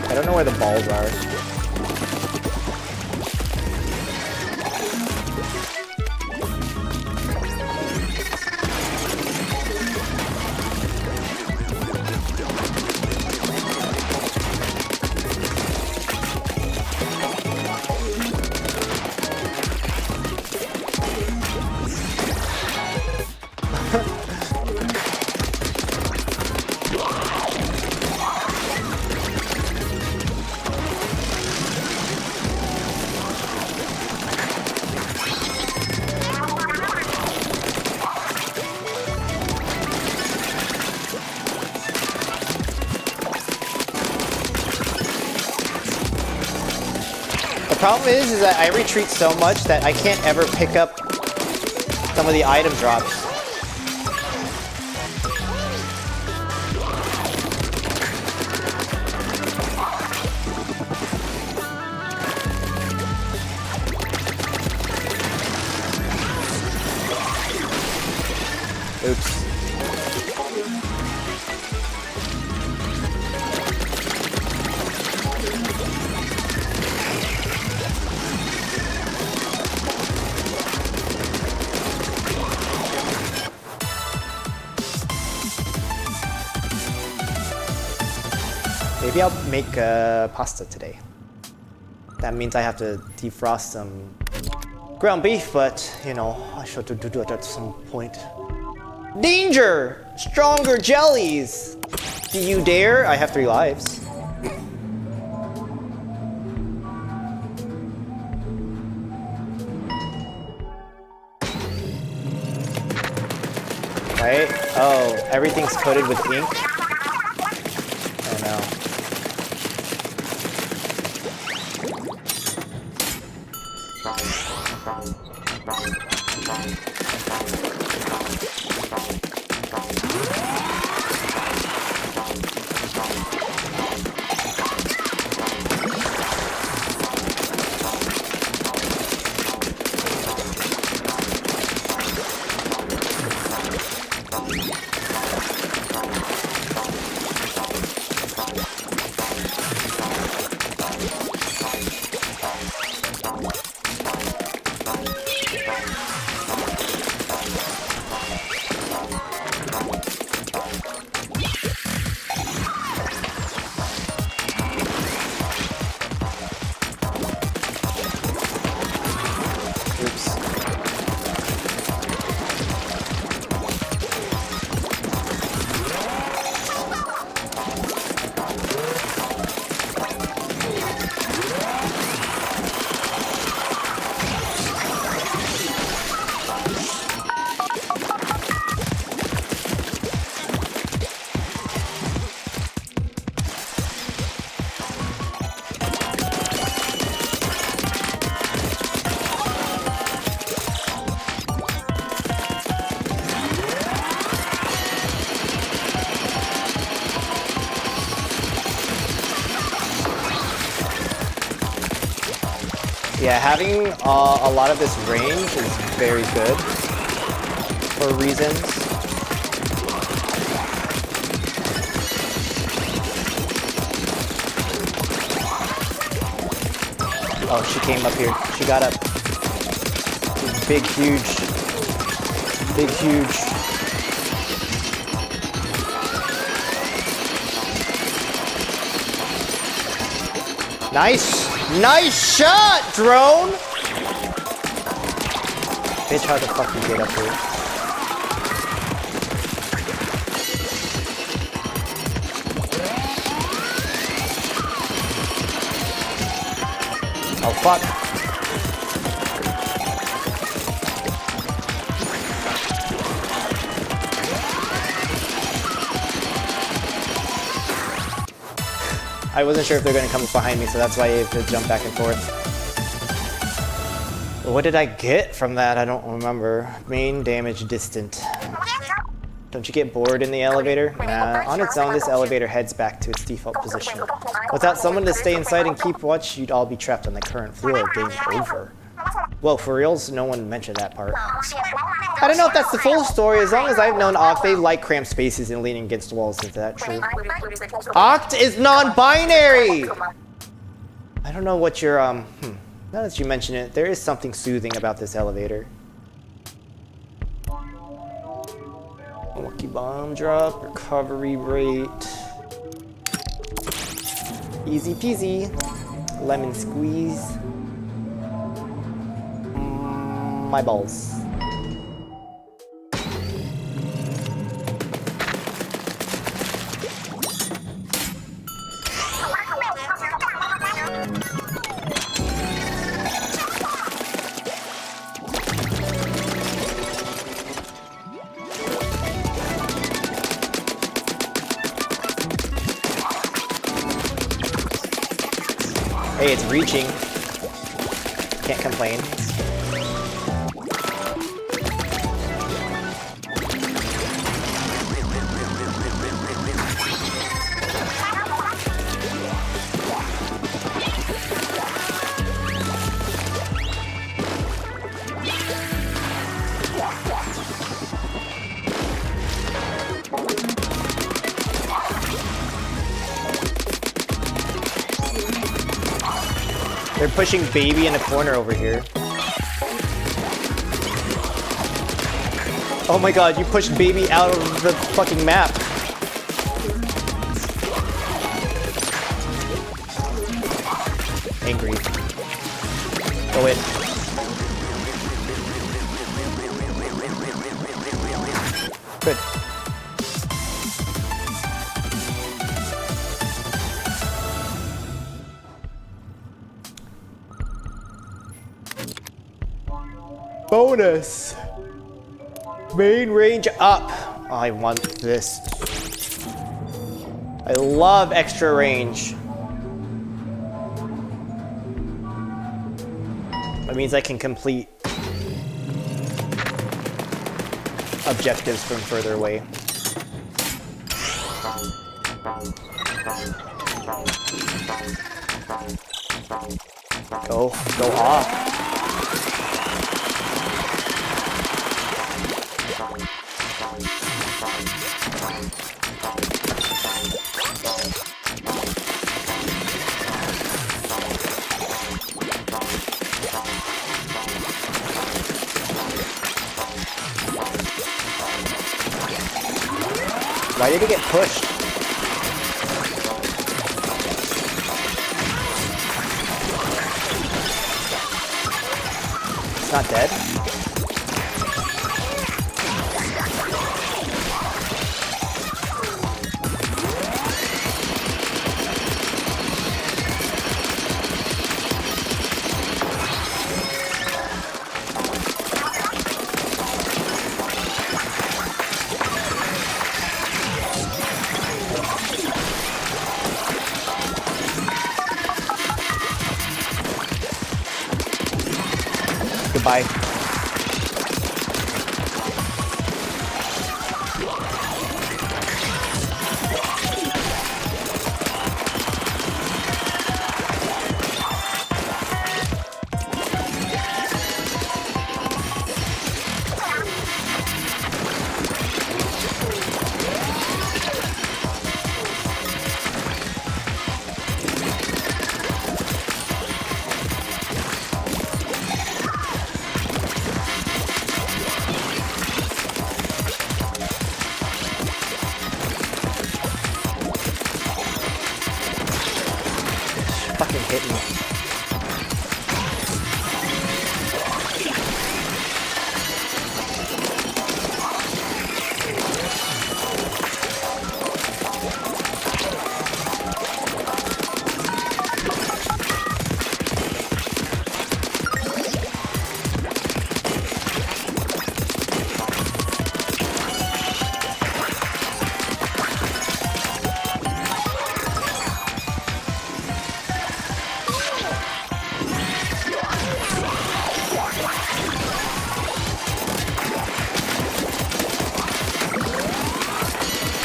Speaker 1: I don't know where the balls are. problem is that I retreat so much that I can't ever pick up some of the item drops. Oops. Maybe I'll make pasta today. That means I have to defrost some ground beef, but you know, I should do that at some point. Danger! Stronger jellies! Do you dare? I have 3 lives. Right? Oh, everything's coated with ink? Oh no. Yeah, having a lot of this range is very good for reasons. Oh, she came up here. She got up. Big, huge. Big, huge. Nice! Nice shot, drone! Bitch, how the fuck you get up here? Oh, fuck. I wasn't sure if they're going to come up behind me, so that's why I had to jump back and forth. What did I get from that? I don't remember. Main damage distant. Don't you get bored in the elevator? Nah, on its own, this elevator heads back to its default position. Without someone to stay inside and keep watch, you'd all be trapped on the current floor. Game over. Whoa, for reals? No one mentioned that part. I don't know if that's the full story. As long as I've known Oct, they like cramped spaces and leaning against walls. Is that true? Oct is non-binary! I don't know what your, Now that you mention it, there is something soothing about this elevator. Lucky bomb drop, recovery rate. Easy peasy. Lemon squeeze. My balls. Hey, it's reaching. Can't complain. They're pushing baby in a corner over here. Oh my god, you pushed baby out of the fucking map. Angry. Go in. Good. Bonus! Main range up! I want this. I love extra range. That means I can complete objectives from further away. Go off. Why did he get pushed? It's not dead? Goodbye. Hit me.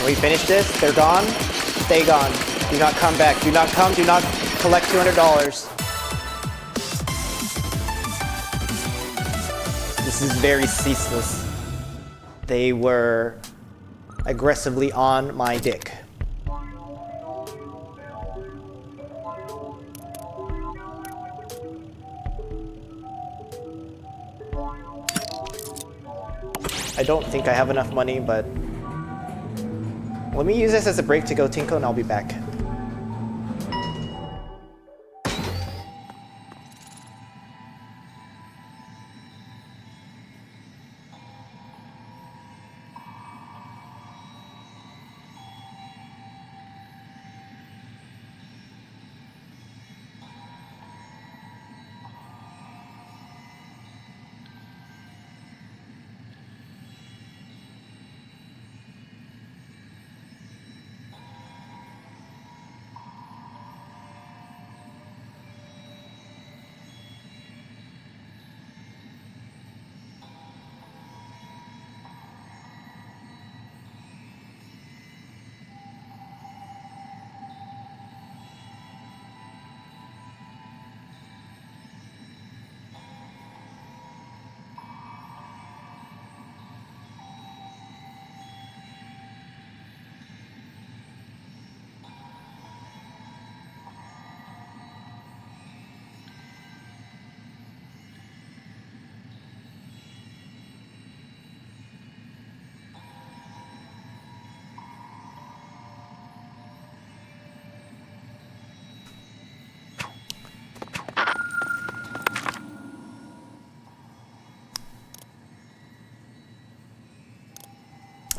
Speaker 1: We finish this, they're gone, stay gone. Do not come back, do not come, do not collect $200. This is very ceaseless. They were aggressively on my dick. I don't think I have enough money, but let me use this as a break to go Tinko and I'll be back.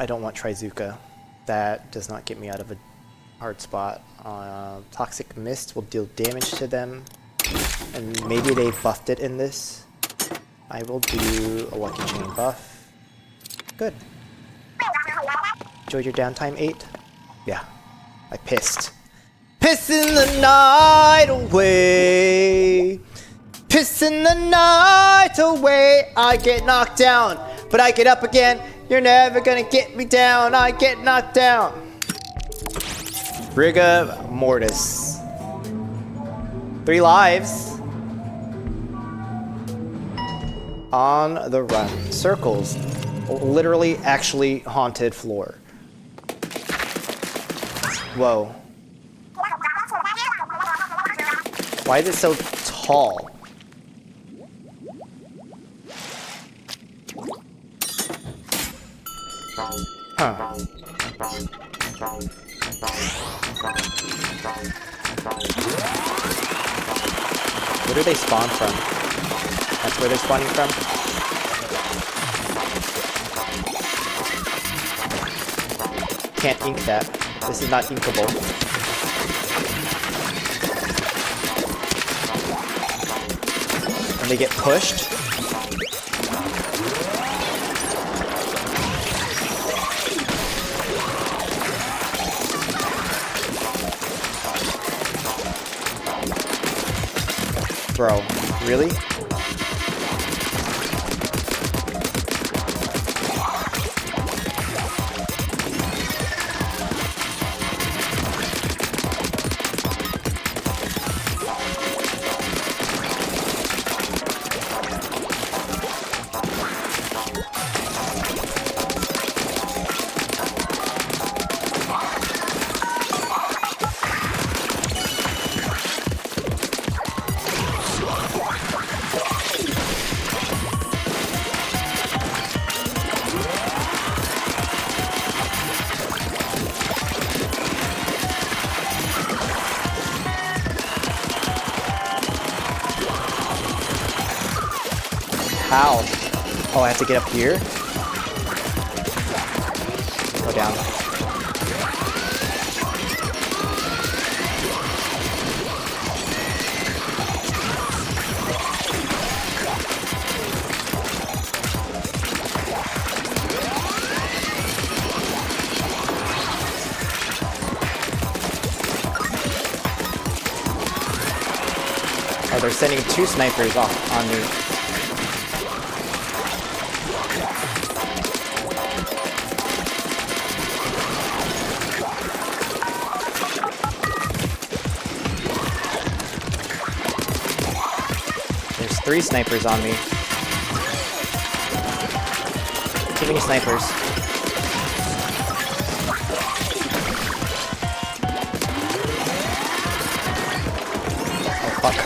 Speaker 1: I don't want Trizuka. That does not get me out of a hard spot. Toxic Mist will deal damage to them. And maybe they buffed it in this. I will do a Lucky Chain buff. Good. Enjoyed your downtime, 8? Yeah. I pissed. Pissing the night away. Pissing the night away. I get knocked down, but I get up again. You're never gonna get me down. I get knocked down. Rigor Mortis. 3 lives. On the run. Circles. Literally, actually haunted floor. Whoa. Why is it so tall? Huh. Where do they spawn from? That's where they're spawning from? Can't ink that. This is not inkable. And they get pushed. Bro, really? How? Oh, I have to get up here? Go down. Oh, they're sending 2 snipers off on me. There's 3 snipers on me. Too many snipers. Oh, fuck.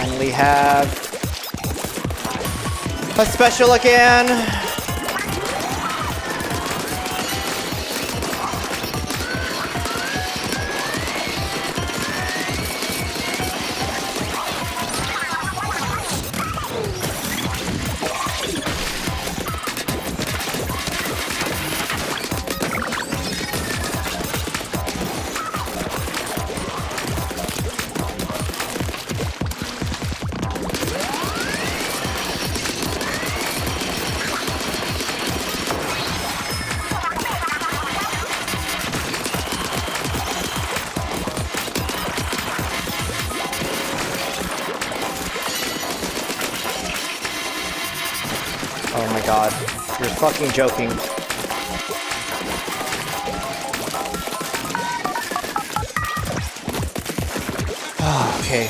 Speaker 1: Finally have a special again. Oh my god, you're fucking joking. Oh, okay.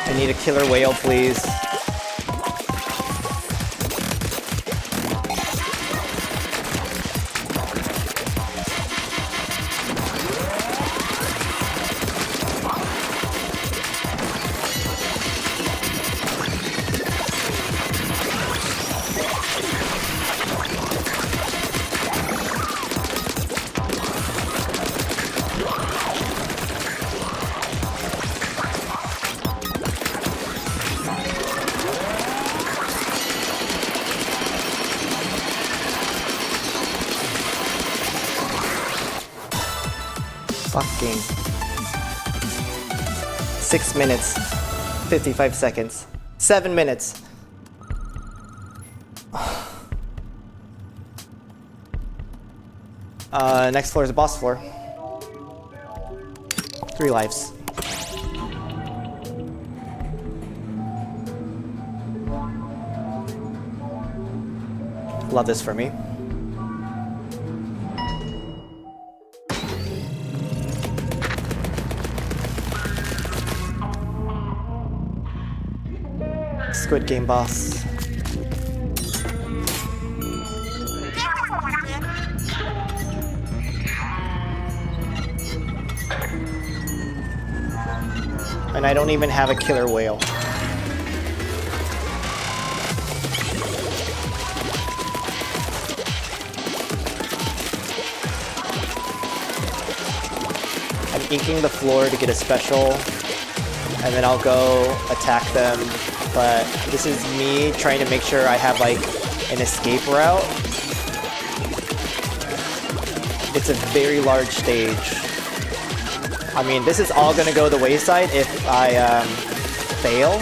Speaker 1: I need a killer whale, please. Fucking 6 minutes, 55 seconds, 7 minutes. Next floor is the boss floor. 3 lives. Love this for me. Squid Game boss. And I don't even have a killer whale. I'm inking the floor to get a special, and then I'll go attack them. But this is me trying to make sure I have like an escape route. It's a very large stage. I mean, this is all gonna go the wayside if I fail.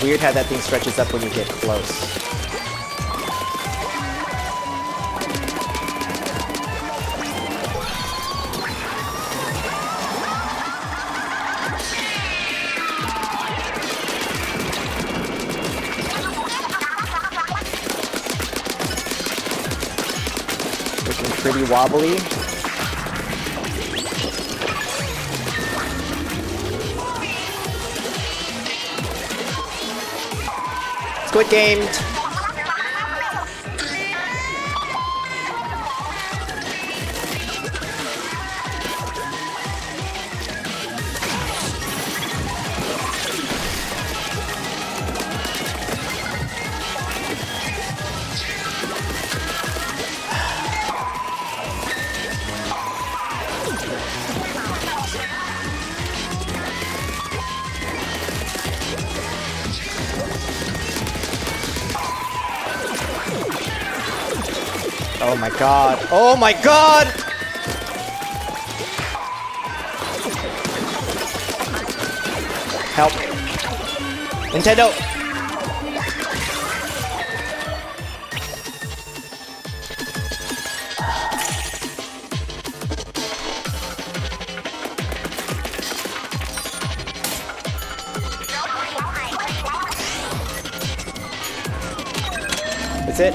Speaker 1: Weird how that thing stretches up when you get close. wibbly wobbly. Squid Gamed. Oh my god. Oh my god! Help. Nintendo! Is it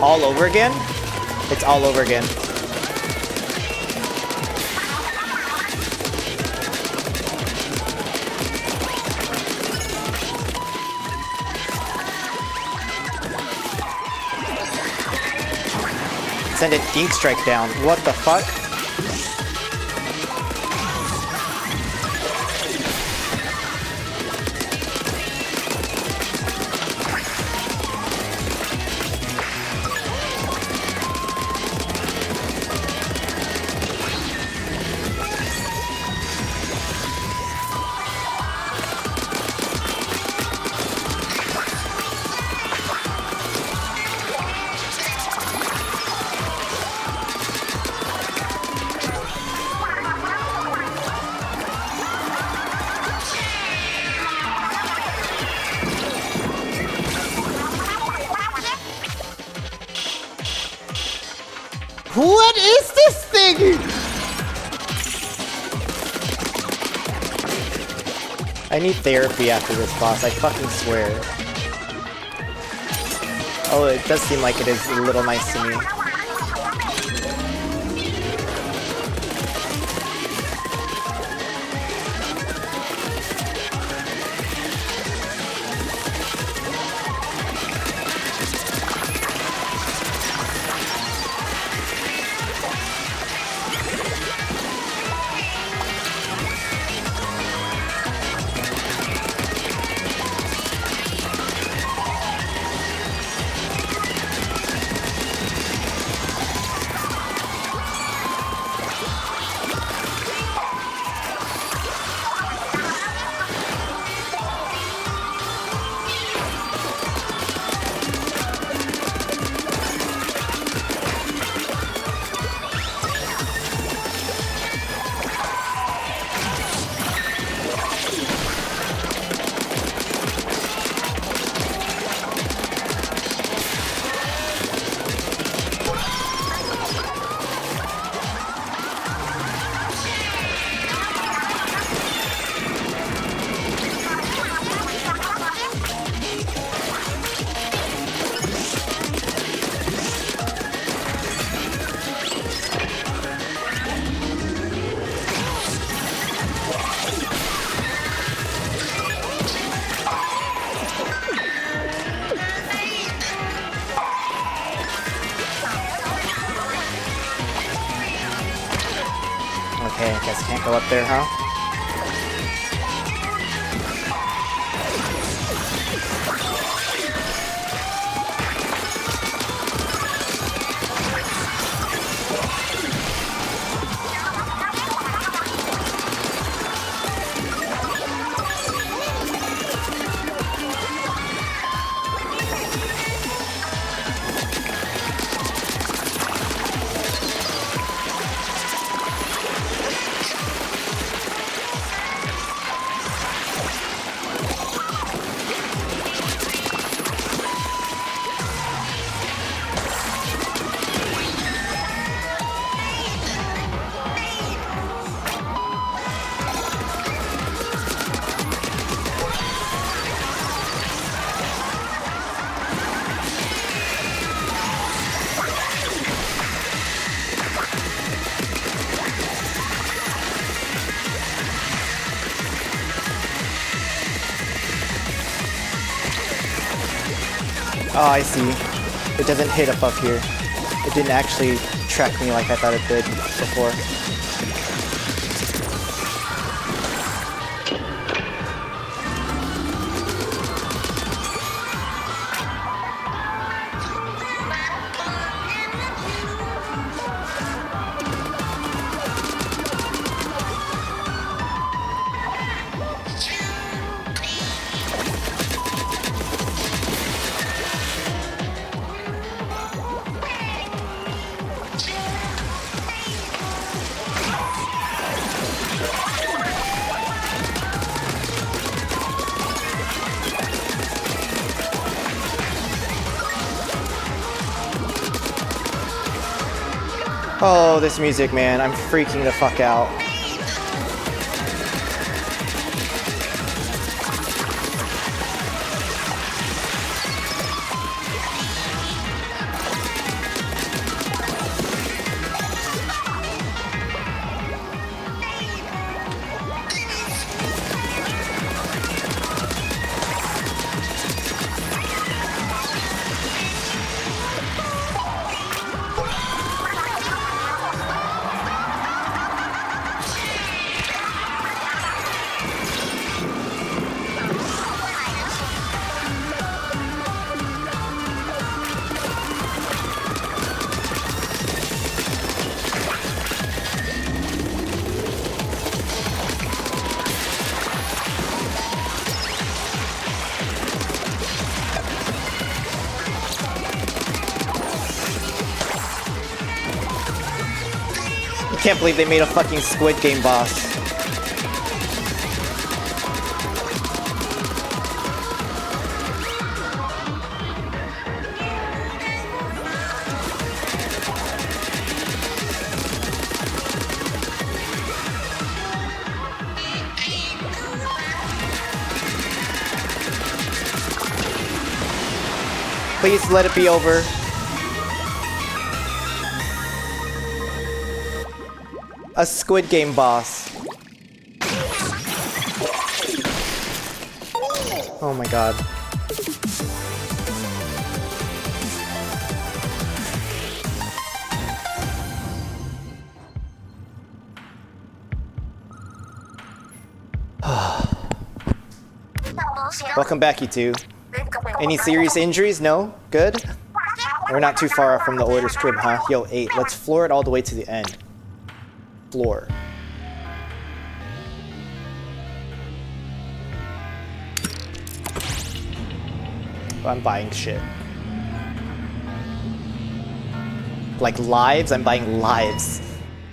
Speaker 1: all over again? It's all over again. Send an ink strike down. What the fuck? What is this thing? I need therapy after this boss, I fucking swear. Oh, it does seem like it is a little nice to me. Okay, I guess can't go up there, huh? Oh, I see. It doesn't hit above here. It didn't actually track me like I thought it did before. Oh, this music, man. I'm freaking the fuck out. I can't believe they made a fucking Squid Game boss. Please let it be over. A Squid Game boss. Oh my god. Welcome back, you two. Any serious injuries? No? Good? We're not too far off from the Order's crib, huh? Yo, 8. Let's floor it all the way to the end. Floor. I'm buying shit. Like lives? I'm buying lives.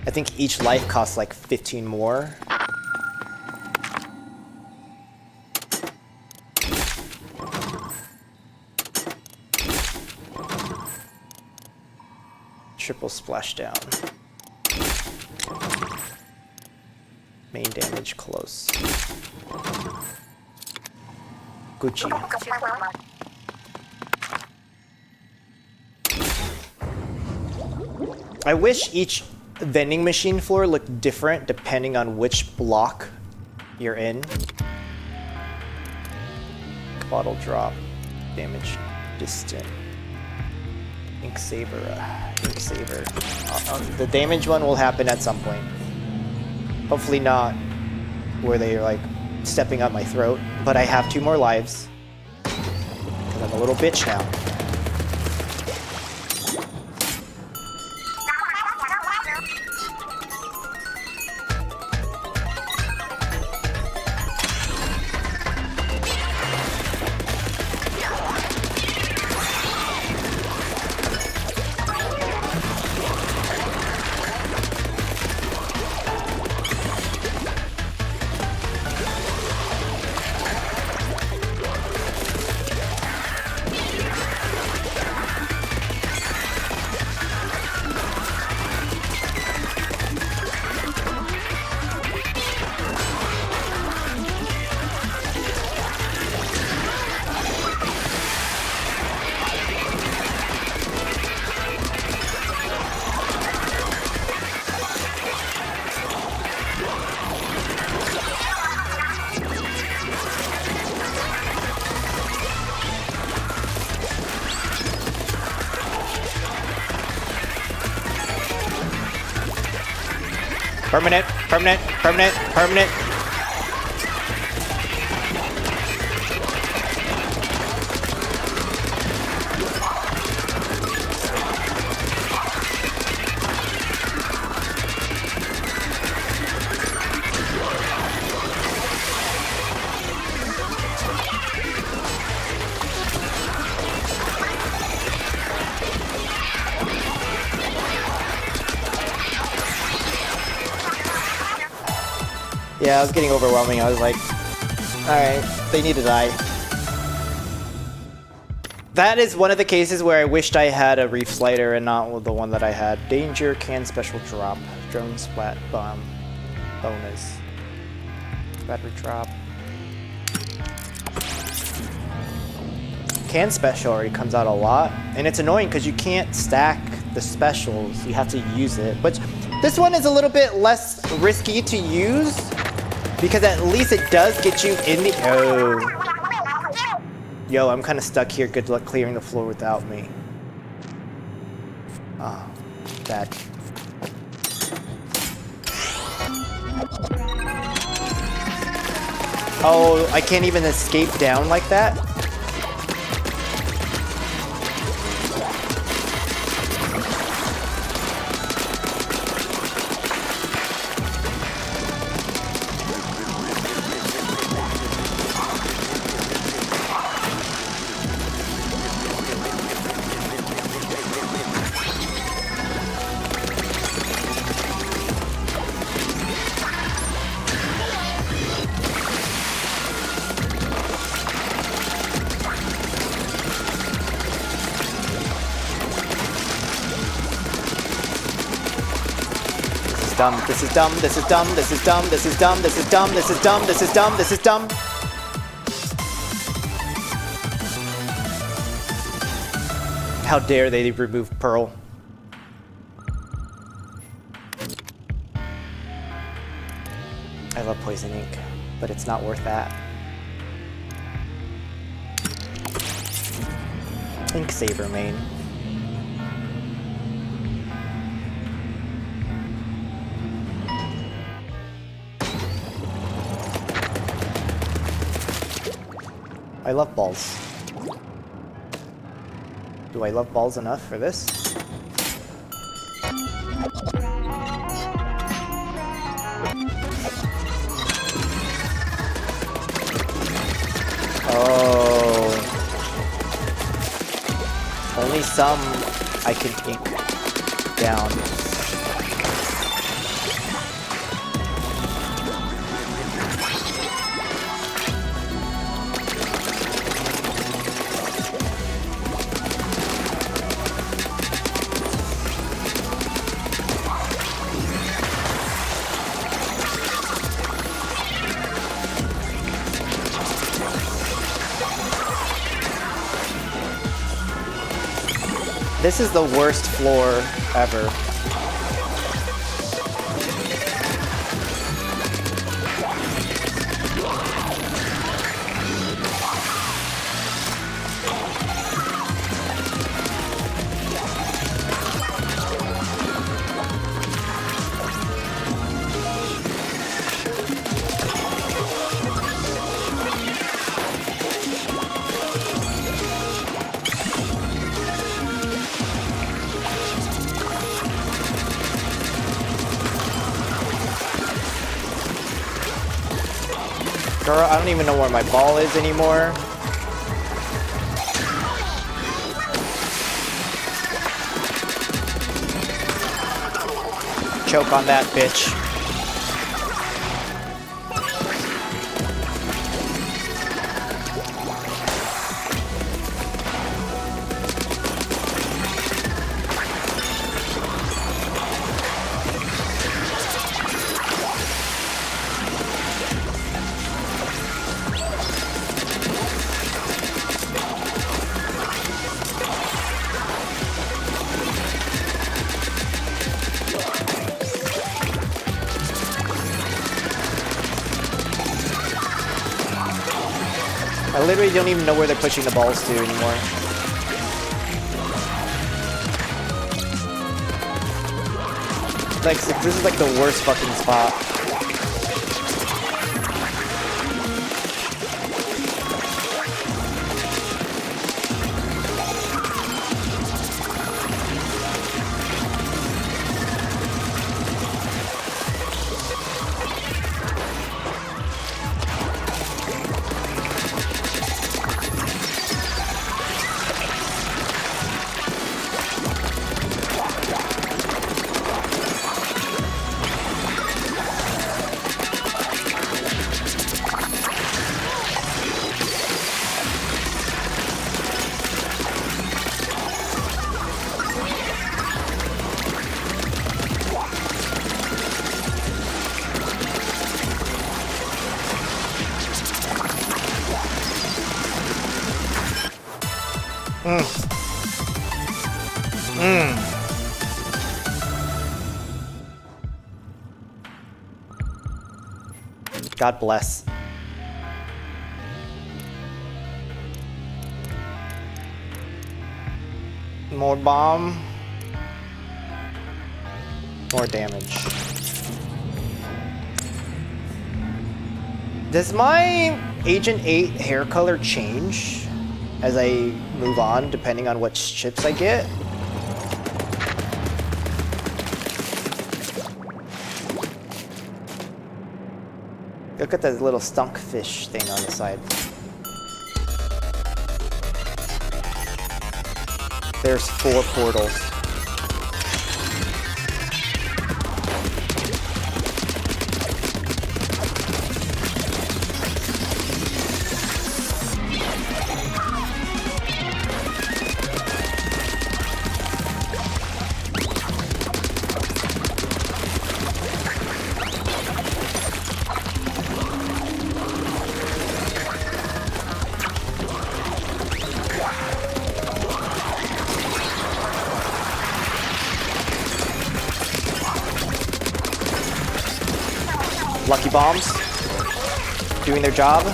Speaker 1: I think each life costs like 15 more. Triple splashdown. Main damage close. Gucci. I wish each vending machine floor looked different depending on which block you're in. Bottle drop. Damage distant. Ink saver. The damage one will happen at some point. Hopefully not where they're like stepping up my throat, but I have 2 more lives. Because I'm a little bitch now. Permanent, permanent, permanent, permanent. Yeah, it was getting overwhelming. I was like, alright, they need to die. That is one of the cases where I wished I had a reef slider and not the one that I had. Danger, can special drop, drone splat bomb, bonus, battery drop. Can special already comes out a lot, and it's annoying because you can't stack the specials. You have to use it, but this one is a little bit less risky to use because at least it does get you in the... Oh. Yo, I'm kind of stuck here. Good luck clearing the floor without me. Oh, bad. Oh, I can't even escape down like that? Dumb. This is dumb. This is dumb. This is dumb. This is dumb. This is dumb. This is dumb. This is dumb. This is dumb. How dare they remove Pearl? I love Poison Ink, but it's not worth that. Ink Saber main. I love balls. Do I love balls enough for this? Oh. Only some I can ink down. This is the worst floor ever. Girl, I don't even know where my ball is anymore. Choke on that, bitch. I literally don't even know where they're pushing the balls to anymore. Like, this is like the worst fucking spot. God bless. More bomb. More damage. Does my Agent 8 hair color change as I move on, depending on which chips I get? Look at that little stunk fish thing on the side. There's 4 portals. Lucky bombs, doing their job.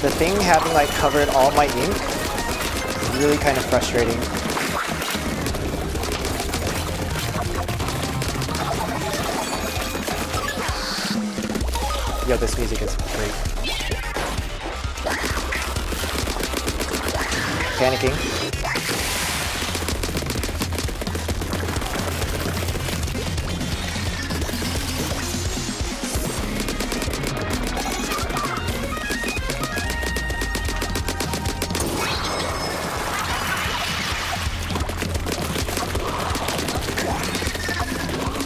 Speaker 1: The thing having like covered all my ink is really kind of frustrating. Yo, this music is great. Panicking.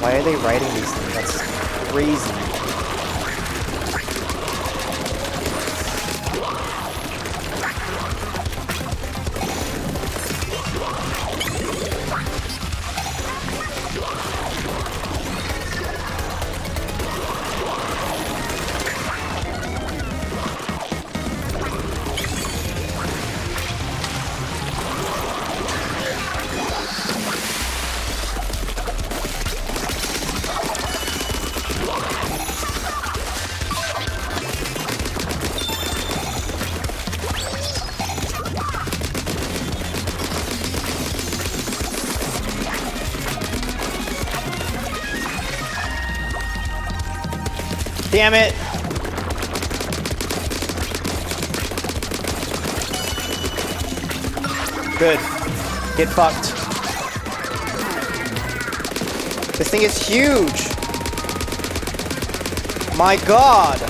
Speaker 1: Why are they writing these things? That's crazy. Damn it! Good. Get fucked. This thing is huge! My god!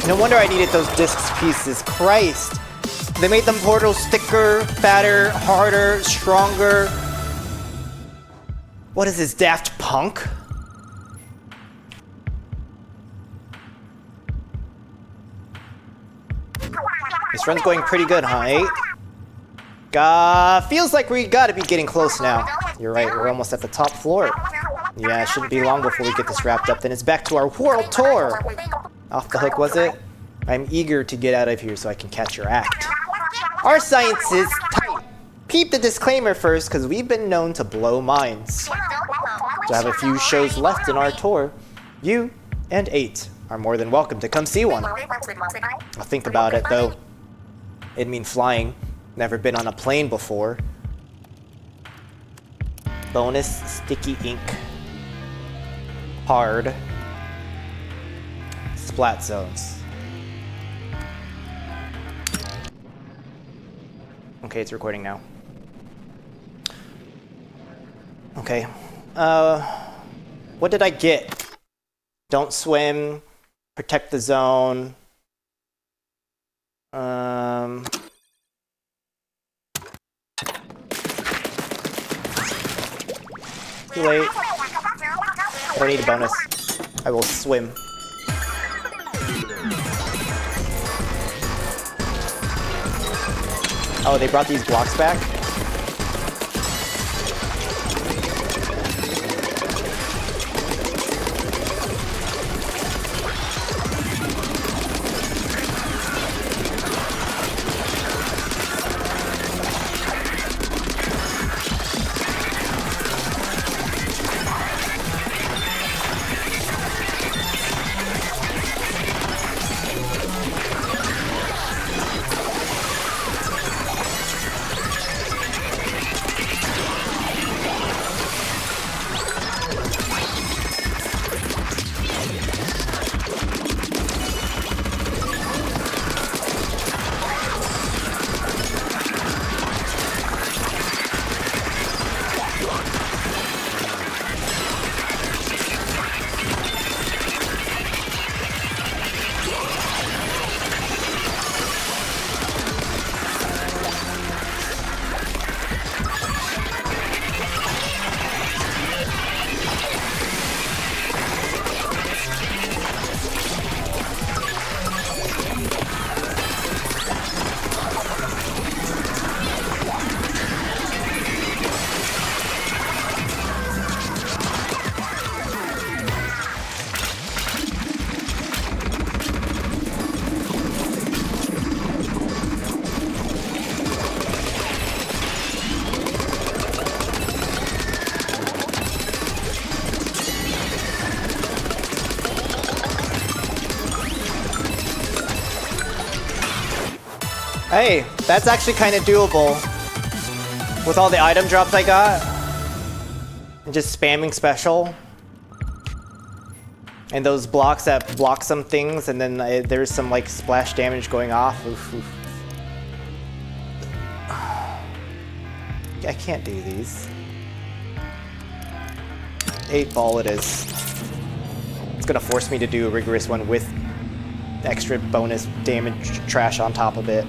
Speaker 1: No wonder I needed those discs pieces. Christ. They made them portals thicker, fatter, harder, stronger. What is this, Daft Punk? This run's going pretty good, huh, 8? Feels like we gotta be getting close now. You're right, we're almost at the top floor. Yeah, it shouldn't be long before we get this wrapped up. Then it's back to our world tour. Off the hook, was it? I'm eager to get out of here so I can catch your act. Our science is tight. Peep the disclaimer first, because we've been known to blow minds. To have a few shows left in our tour, you and 8 are more than welcome to come see one. I'll think about it, though. It'd mean flying. Never been on a plane before. Bonus sticky ink. Hard. Splat zones. Okay, it's recording now. Okay. What did I get? Don't swim. Protect the zone. Too late. I don't need a bonus. I will swim. Oh, they brought these blocks back? Hey, that's actually kind of doable. With all the item drops I got. And just spamming special. And those blocks that block some things, and then there's some like splash damage going off. Oof, oof. I can't do these. 8 ball it is. It's gonna force me to do a rigorous one with extra bonus damage trash on top of it.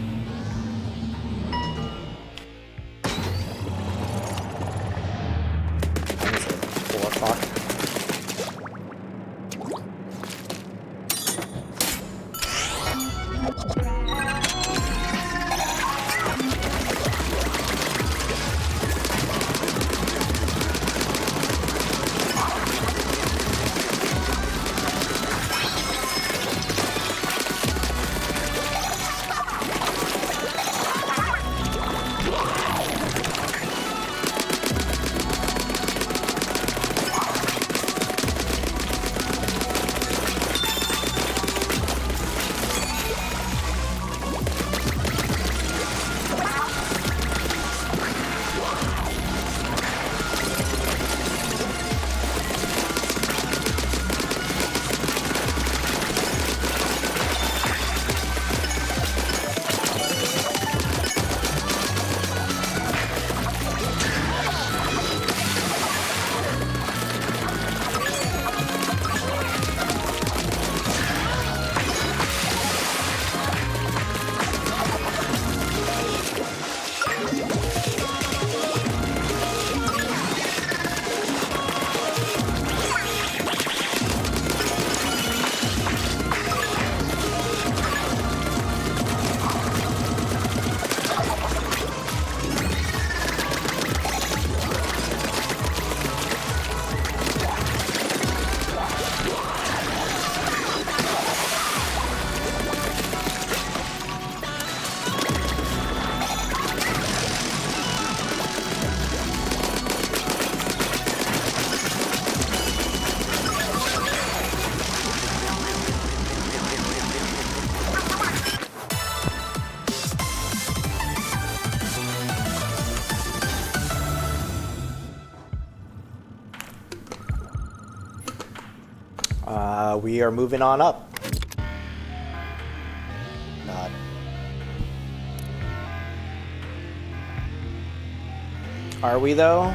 Speaker 1: We are moving on up. God. Are we though?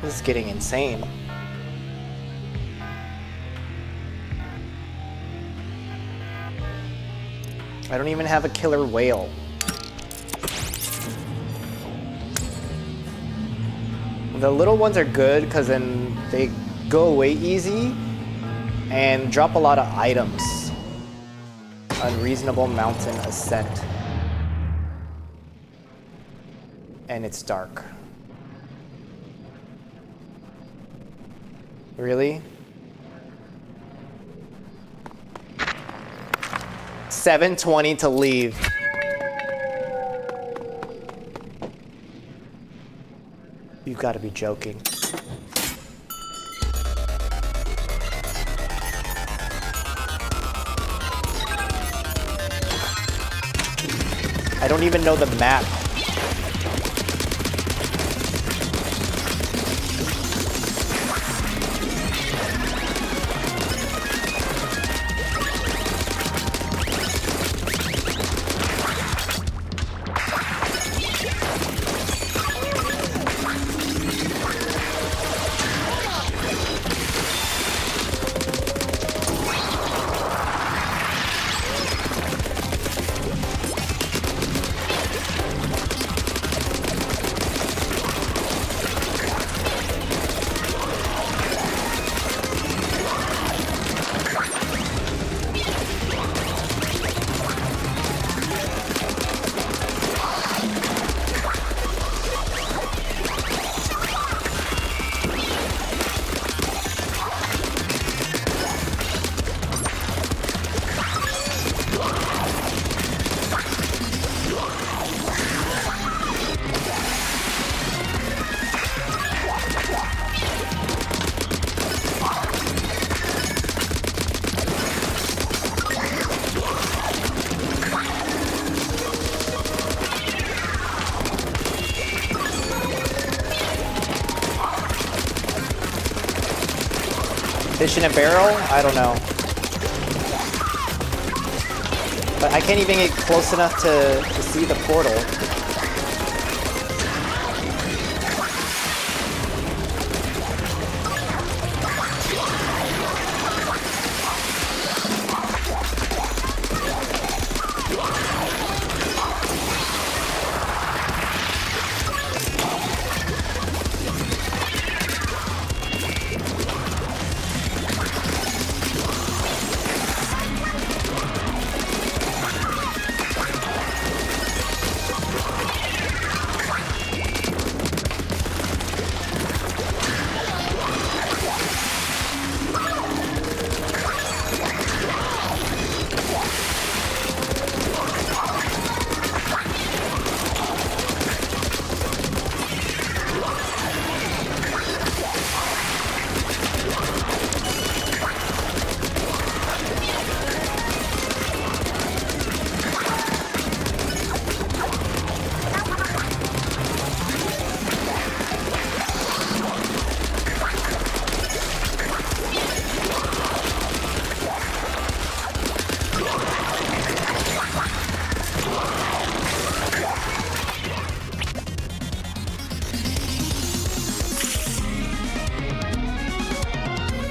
Speaker 1: This is getting insane. I don't even have a killer whale. The little ones are good because then they go away easy and drop a lot of items. Unreasonable mountain ascent. And it's dark. Really? 7:20 to leave. You've got to be joking. I don't even know the map. Fish in a barrel? I don't know. But I can't even get close enough to see the portal.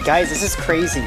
Speaker 1: Guys, this is crazy.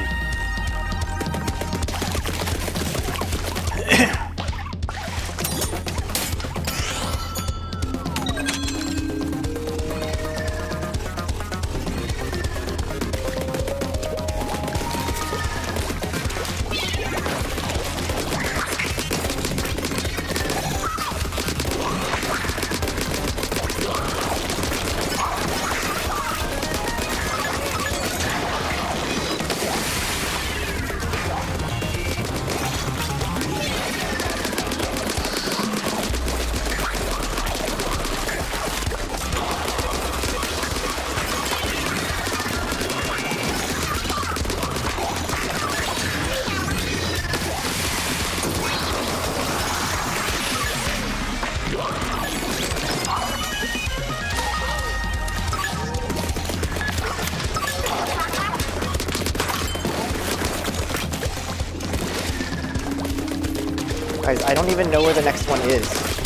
Speaker 1: Guys, I don't even know where the next one is.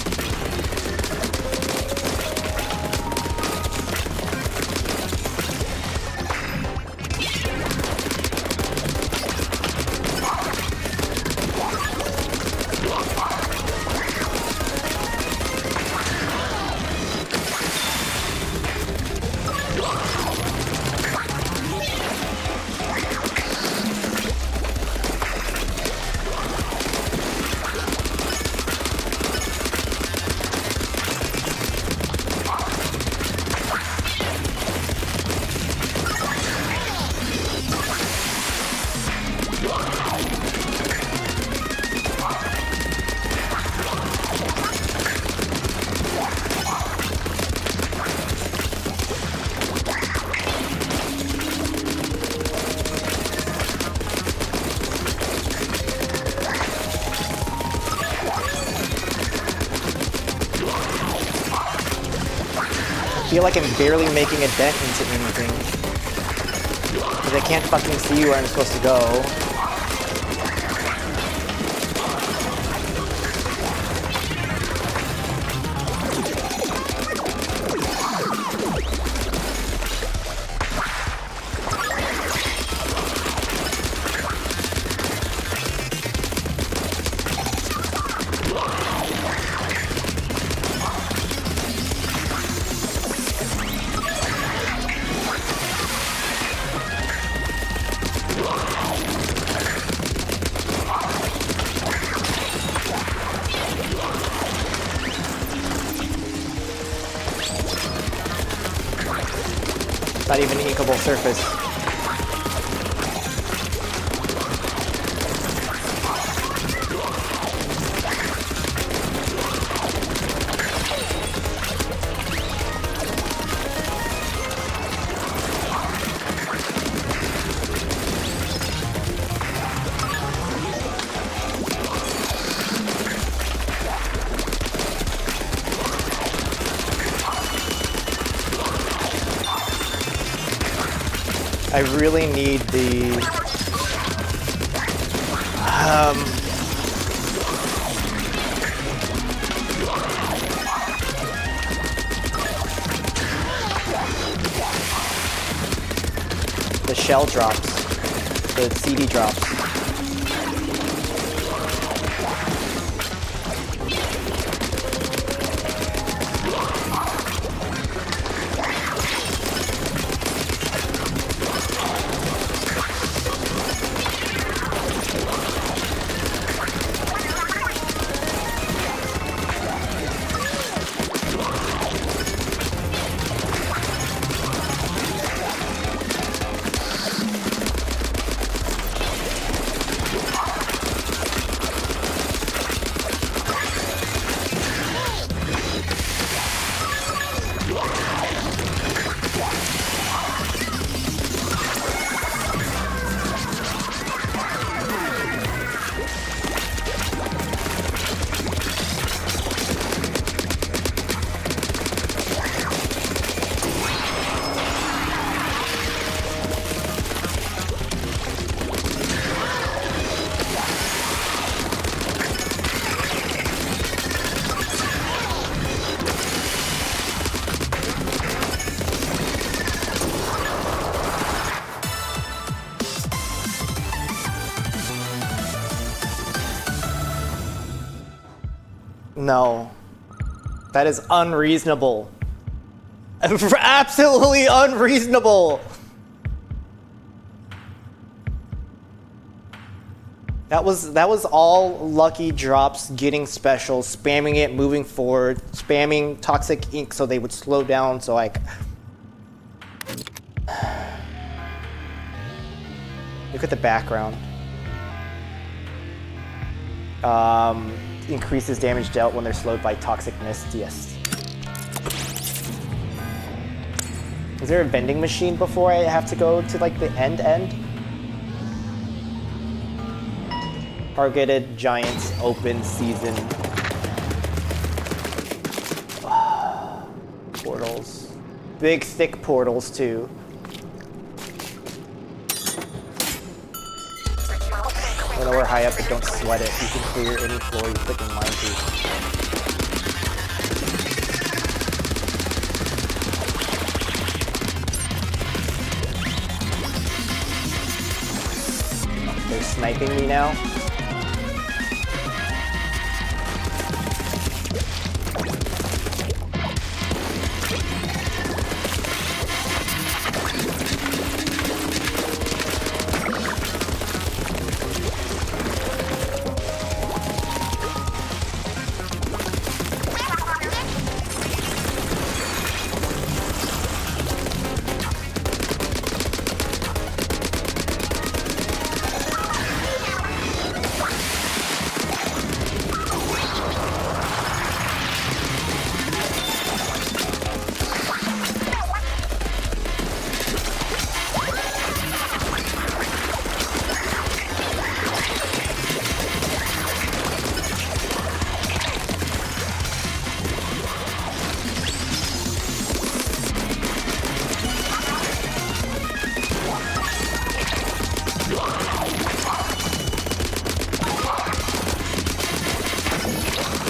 Speaker 1: I feel like I'm barely making a dent into anything. Because I can't fucking see where I'm supposed to go. Not even an inkable surface. I really need the shell drops, the CD drops. No. That is unreasonable. Absolutely unreasonable. That was all lucky drops, getting specials, spamming it, moving forward, spamming toxic ink so they would slow down so like... Look at the background. Increases damage dealt when they're slowed by toxic mist, yes. Is there a vending machine before I have to go to like the end? Targeted Giants open season. Portals. Big thick portals too. I know we're high up, but don't sweat it. You can clear any floor you click in line to. They're sniping me now.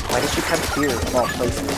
Speaker 1: Why did she come here of all places?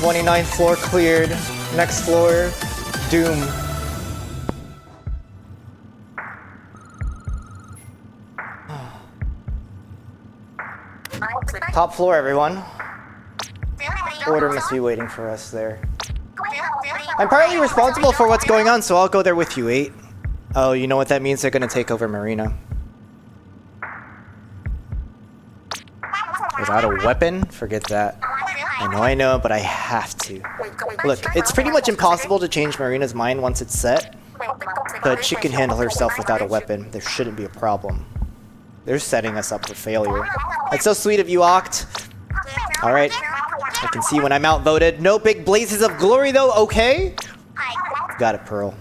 Speaker 1: '29th floor cleared. Next floor, Doom. Top floor, everyone. Order must be waiting for us there. I'm partly responsible for what's going on, so I'll go there with you, 8. Oh, you know what that means? They're gonna take over Marina. Without a weapon? Forget that. I know, but I have to. Look, it's pretty much impossible to change Marina's mind once it's set, but she can handle herself without a weapon. There shouldn't be a problem. They're setting us up for failure. That's so sweet of you, Oct. Alright, I can see when I'm outvoted. No big blazes of glory, though, okay? Got it, Pearl.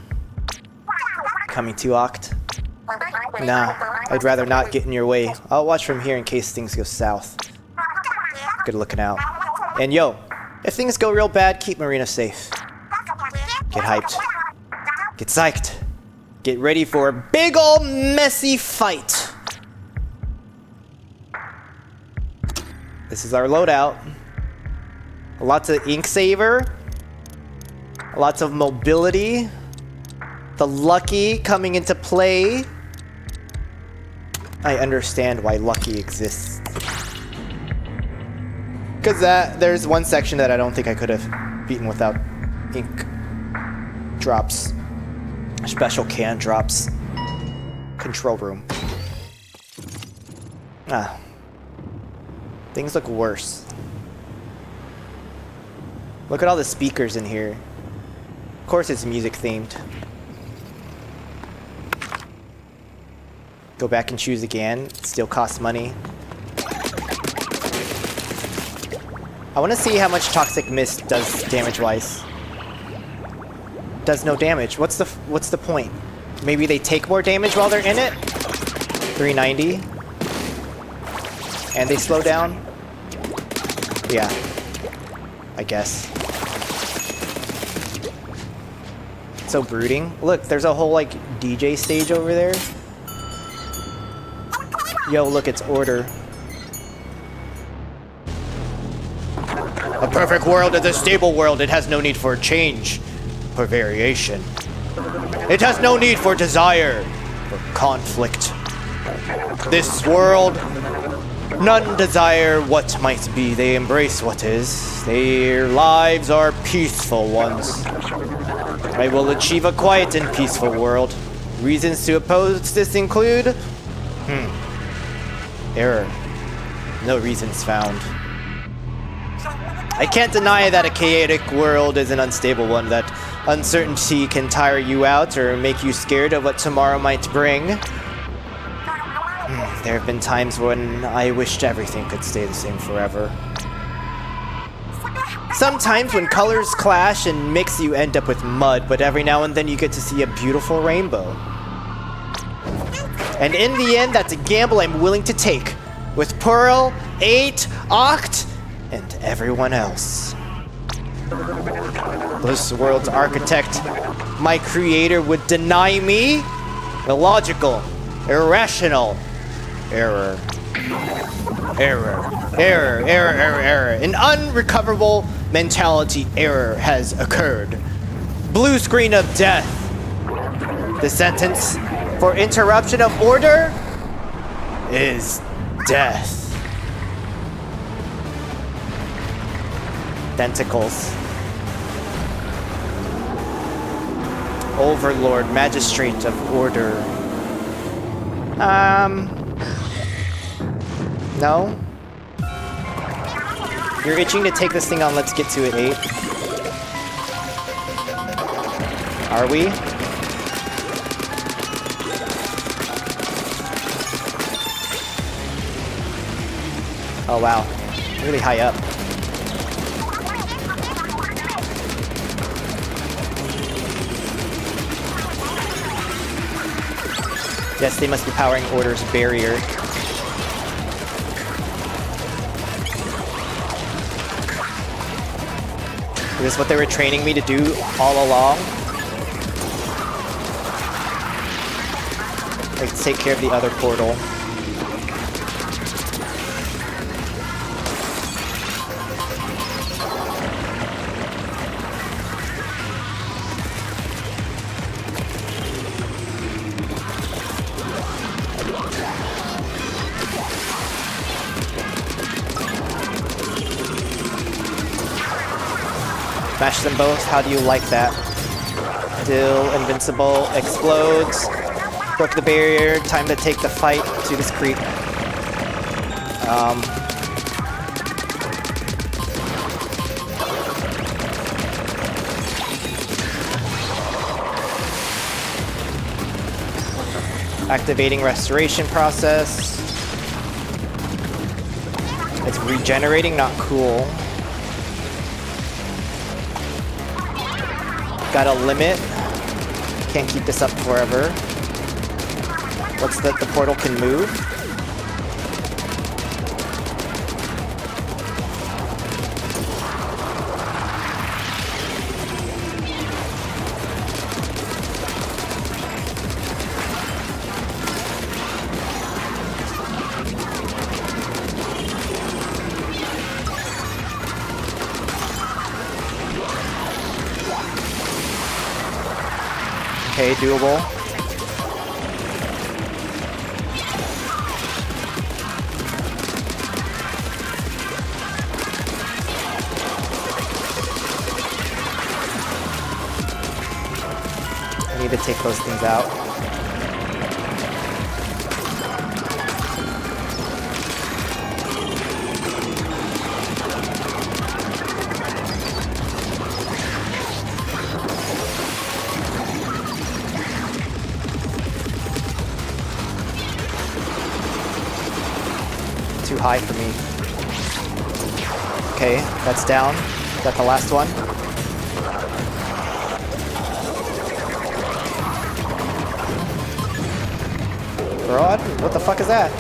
Speaker 1: Coming to Oct? Nah, I'd rather not get in your way. I'll watch from here in case things go south. Good looking out. And yo, if things go real bad, keep Marina safe. Get hyped. Get psyched. Get ready for a big ol' messy fight. This is our loadout. Lots of ink saver. Lots of mobility. The lucky coming into play. I understand why lucky exists. Because there's one section that I don't think I could have beaten without ink. drops. Special can drops. Control room. Ah. Things look worse. Look at all the speakers in here. Of course it's music themed. Go back and choose again. It still costs money. I want to see how much Toxic Mist does damage-wise. Does no damage. What's the point? Maybe they take more damage while they're in it? 390. And they slow down? Yeah. I guess. So brooding. Look, there's a whole like DJ stage over there. Yo, look, it's Order. A perfect world is a stable world. It has no need for change, for variation. It has no need for desire, for conflict. This world, none desire what might be. They embrace what is. Their lives are peaceful ones. I will achieve a quiet and peaceful world. Reasons to oppose this include... Error. No reasons found. I can't deny that a chaotic world is an unstable one, that uncertainty can tire you out or make you scared of what tomorrow might bring. There have been times when I wished everything could stay the same forever. Sometimes when colors clash and mix, you end up with mud, but every now and then you get to see a beautiful rainbow. And in the end, that's a gamble I'm willing to take. With Pearl, 8, Oct, and everyone else. This world's architect, my creator, would deny me? Illogical, irrational, error. Error. An unrecoverable mentality error has occurred. Blue screen of death. The sentence for interruption of order is death. Tentacles. Overlord, Magistrate of Order. No? You're itching to take this thing on, let's get to it, 8. Are we? Oh wow, really high up. Yes, they must be powering Order's barrier. Is this what they were training me to do all along? Like, take care of the other portal. Smash them both. How do you like that? Still invincible. Explodes. Broke the barrier. Time to take the fight to this creep. Activating restoration process. It's regenerating, not cool. Got a limit. Can't keep this up forever. What's that? The portal can move. Okay, doable. need to take those things out. Too high for me. Okay, that's down. Is that the last one? Broad? What the fuck is that?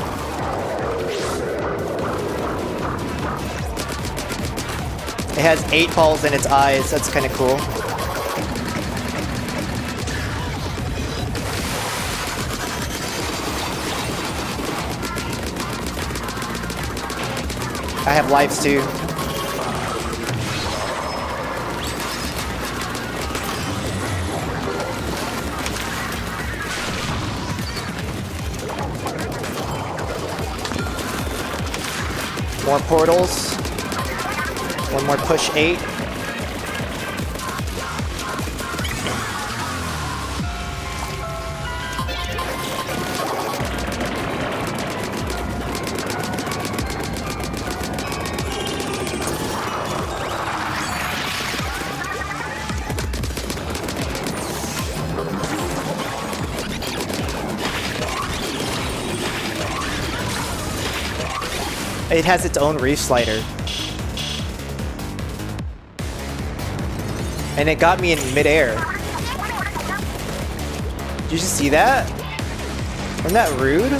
Speaker 1: It has 8 balls in its eyes. That's kind of cool. I have lives too. More portals. One more push 8. It has its own reef slider. And it got me in midair. Did you just see that? Isn't that rude?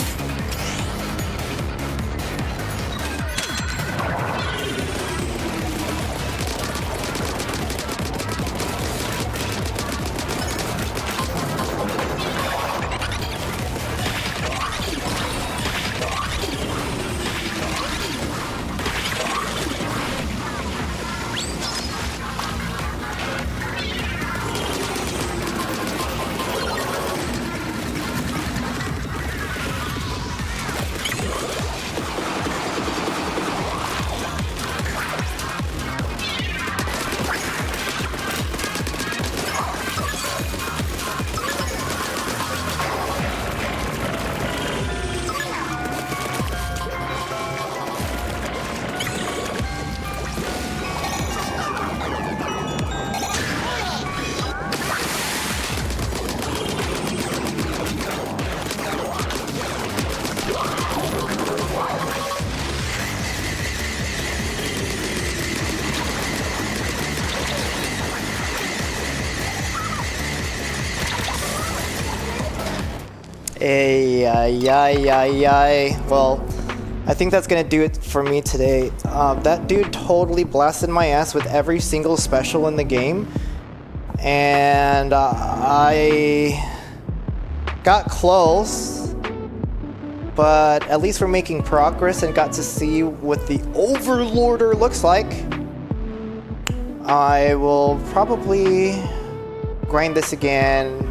Speaker 1: Well, I think that's gonna do it for me today. That dude totally blasted my ass with every single special in the game. And I got close, but at least we're making progress and got to see what the Overlorder looks like. I will probably grind this again,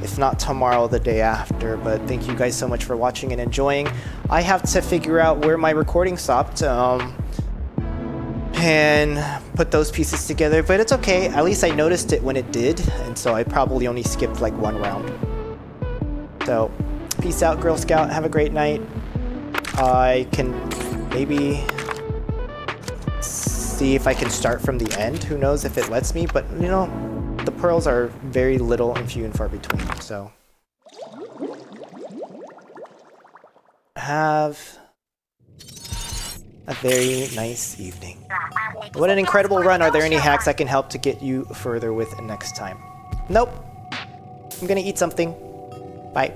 Speaker 1: if not tomorrow, the day after. But thank you guys so much for watching and enjoying. I have to figure out where my recording stopped and put those pieces together, but it's okay. At least I noticed it when it did, and so I probably only skipped like 1 round. So peace out, Girl Scout. Have a great night. I can maybe see if I can start from the end. Who knows if it lets me, but you know, the pearls are very little and few and far between, so have a very nice evening. What an incredible run. Are there any hacks I can help to get you further with next time? Nope. I'm gonna eat something. Bye.